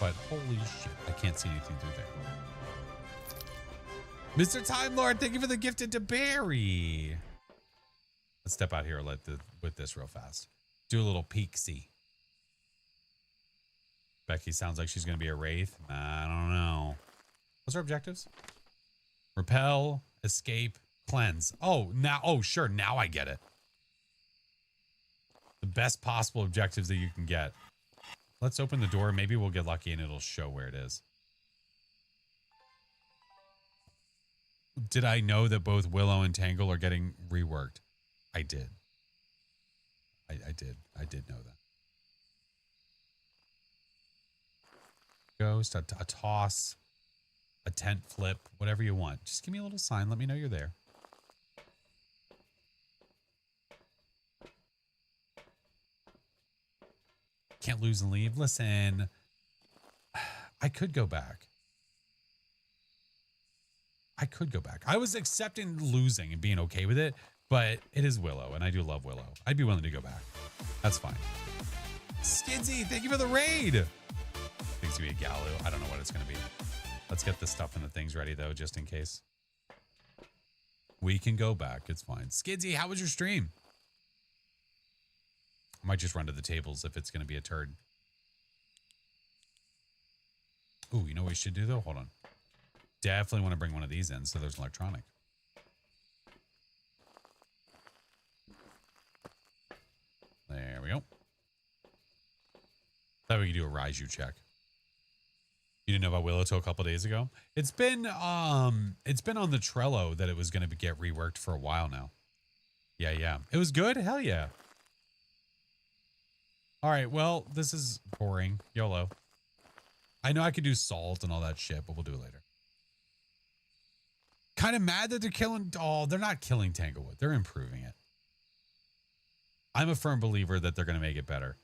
but holy shit, I can't see anything through there. Mr. Time Lord, thank you for the gifted to Barry. Let's step out here with this real fast. Do a little peek-see. Becky sounds like she's going to be a wraith. I don't know. What's her objectives? Repel, escape, cleanse. Oh, now, oh, sure. Now I get it. The best possible objectives that you can get. Let's open the door. Maybe we'll get lucky and it'll show where it is. Did I know that both Willow and Tangle are getting reworked? I did. I did know that. Ghost, a toss, a tent flip, whatever you want. Just give me a little sign. Let me know you're there. Can't lose and leave. Listen, I could go back. I was accepting losing and being okay with it, but it is Willow, and I do love Willow. I'd be willing to go back. That's fine. Skidsy, thank you for the raid. I think it's going to be a Gallo. I don't know what it's going to be. Let's get the stuff and the things ready, though, just in case. We can go back. It's fine. Skidsy, how was your stream? I might just run to the tables if it's going to be a turd. Ooh, you know what we should do, though? Hold on. Definitely want to bring one of these in so there's an electronic. There we go. Thought we could do a Raiju check. You didn't know about Willow till a couple days ago? It's been on the Trello that it was going to get reworked for a while now. Yeah. It was good? Hell yeah. All right, well, this is boring. YOLO. I know I could do salt and all that shit, but we'll do it later. Kind of mad that they're killing... Oh, they're not killing Tanglewood. They're improving it. I'm a firm believer that they're going to make it better.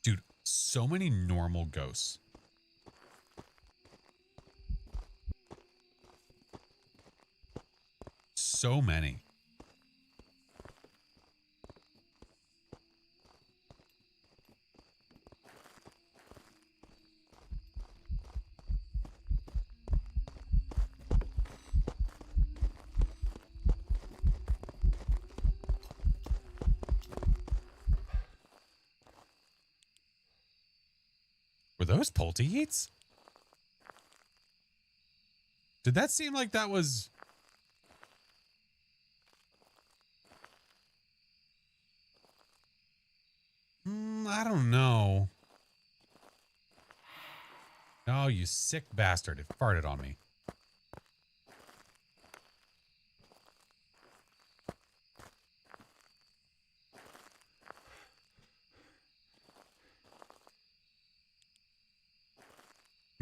Dude, so many normal ghosts. So many. Were those Pulte eats? Did that seem like that was... I don't know. Oh, you sick bastard. It farted on me.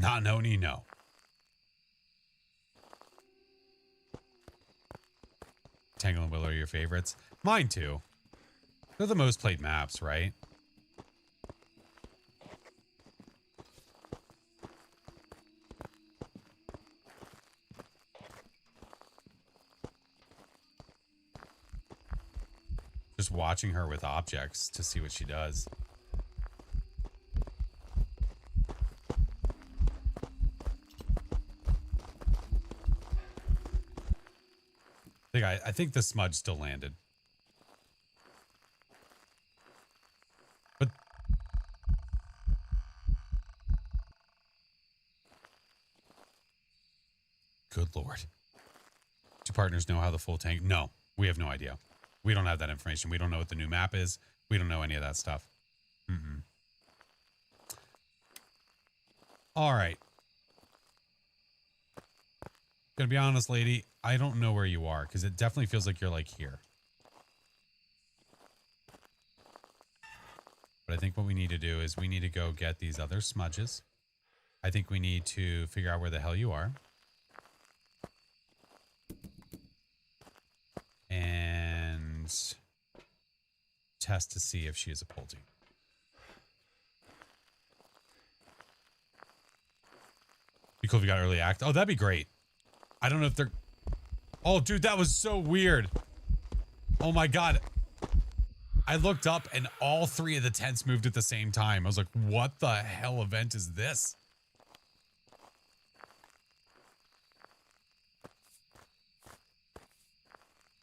Not no, no. Tangle and Willow are your favorites. Mine too. They're the most played maps, right? Just watching her with objects to see what she does. I think the smudge still landed. Good Lord. Do partners know how the full tank? No, we have no idea. We don't have that information. We don't know what the new map is. We don't know any of that stuff. Mm-mm. All right. Gonna be honest, lady. I don't know where you are because it definitely feels like you're like here. But I think what we need to do is we need to go get these other smudges. I think we need to figure out where the hell you are. And test to see if she is a Polty. Be cool if you got early act. Oh, that'd be great. I don't know if they're... Oh, dude, that was so weird. Oh, my God. I looked up and all three of the tents moved at the same time. I was like, what the hell event is this?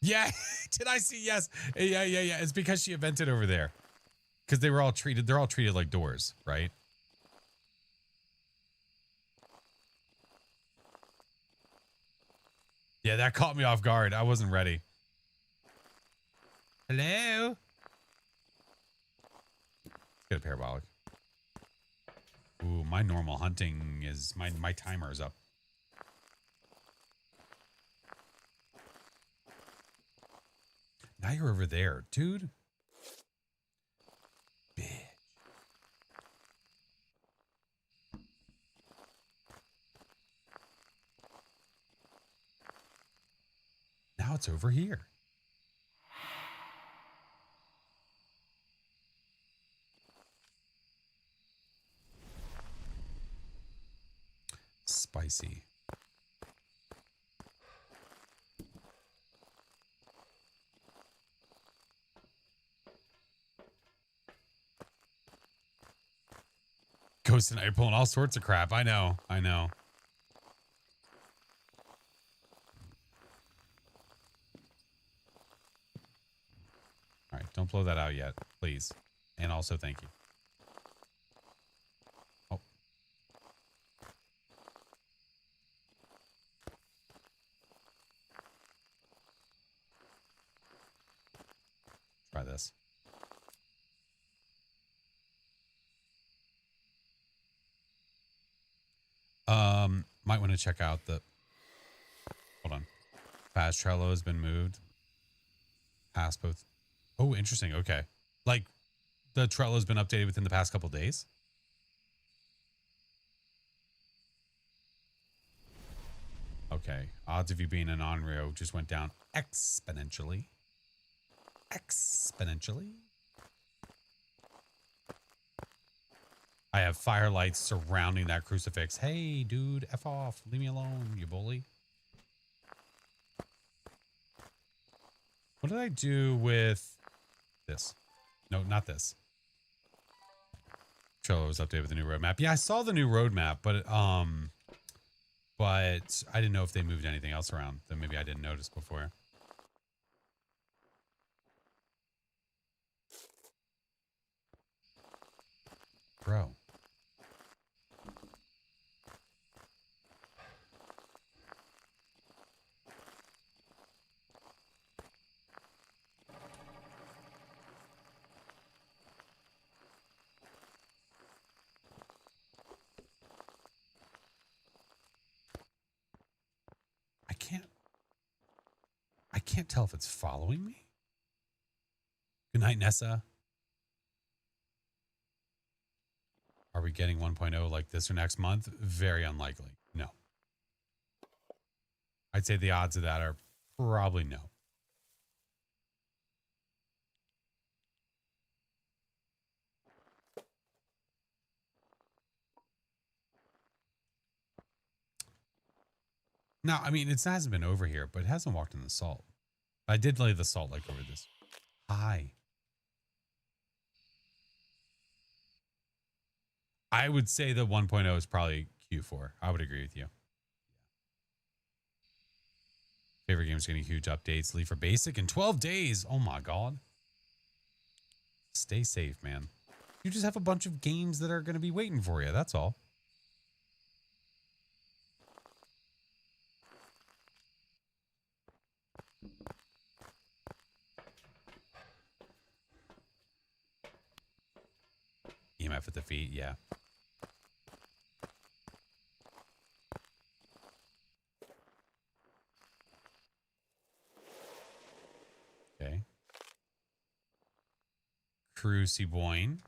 Yeah. Did I see? Yes. Yeah. It's because she evented over there. Because they're all treated like doors, right? Yeah, that caught me off guard. I wasn't ready. Hello? Get a parabolic. Ooh, my normal hunting is... My timer is up. Now you're over there, dude. Bitch. Now it's over here. Spicy. Ghost and I are pulling all sorts of crap. I know. All right, don't blow that out yet, please. And also, thank you. Oh. Try this. Might want to check out the... Hold on. Fast Trello has been moved. Past both... Oh, interesting. Okay. Like, the Trello has been updated within the past couple days? Okay. Odds of you being an Onryo just went down exponentially. Exponentially? I have firelights surrounding that crucifix. Hey, dude, F off. Leave me alone, you bully. What did I do with this? No, not this. Trello was updated with the new roadmap. Yeah, I saw the new roadmap, but I didn't know if they moved anything else around that maybe I didn't notice before. Bro. I can't tell if it's following me. Good night, Nessa. Are we getting 1.0 like this or next month? Very unlikely. No. I'd say the odds of that are probably no. No, I mean, it hasn't been over here, but it hasn't walked in the salt. I did lay the salt like over this. Hi. I would say the 1.0 is probably Q4. I would agree with you. Favorite game's getting huge updates. Leave for basic in 12 days. Oh my God. Stay safe, man. You just have a bunch of games that are going to be waiting for you. That's all. F at the feet. Yeah. Okay. Crucy Boyne.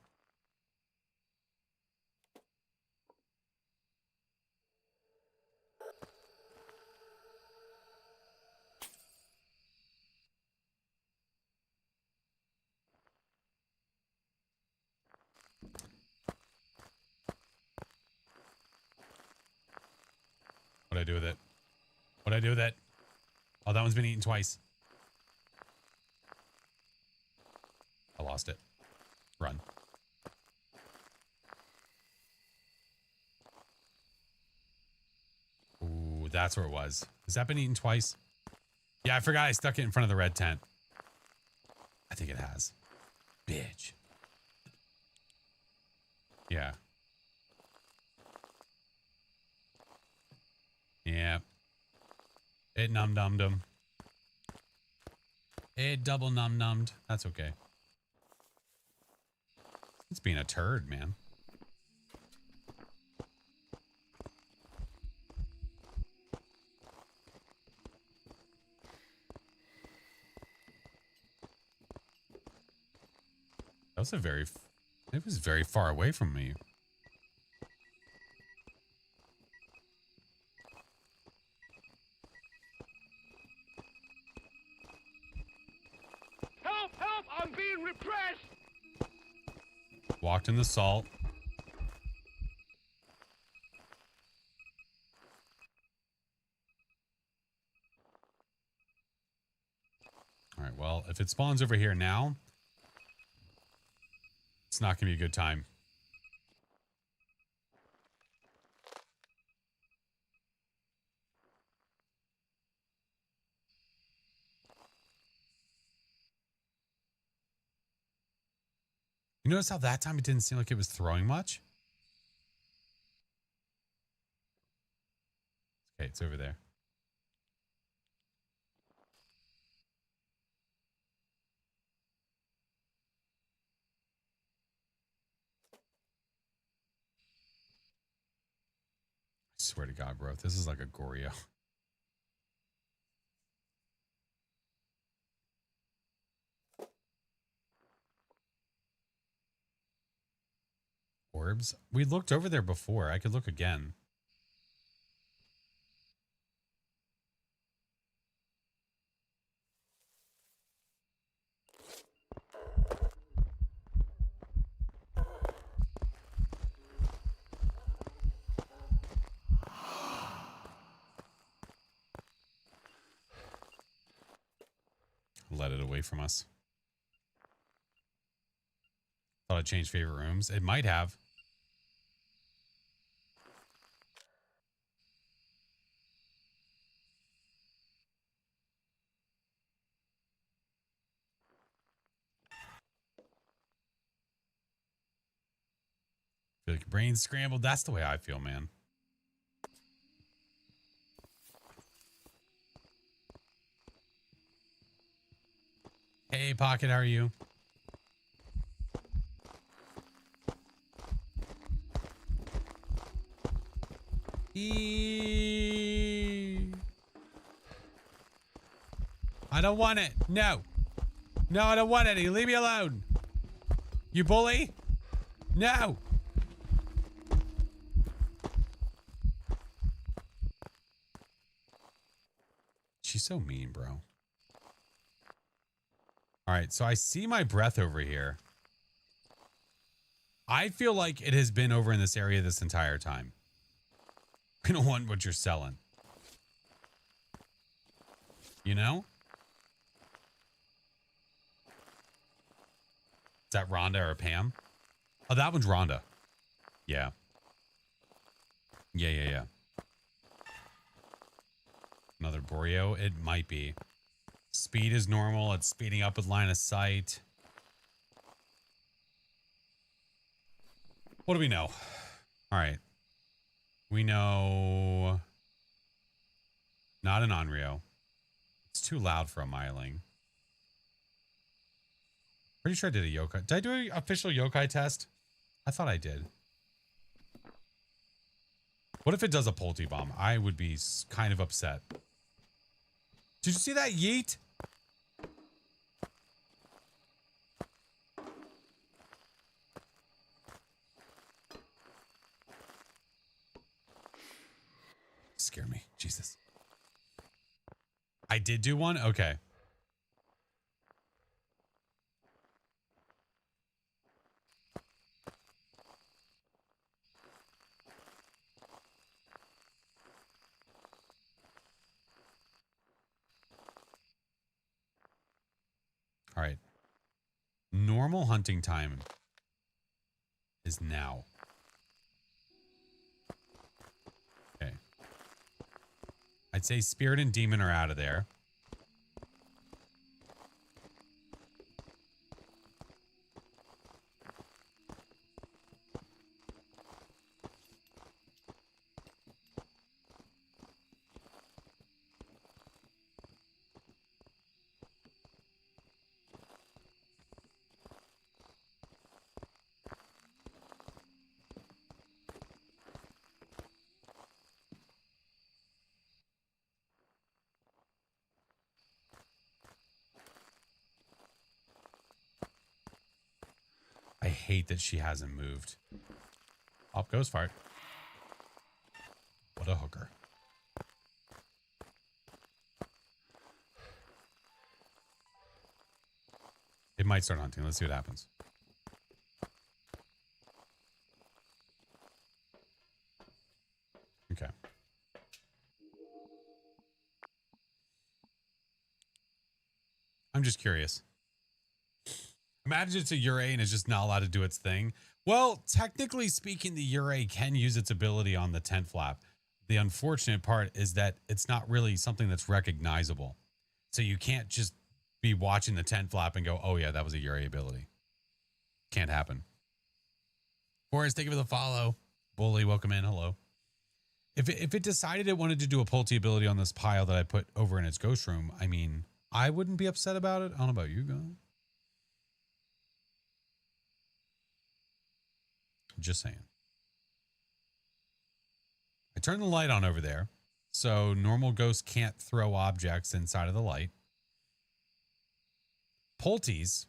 What'd I do with it? What'd I do with it? Oh, that one's been eaten twice. I lost it. Run. Ooh, that's where it was. Has that been eaten twice? Yeah, I forgot I stuck it in front of the red tent. I think it has. Bitch. Yeah. Yeah. It num-nummed him. It double num-nummed. That's okay. It's being a turd, man. That was it was very far away from me. Help! Help! I'm being repressed! Walked in the salt. All right, well, if it spawns over here now, it's not going to be a good time. You notice how that time it didn't seem like it was throwing much? Okay, it's over there. I swear to God, bro, this is like a Goryo. Orbs? We looked over there before. I could look again. Let it away from us. Thought I'd change favorite rooms. It might have. Feel like your brain's scrambled. That's the way I feel, man. Hey, Pocket, how are you? I don't want it. No. No, I don't want any. Leave me alone. You bully? No. She's so mean, bro. All right, so I see my breath over here. I feel like it has been over in this area this entire time. I don't want what you're selling. You know? Is that Rhonda or Pam? Oh, that one's Rhonda. Yeah. Yeah. Another Goryo? It might be. Speed is normal. It's speeding up with line of sight. What do we know? All right. We know not an Onryo. It's too loud for a Myling. Pretty sure I did a yokai. Did I do an official yokai test? I thought I did. What if it does a Polty bomb? I would be kind of upset. Did you see that yeet? Scare me. Jesus. I did do one? Okay. All right. Normal hunting time is now. Okay. I'd say spirit and demon are out of there. I hate that she hasn't moved. Up goes fart. What a hooker. It might start hunting. Let's see what happens. Okay. I'm just curious. Imagine it's a Ure and it's just not allowed to do its thing. Well, technically speaking, the Ure can use its ability on the tent flap. The unfortunate part is that it's not really something that's recognizable. So you can't just be watching the tent flap and go, oh yeah, that was a Ure ability. Can't happen. Forrest, thank you for the follow. Bully, welcome in. Hello. If it decided it wanted to do a Pulty ability on this pile that I put over in its ghost room, I mean, I wouldn't be upset about it. I don't know about you guys. Just saying. I turned the light on over there, so normal ghosts can't throw objects inside of the light. Pulties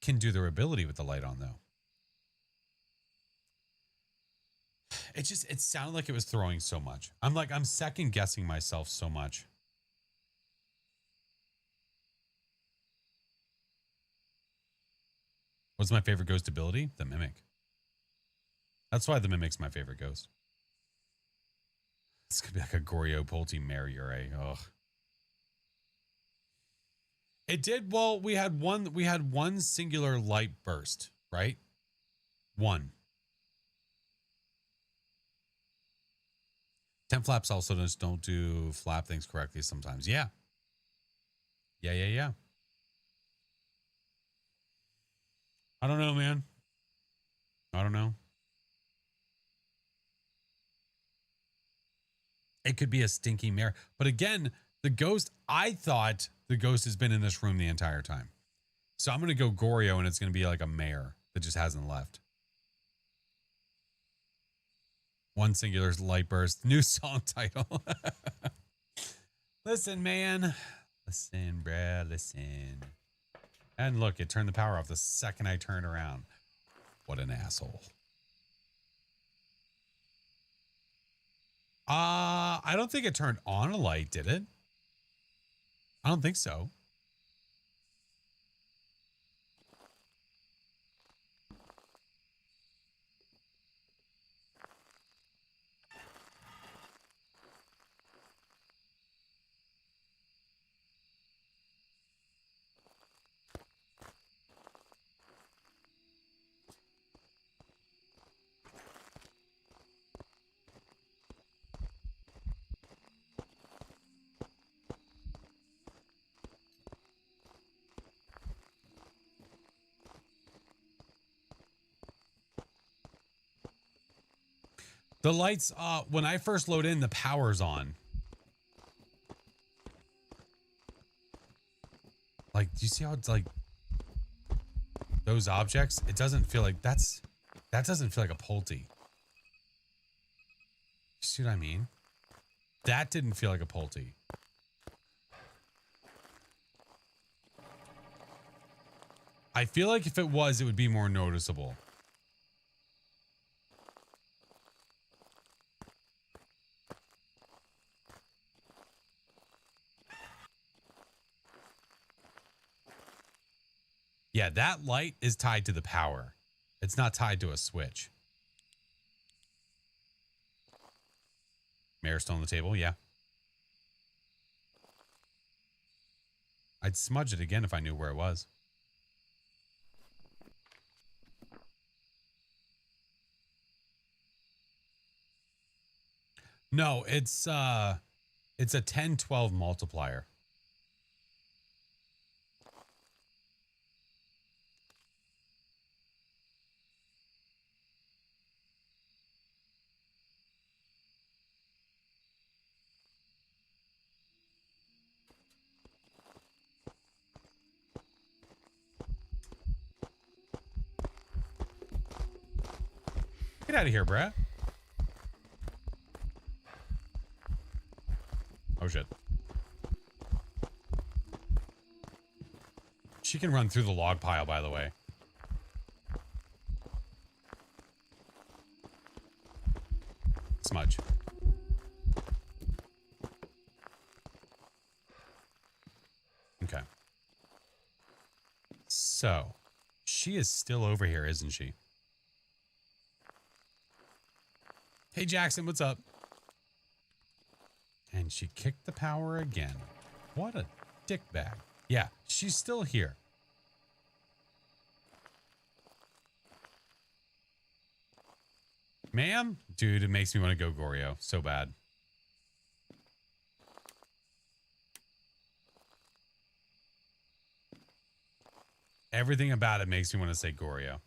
can do their ability with the light on, though. It sounded like it was throwing so much. I'm second guessing myself so much. What's my favorite ghost ability? The Mimic. That's why the Mimic's my favorite ghost. This could be like a Goryo Polty Mary. Ugh. It did well. We had one singular light burst, right? One. Tent flaps also just don't do flap things correctly sometimes. Yeah. Yeah. I don't know, man. I don't know. It could be a stinky mare. But again, the ghost, I thought the ghost has been in this room the entire time. So I'm going to go Goryo and it's going to be like a mare that just hasn't left. One singular light burst. New song title. Listen, man. Listen, bruh. Listen. And look, it turned the power off the second I turned around. What an asshole. I don't think it turned on a light, did it? I don't think so. The lights, when I first load in, the power's on. Like, do you see how it's like those objects? It doesn't feel like that's That doesn't feel like a Pulte. You see what I mean? That didn't feel like a Pulte. I feel like if it was, it would be more noticeable. Yeah, that light is tied to the power. It's not tied to a switch. Mirror still on the table? Yeah. I'd smudge it again if I knew where it was. No, it's a 10-12 multiplier. Get out of here, Brad. Oh, shit. She can run through the log pile, by the way. Smudge. Okay. So, she is still over here, isn't she? Hey, Jackson, what's up? And she kicked the power again. What a dickbag. Yeah, she's still here. Ma'am? Dude, it makes me want to go Goryo so bad. Everything about it makes me want to say Goryo.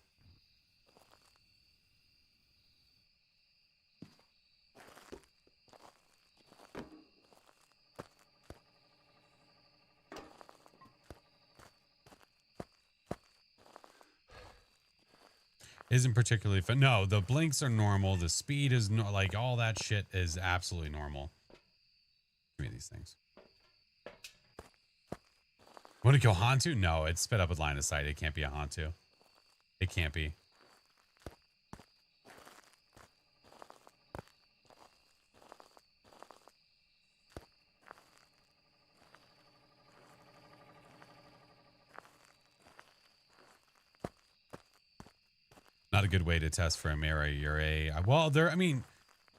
Isn't particularly fun. No, the blinks are normal. The speed is no, like all that shit is absolutely normal. Give me these things. Want to go Hantu? No, it's sped up with line of sight. It can't be a Hantu. It can't be. Not a good way to test for a mare. You're a well, there. I mean,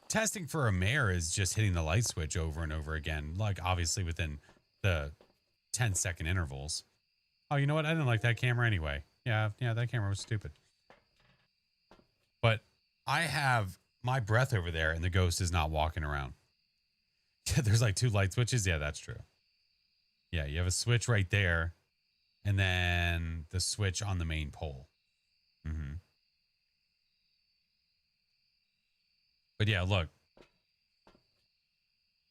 testing for a mare is just hitting the light switch over and over again, like obviously within the 10-second intervals. Oh, you know what? I didn't like that camera anyway. Yeah, that camera was stupid. But I have my breath over there, and the ghost is not walking around. Yeah, there's like 2 light switches. Yeah, that's true. Yeah, you have a switch right there, and then the switch on the main pole. Mm-hmm. But yeah, look.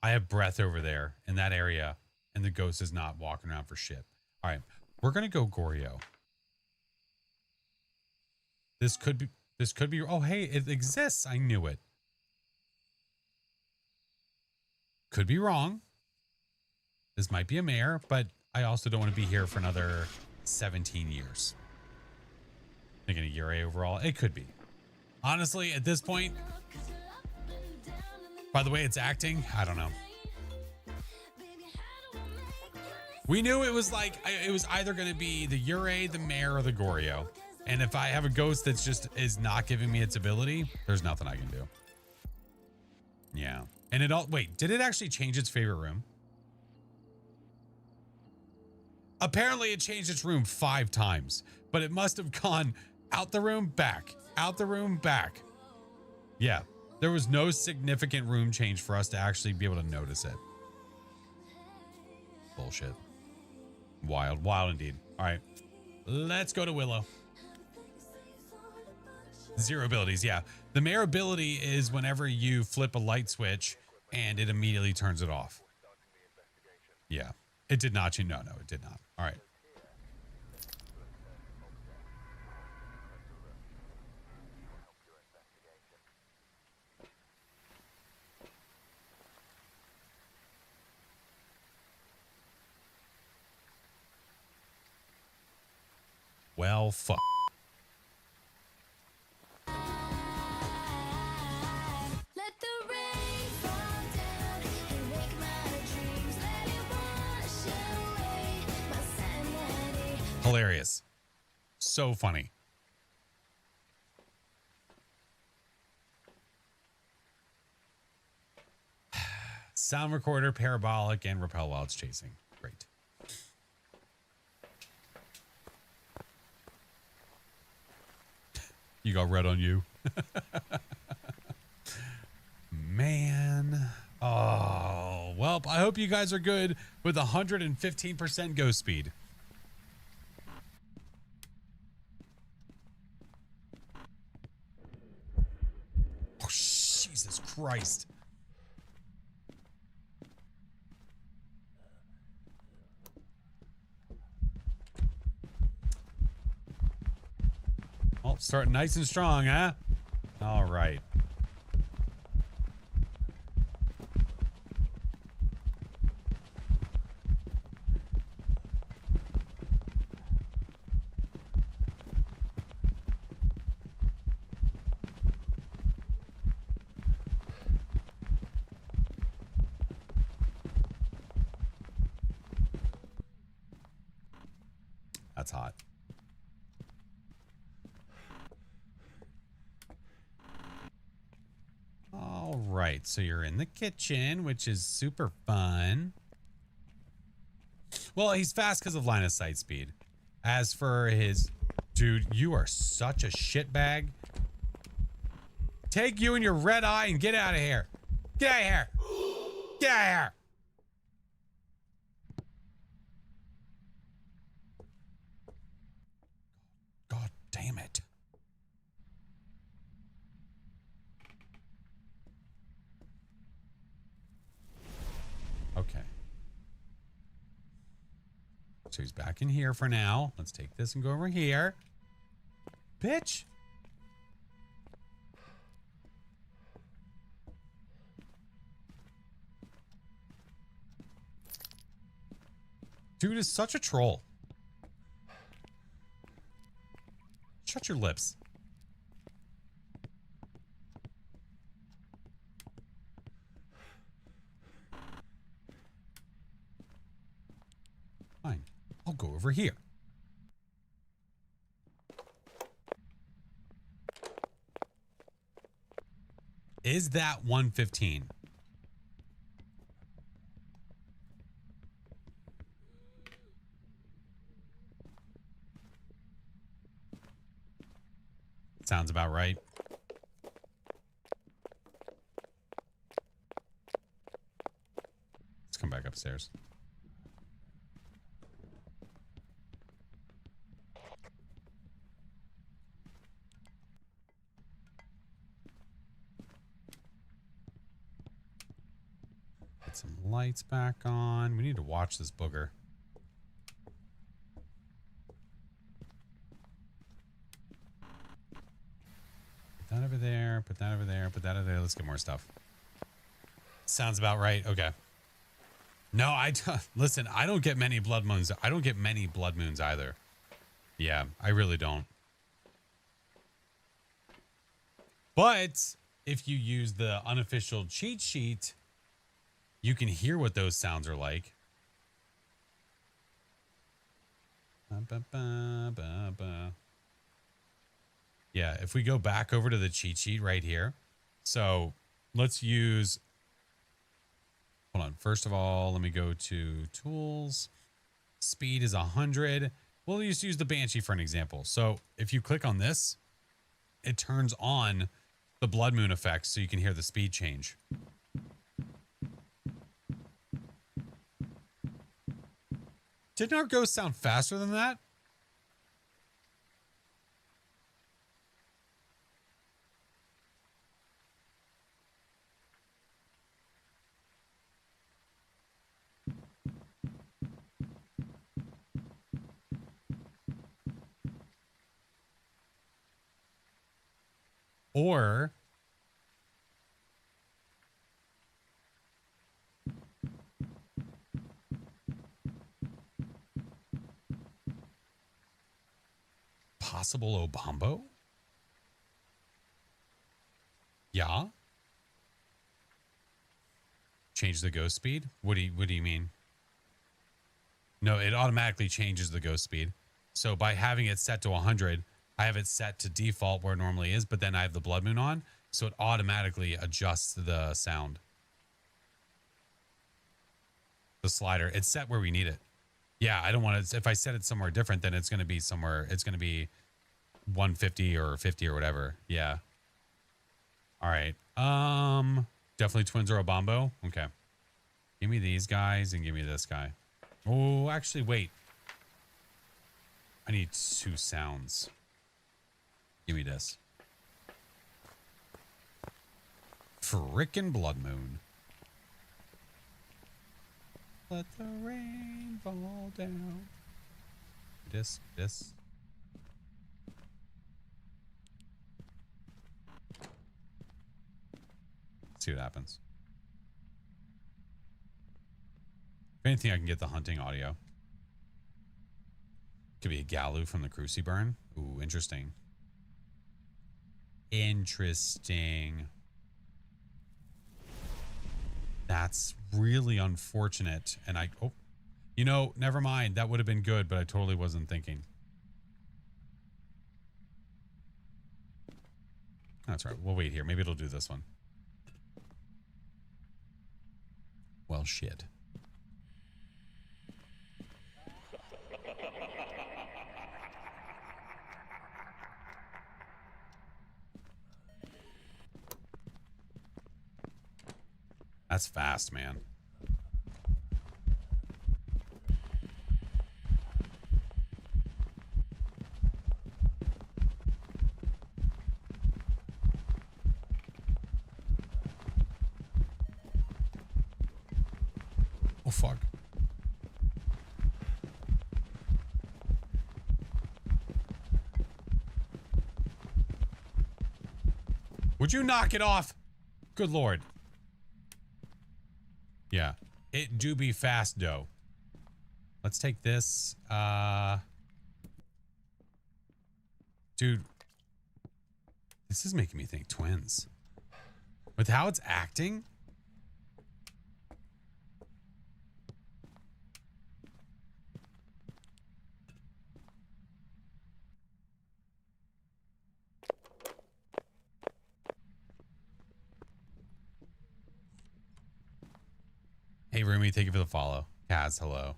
I have breath over there in that area, and the ghost is not walking around for shit. All right, we're going to go Goryo. This could be, oh, hey, it exists. I knew it. Could be wrong. This might be a mare, but I also don't want to be here for another 17 years. Thinking a Yurei overall. It could be. Honestly, at this point, by the way it's acting, I don't know. We knew it was like, it was either going to be the Yurei, the mare, or the Goryo. And if I have a ghost that's just is not giving me its ability, there's nothing I can do. Yeah. And it all, wait, did it actually change its favorite room? Apparently it changed its room 5 times, but it must have gone out the room, back, out the room, back. Yeah. There was no significant room change for us to actually be able to notice it. Bullshit. Wild, wild indeed. All right, let's go to Willow. 0 abilities. Yeah. The mare ability is whenever you flip a light switch and it immediately turns it off. Yeah. It did not. No, it did not. All right. Well, fuck. Let the rain fall down and wake my dreams. Let it wash away my sanity. Hilarious. So funny. Sound recorder, parabolic, and repel while it's chasing. Great. You got red on you. Man. Oh, well, I hope you guys are good with 115% ghost speed. Oh, Jesus Christ. Well, starting nice and strong, huh? All right. That's hot. All right, so you're in the kitchen, which is super fun. Well, he's fast because of line of sight speed. As for his... Dude, you are such a shitbag. Take you and your red eye and get out of here. Get out of here. Get out of here. God damn it. Okay. So he's back in here for now. Let's take this and go over here. Bitch. Dude is such a troll. Shut your lips. Fine. I'll go over here. Is that 115? Sounds about right. Let's come back upstairs. Get some lights back on. We need to watch this booger. Put that over there. Put that over there. Put that over there. Let's get more stuff. Sounds about right. Okay. No, listen, I don't get many blood moons. I don't get many blood moons either. Yeah, I really don't. But if you use the unofficial cheat sheet, you can hear what those sounds are like. Yeah, if we go back over to the cheat sheet right here. So let's use, hold on. First of all, let me go to tools. Speed is 100. We'll just use the Banshee for an example. So if you click on this, it turns on the blood moon effect so you can hear the speed change. Didn't our ghost sound faster than that? Or possible Obambo? Yeah. Change the ghost speed? What do you mean? No, it automatically changes the ghost speed. So by having it set to 100, I have it set to default where it normally is, but then I have the blood moon on, so it automatically adjusts the sound. The slider, it's set where we need it. Yeah, I don't want to, if I set it somewhere different, then it's going to be somewhere, it's going to be 150 or 50 or whatever. Yeah. All right. Definitely twins or a bombo. Okay. Give me these guys and give me this guy. Oh, actually, wait. I need 2 sounds. Give me this. Frickin' blood moon. Let the rain fall down. This. See what happens. If anything, I can get the hunting audio. Could be a Galu from the Cruci burn. Ooh, interesting. Interesting. That's really unfortunate. And oh, you know, never mind. That would have been good, but I totally wasn't thinking. That's right. We'll wait here. Maybe it'll do this one. Well, shit. That's fast, man. Oh, fuck. Would you knock it off? Good Lord. Yeah, it do be fast, though. Let's take this. Dude, this is making me think twins. With how it's acting. Hey, Rumi, thank you for the follow. Kaz, hello.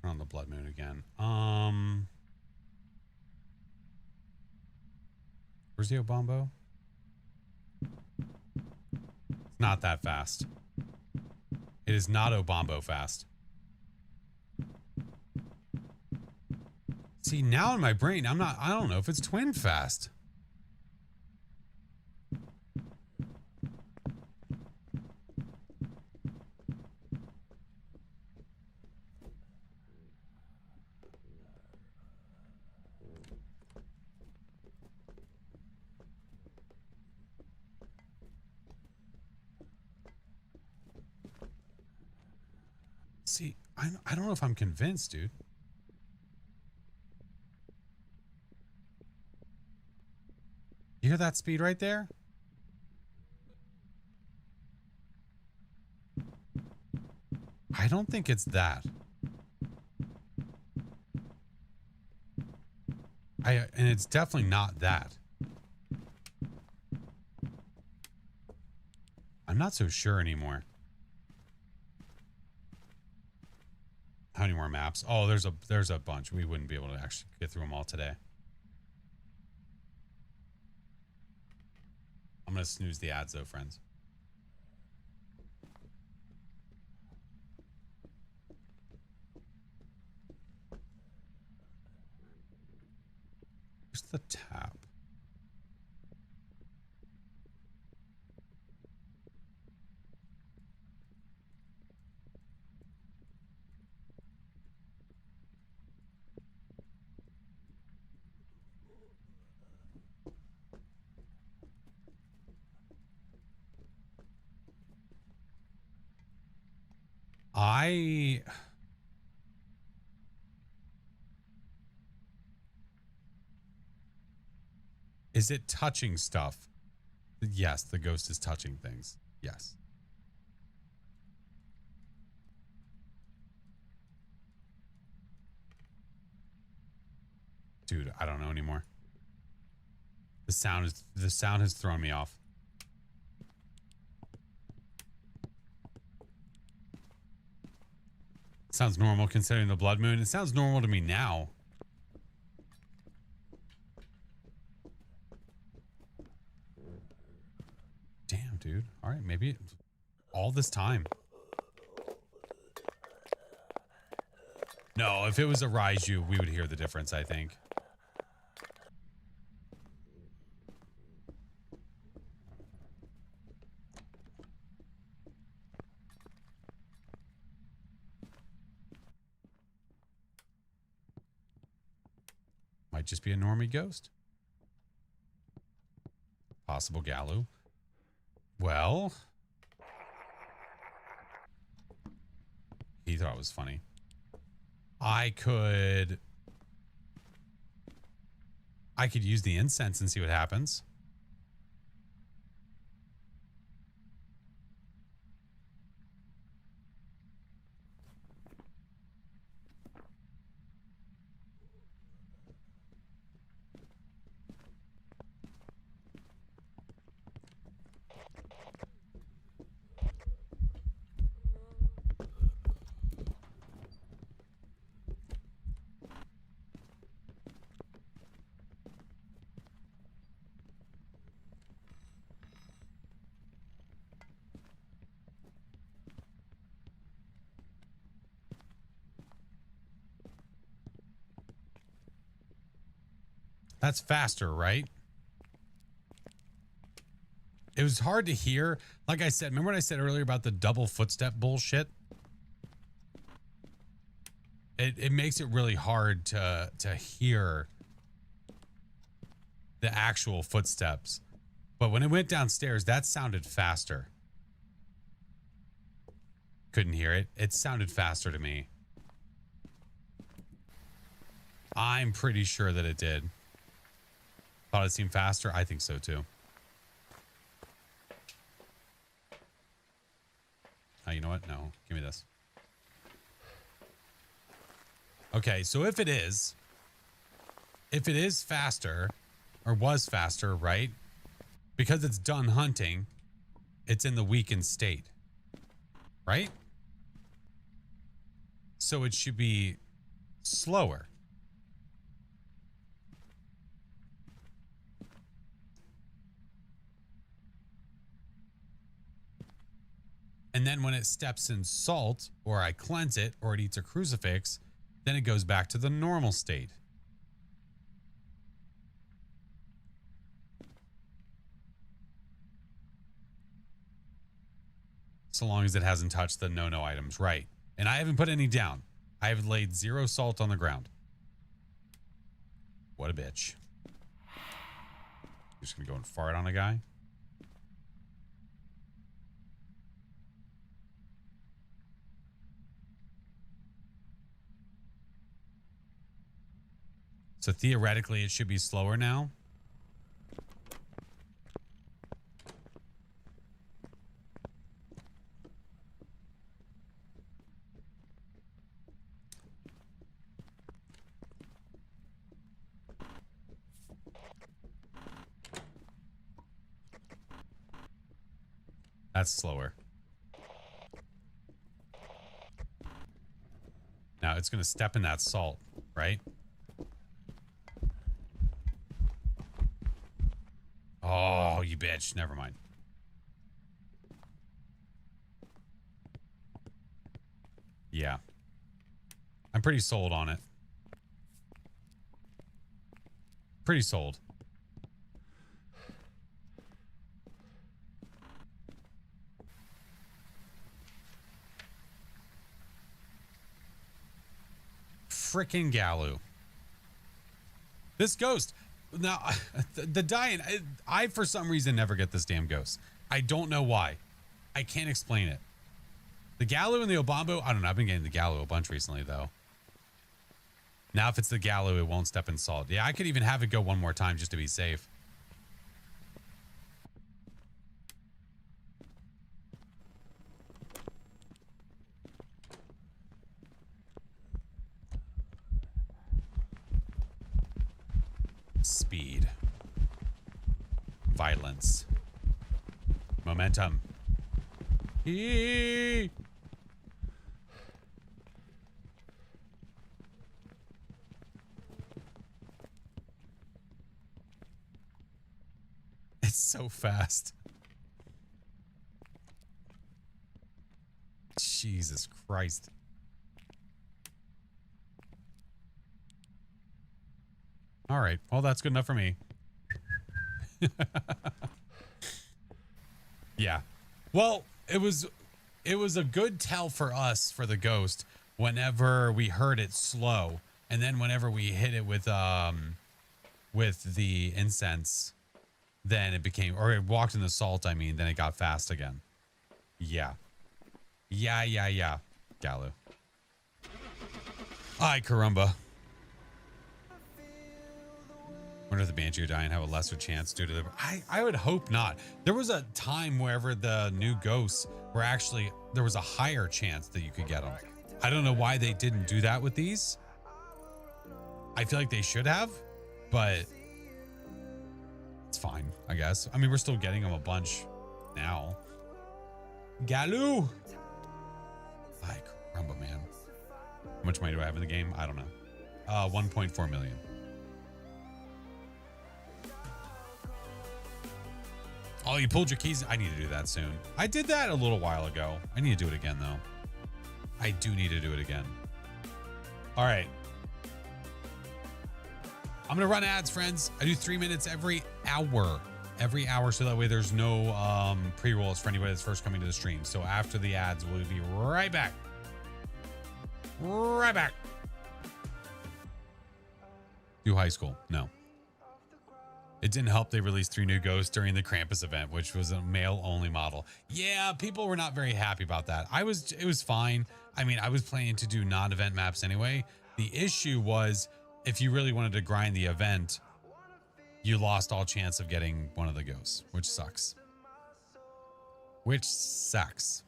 Turn on the blood moon again. Where's the Obambo? It's not that fast. It is not Obambo fast. See, now in my brain, I don't know if it's twin fast. See, I don't know if I'm convinced, dude. You hear that speed right there? I don't think it's that. And it's definitely not that. I'm not so sure anymore. How many more maps? Oh, there's a bunch. We wouldn't be able to actually get through them all today. I'm going to snooze the ads though, friends. Where's the tap? Is it touching stuff? Yes, the ghost is touching things. Yes. Dude, I don't know anymore. The sound has thrown me off. Sounds normal considering the blood moon. It sounds normal to me now. Damn, dude. All right, maybe all this time. No, if it was a Raiju, we would hear the difference, I think. Might just be a normie ghost. Possible Galu. Well, he thought it was funny. I could use the incense and see what happens. That's faster, right? It was hard to hear. Like I said, remember what I said earlier about the double footstep bullshit? It makes it really hard to hear the actual footsteps. But when it went downstairs, that sounded faster. Couldn't hear it. It sounded faster to me. I'm pretty sure that it did. Thought it seemed faster? I think so too. Oh, you know what? No, give me this. Okay, so if it is faster, or was faster, right? Because it's done hunting, it's in the weakened state, right? So it should be slower. And then when it steps in salt, or I cleanse it, or it eats a crucifix, then it goes back to the normal state. So long as it hasn't touched the no-no items, right? And I haven't put any down. I have laid 0 salt on the ground. What a bitch. You're just gonna go and fart on a guy? So theoretically, it should be slower now. That's slower. Now it's going to step in that salt, right? Oh, you bitch. Never mind. Yeah. I'm pretty sold on it. Pretty sold. Frickin' Galu. This ghost. Now, the dying, I for some reason never get this damn ghost. I don't know why. I can't explain it. The Gallo and the Obambo, I don't know. I've been getting the Gallo a bunch recently, though. Now, if it's the Gallo, it won't step in salt. Yeah, I could even have it go one more time just to be safe. Speed. Violence. Momentum. Eee! It's so fast. Jesus Christ. All right. Well, that's good enough for me. Yeah. Well, it was a good tell for us for the ghost whenever we heard it slow, and then whenever we hit it with the incense, then it became, or it walked in the salt, I mean, then it got fast again. Yeah. Yeah. Gallo. Ay, caramba. Wonder if the Banshee or Dying have a lesser chance due to the... I would hope not. There was a time wherever the new ghosts were actually... There was a higher chance that you could get them. I don't know why they didn't do that with these. I feel like they should have, but... It's fine, I guess. I mean, we're still getting them a bunch now. Galoo! Ay, caramba, man. How much money do I have in the game? I don't know. 1.4 million. Oh, you pulled your keys. I need to do that soon. I did that a little while ago. I need to do it again, though. I do need to do it again. All right. I'm going to run ads, friends. I do 3 minutes every hour. Every hour, so that way there's no pre-rolls for anybody that's first coming to the stream. So after the ads, we'll be right back. Right back. Do high school. No. It didn't help they released 3 new ghosts during the Krampus event, which was a male-only model. Yeah, people were not very happy about that. It was fine. I mean, I was planning to do non-event maps anyway. The issue was, if you really wanted to grind the event, you lost all chance of getting one of the ghosts, which sucks. Which sucks.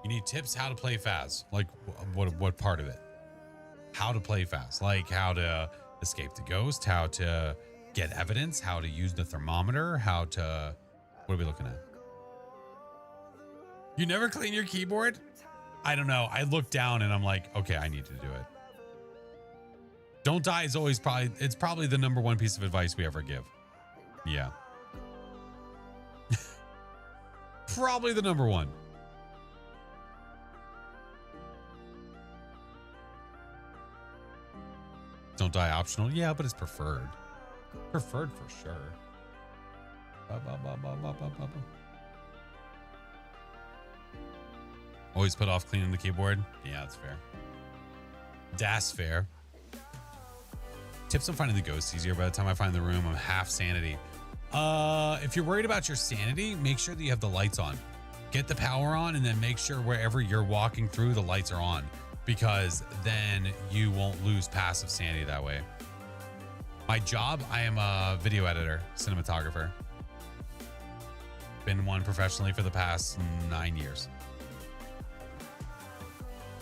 You need tips how to play Phas. Like, what part of it? How to play Phas. Like, how to... escape the ghost, how to get evidence, how to use the thermometer, how to... What are we looking at? You never clean your keyboard? I don't know. I look down and I'm like, okay, I need to do it. Don't die is always probably the number one piece of advice we ever give. Yeah. Probably the number one. Don't die optional. Yeah, but it's preferred. Preferred for sure. Always put off cleaning the keyboard. Yeah, that's fair. That's fair. Tips on finding the ghost easier. By the time I find the room, I'm half sanity. If you're worried about your sanity, make sure that you have the lights on. Get the power on, and then make sure wherever you're walking through, the lights are on. Because then you won't lose passive sanity that way. My job, I am a video editor, cinematographer. Been one professionally for the past 9 years.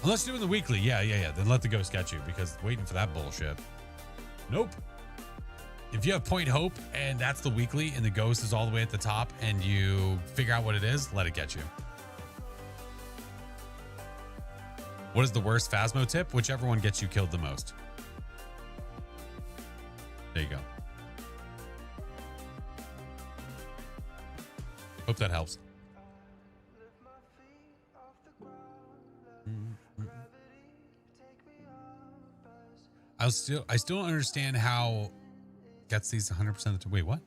Unless you're doing the weekly, yeah. Then let the ghost get you, because waiting for that bullshit. Nope. If you have Point Hope and that's the weekly and the ghost is all the way at the top and you figure out what it is, let it get you. What is the worst Phasmo tip? Whichever one gets you killed the most. There you go. Hope that helps. I still don't understand how gets these 100% of the time. Wait, what?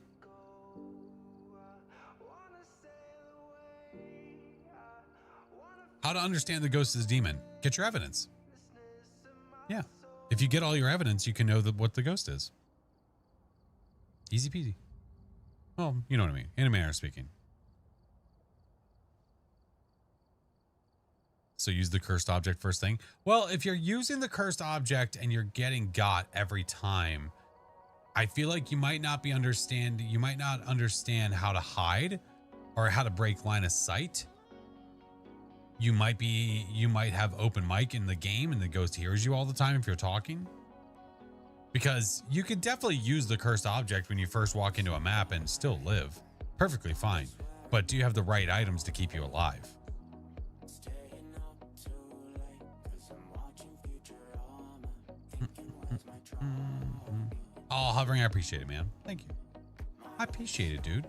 How to understand the ghost is a demon. Get your evidence. Yeah. If you get all your evidence, you can know what the ghost is. Easy peasy. Well, you know what I mean. In a manner of speaking. So use the cursed object first thing. Well, if you're using the cursed object and you're getting got every time, I feel like you might not understand how to hide or how to break line of sight. You might have open mic in the game and the ghost hears you all the time if you're talking. Because you could definitely use the cursed object when you first walk into a map and still live perfectly fine. But do you have the right items to keep you alive? Oh, hovering, I appreciate it, man. Thank you. I appreciate it, dude.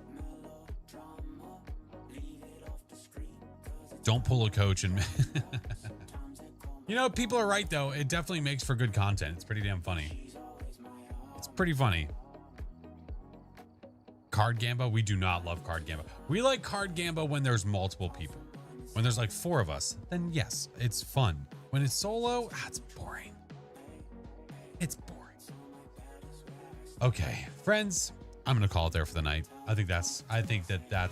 Don't pull a coach and you know, people are right though. It definitely makes for good content. It's pretty damn funny. It's pretty funny. Card Gamba, we do not love Card Gamba. We like Card Gamba when there's multiple people. When there's like 4 of us, then yes, it's fun. When it's solo, it's boring. It's boring. Okay, friends, I'm gonna call it there for the night. I think that's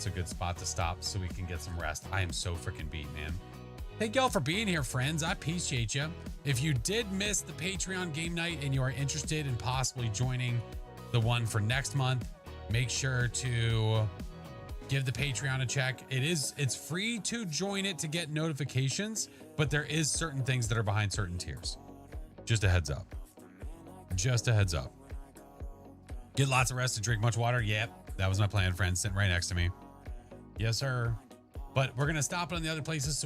a good spot to stop so we can get some rest. I am so freaking beat, man. Thank y'all for being here, friends. I appreciate you. If you did miss the Patreon game night and you are interested in possibly joining the one for next month, make sure to give the Patreon a check. It's free to join it to get notifications, but there is certain things that are behind certain tiers. Just a heads up. Just a heads up. Get lots of rest and drink much water. Yep, that was my plan, friend. Sitting right next to me. Yes, sir. But we're going to stop it on the other places so we